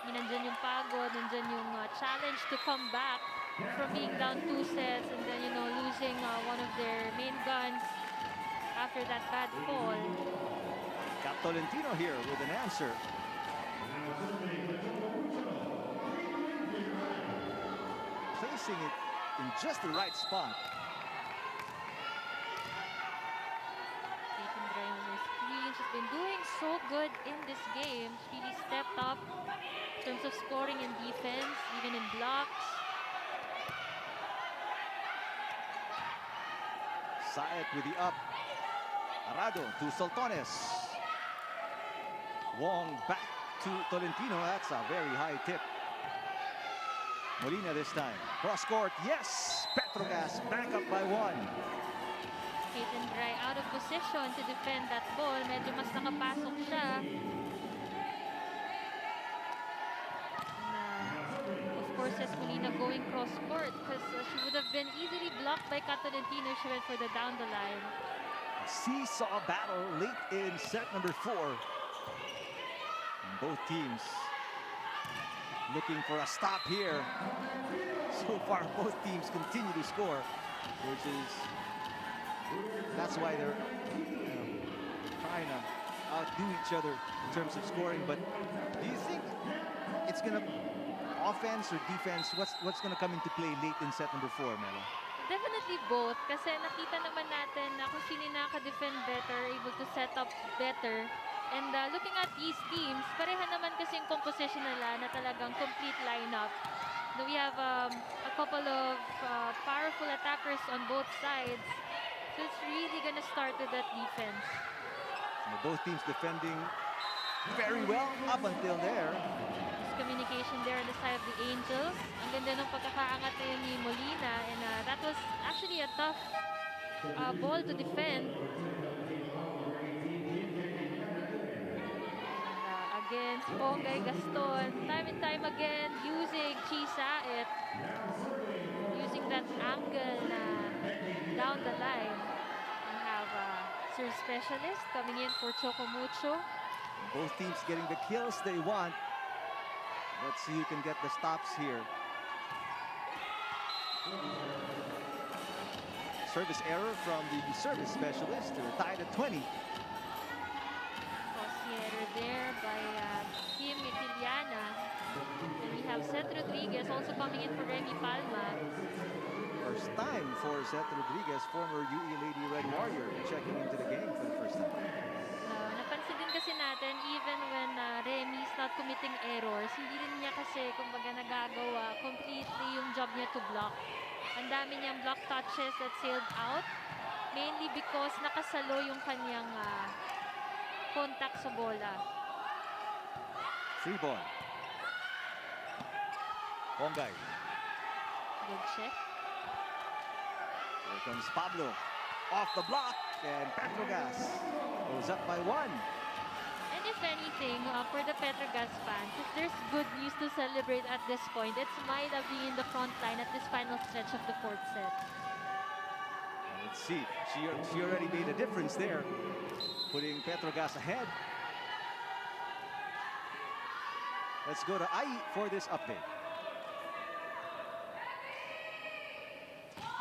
I mean, nandyan yung pagod, nandyan yung challenge to come back from being down 2 sets and then, you know, losing one of their main guns after that bad fall. Got Tolentino here with an answer. Placing it in just the right spot. Taking Dry on her screen. She's been doing so good in this game. She really stepped up in terms of scoring and defense, even in blocks. Saet with the up. Arado to Soltones. Wong back to Tolentino. That's a very high tip. Molina this time. Cross court. Yes! Petro Gazz back up by 1. Kate and Dry out of position to defend that ball. Medyo mas nakapasok siya. Of course, Espolina going cross court because she would have been easily blocked by Catolentino if she went for the down the line. Seesaw battle late in set number 4. And both teams looking for a stop here. So far, both teams continue to score, which is, that's why they're trying to outdo each other in terms of scoring. But do you think it's gonna offense or defense? What's gonna come into play late in set number 4, Melo? Definitely both kasi nakita naman natin na kung sino nakaka-defend better, able to set up better. And looking at these teams, pareha naman kasi yung composition nila na talagang complete lineup. We have a couple of powerful attackers on both sides. So it's really gonna start with that defense. Both teams defending very well up until there. Communication there on the side of the Angels. Ang ganda ng pagkakaangat na yun ni Molina, and that was actually a tough ball to defend. Against Pongay Gaston, time and time again using Chisaet, using that angle down the line. We have Sir Specialist coming in for Choco Mucho. Both teams getting the kills they want. Let's see who can get the stops here. Service error from the service specialist. They're tied at 20. Error there by Kim Itiliana. And we have Seth Rodriguez also coming in for Remy Palma. First time for Seth Rodriguez, former UE Lady Red Warrior, checking into the game for the first time. Napansin din kasi natin, even when Remy is not committing errors, hindi rin niya kasi kumbaga nagagawa completely yung job niya to block. Ang dami niyang block touches that sailed out, mainly because nakasalo yung kanyang contact sa bola. Free ball. Pongay. Good check. Here comes Pablo. Off the block, and Petro Gazz goes up by 1. And if anything, for the Petro Gazz fans, if there's good news to celebrate at this point, it's Myla being in the front line at this final stretch of the 4th set. Let's see. She already made a difference there, putting Petro Gazz ahead. Let's go to Ai for this update.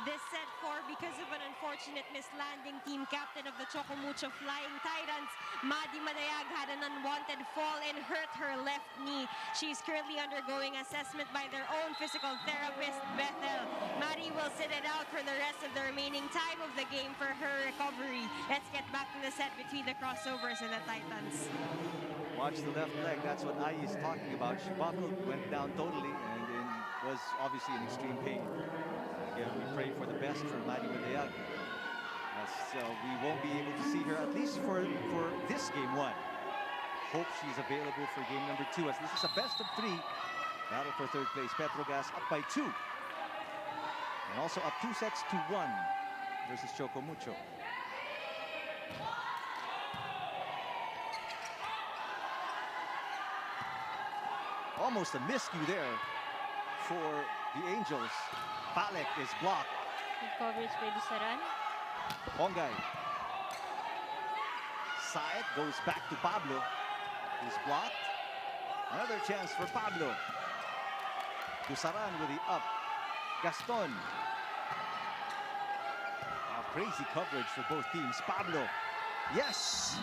This set 4 because of an unfortunate mislanding. Team captain of the Choco Mucho Flying Titans, Maddie Madayag, had an unwanted fall and hurt her left knee. She's currently undergoing assessment by their own physical therapist, Bethel. Maddie will sit it out for the rest of the remaining time of the game for her recovery. Let's get back to the set between the crossovers and the Titans. Watch the left leg. That's what Ai is talking about. She buckled, went down totally, and was obviously in extreme pain. Again, we pray for the best for Maddie Madayag, as we won't be able to see her at least for this game 1. Hope she's available for game number 2, as this is a best of 3 battle for 3rd place. Petro Gazz up by 2, and also up 2 sets to 1 versus Choco Mucho. Almost a miscue there for the Angels. Palek is blocked. Good coverage by Dusaran. Pongay. Saet goes back to Pablo. He's blocked. Another chance for Pablo. Dusaran with the up. Gaston. Crazy coverage for both teams. Pablo. Yes!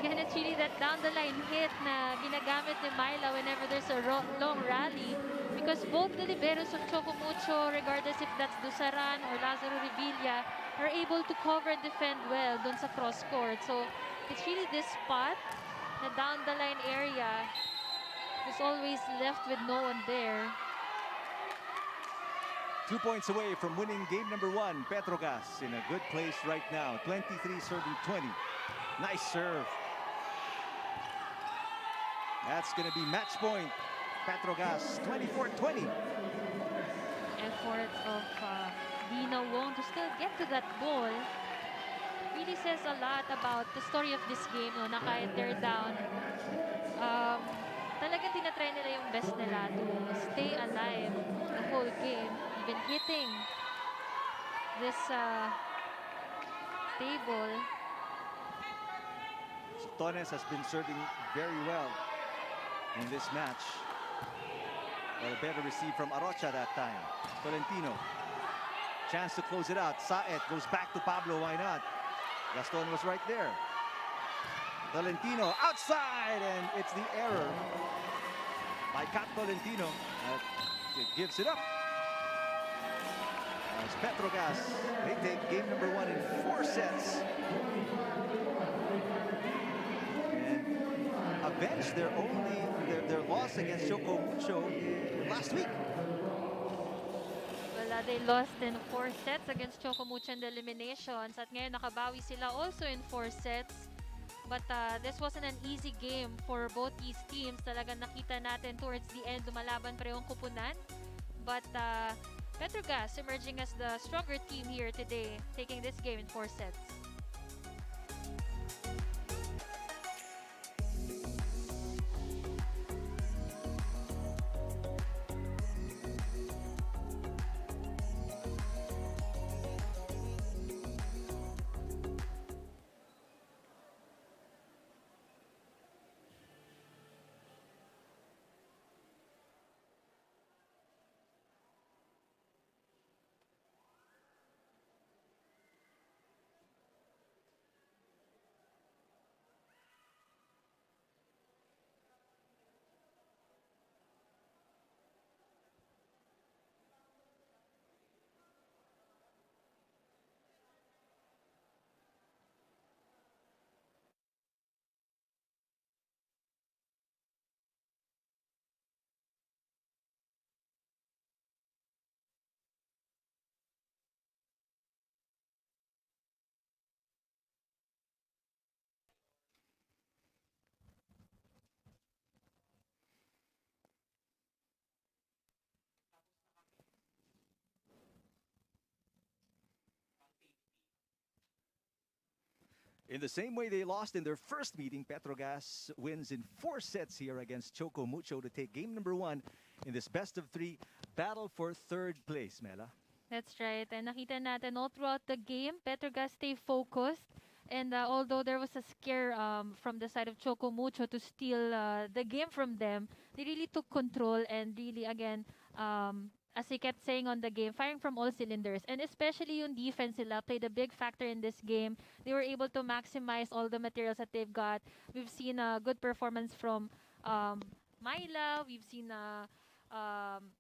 Again, it's really that down-the-line hit na ginagamit ni Myla whenever there's a long rally, because both the liberos of Choco Mucho, regardless if that's Dusaran or Lazaro Revilla, are able to cover and defend well dun sa cross court. So it's really this spot, na down-the-line area, is always left with no one there. 2 points away from winning game number 1. Petro Gazz in a good place right now. 23 serving 20. Nice serve. That's going to be match point. Petro Gazz 24-20. Efforts of Dina Wong to still get to that goal really says a lot about the story of this game, no, na kahit they're down, talagang tinatry nila yung best nila to stay alive the whole game, even hitting this table. Torres has been serving very well in this match. Well, a better receive from Arocha that time. Tolentino, chance to close it out. Saet goes back to Pablo, why not? Gaston was right there. Tolentino outside, and it's the error by Kat Tolentino. It gives it up. As Petro Gazz, they take game number 1 in 4 sets. And avenge their loss against Choco Mucho last week. Well, they lost in 4 sets against Choco Mucho in the eliminations. At ngayon nakabawi sila also in 4 sets. But this wasn't an easy game for both these teams. Talagang nakita natin towards the end, lumalaban parehong kupunan. But Petro Gazz emerging as the stronger team here today, taking this game in 4 sets. In the same way they lost in their first meeting, Petro Gazz wins in 4 sets here against Choco Mucho to take game number 1 in this best-of-3 battle for 3rd place, Mela. That's right. And nakita natin all throughout the game, Petro Gazz stay focused. And although there was a scare from the side of Choco Mucho to steal the game from them, they really took control and really, again, as they kept saying on the game, firing from all cylinders. And especially yung defense nila played a big factor in this game. They were able to maximize all the materials that they've got. We've seen a good performance from Myla. We've seen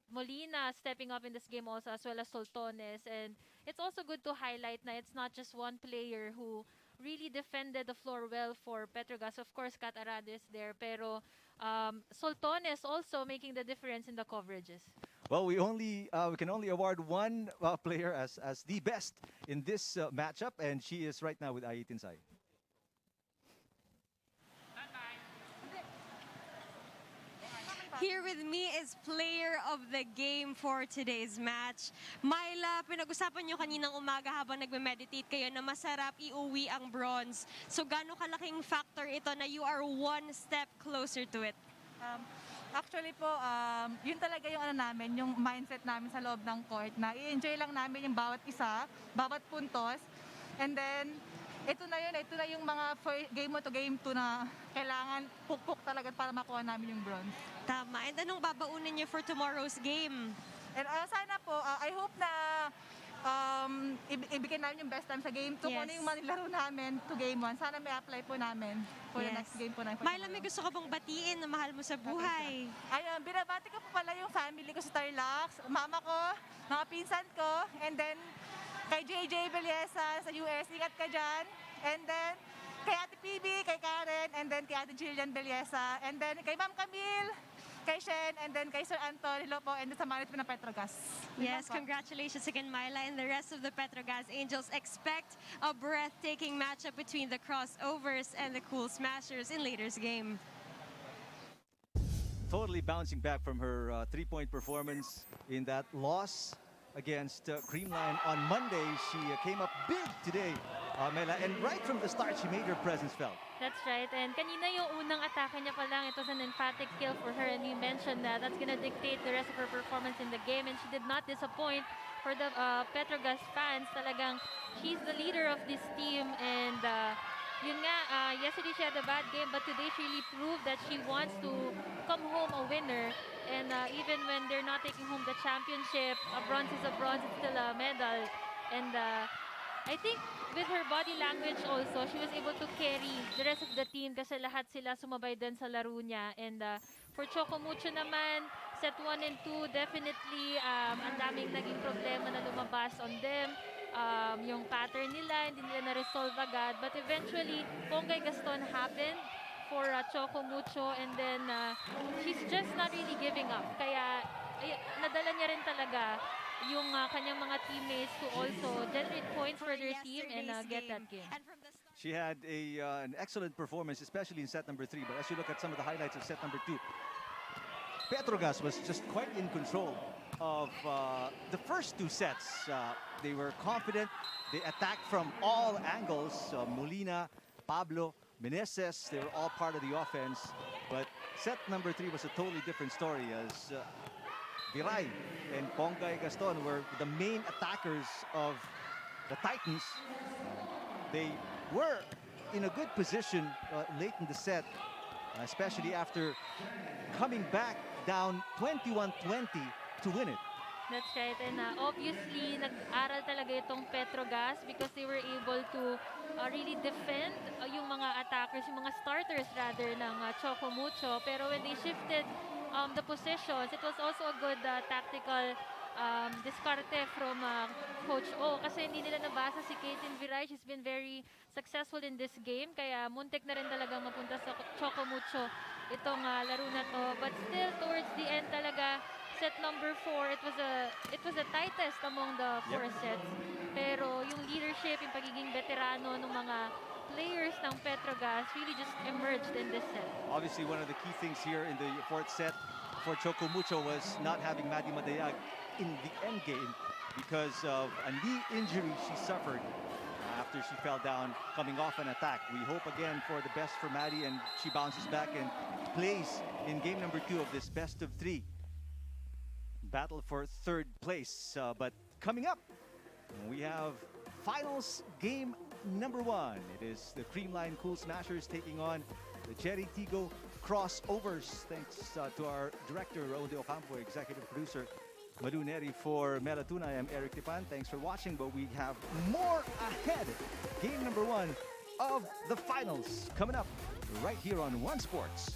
Molina stepping up in this game also, as well as Soltones. And it's also good to highlight na it's not just one player who really defended the floor well for Petro Gazz. Of course, Kat Arado is there, pero Soltones also making the difference in the coverages. Well, we can only award one player as the best in this matchup, and she is right now with Tinsay. Here with me is player of the game for today's match. Myla, pinag-usapan nyo kaninang umaga habang nagme-meditate kayo na masarap iuwi ang bronze. So gaano kalaking factor ito na you are one step closer to it? Actually po, yun talaga yung namin, yung mindset namin sa loob ng court na i-enjoy lang namin yung bawat isa, bawat puntos. And then, ito na yung mga game 1 to game 2 na kailangan pukpok talaga para makuha namin yung bronze. Tama. And anong babaunin niyo for tomorrow's game? And sana po, I hope na ibigay namin yung best time sa game 2. Kung ano yung manilaro namin to game 1, sana may apply po namin for the next game po namin. Myla, may gusto ka bang batiin na mahal mo sa buhay? Ayun, binabati ko po pala yung family ko sa Tarlac, mama ko, mga pinsan ko, and then kay JJ Belleza sa US, ingat ka dyan. And then kay Ate PB, kay Karen, and then kay Ate Jillian Belleza, and then kay Ma'am Camille, kay Shen, and then kay Sir Anton, hello po, and then sa management ng Petro Gazz. Yes, congratulations again, Myla, and the rest of the Petro Gazz Angels. Expect a breathtaking matchup between the crossovers and the Cool Smashers in later's game. Totally bouncing back from her 3-point performance in that loss. against Creamline on Monday. She came up big today, Mela, and right from the start, she made her presence felt. That's right. And kanina yung unang atake niya pa lang, it was an emphatic kill for her. And you mentioned that that's gonna dictate the rest of her performance in the game. And she did not disappoint. For the Petro Gazz fans, talagang she's the leader of this team. And yun nga, yesterday she had a bad game, but today she really proved that she wants to come home a winner. And even when they're not taking home the championship, a bronze is a bronze, it's still a medal. And I think with her body language also, she was able to carry the rest of the team kasi lahat sila sumabay din sa laro niya. And for Choco Mucho naman, set 1 and 2, definitely ang daming naging problema na lumabas on them. Yung pattern nila, hindi nila na-resolve agad. But eventually, Ponggay Gaston happened for Choco Mucho, and then she's just not really giving up. Kaya nadala niya rin talaga yung kanyang mga teammates to also generate points for their team and get that game. She had an excellent performance, especially in set number 3. But as you look at some of the highlights of set number 2, Petro Gazz was just quite in control of the first 2 sets. They were confident. They attacked from all angles. Molina, Pablo, Meneses, they were all part of the offense. But set number 3 was a totally different story as Viray and Ponggay Gaston were the main attackers of the Titans. They were in a good position late in the set, especially after coming back down 21-20 to win it. That's right. And obviously, nag-aral talaga itong Petro Gazz because they were able to really defend yung mga attackers, yung mga starters rather ng Choco Mucho. Pero when they shifted the positions, it was also a good tactical diskarte from Coach O kasi hindi nila nabasa si Caitlin Viray. She's been very successful in this game. Kaya muntik na rin talagang mapunta sa Choco Mucho itong laro na to. But still, towards the end talaga, set number 4, it was a tightest among the 4 sets. Pero yung leadership, yung pagiging veterano ng mga players ng Petro Gazz really just emerged in this set. Obviously, one of the key things here in the 4th set for Choco Mucho was not having Maddie Madayag in the end game because of a knee injury she suffered after she fell down coming off an attack. We hope again for the best for Maddie and she bounces back and plays in game number 2 of this best of 3 battle for 3rd place. But coming up, we have finals game number 1. It is the Creamline Cool Smashers taking on the Cherry Tigo Crossovers. Thanks to our director, Raul de Ocampo, executive producer, Madu Neri. For Melatuna, I am Eric Tipan. Thanks for watching, but we have more ahead. Game number 1 of the finals coming up right here on One Sports.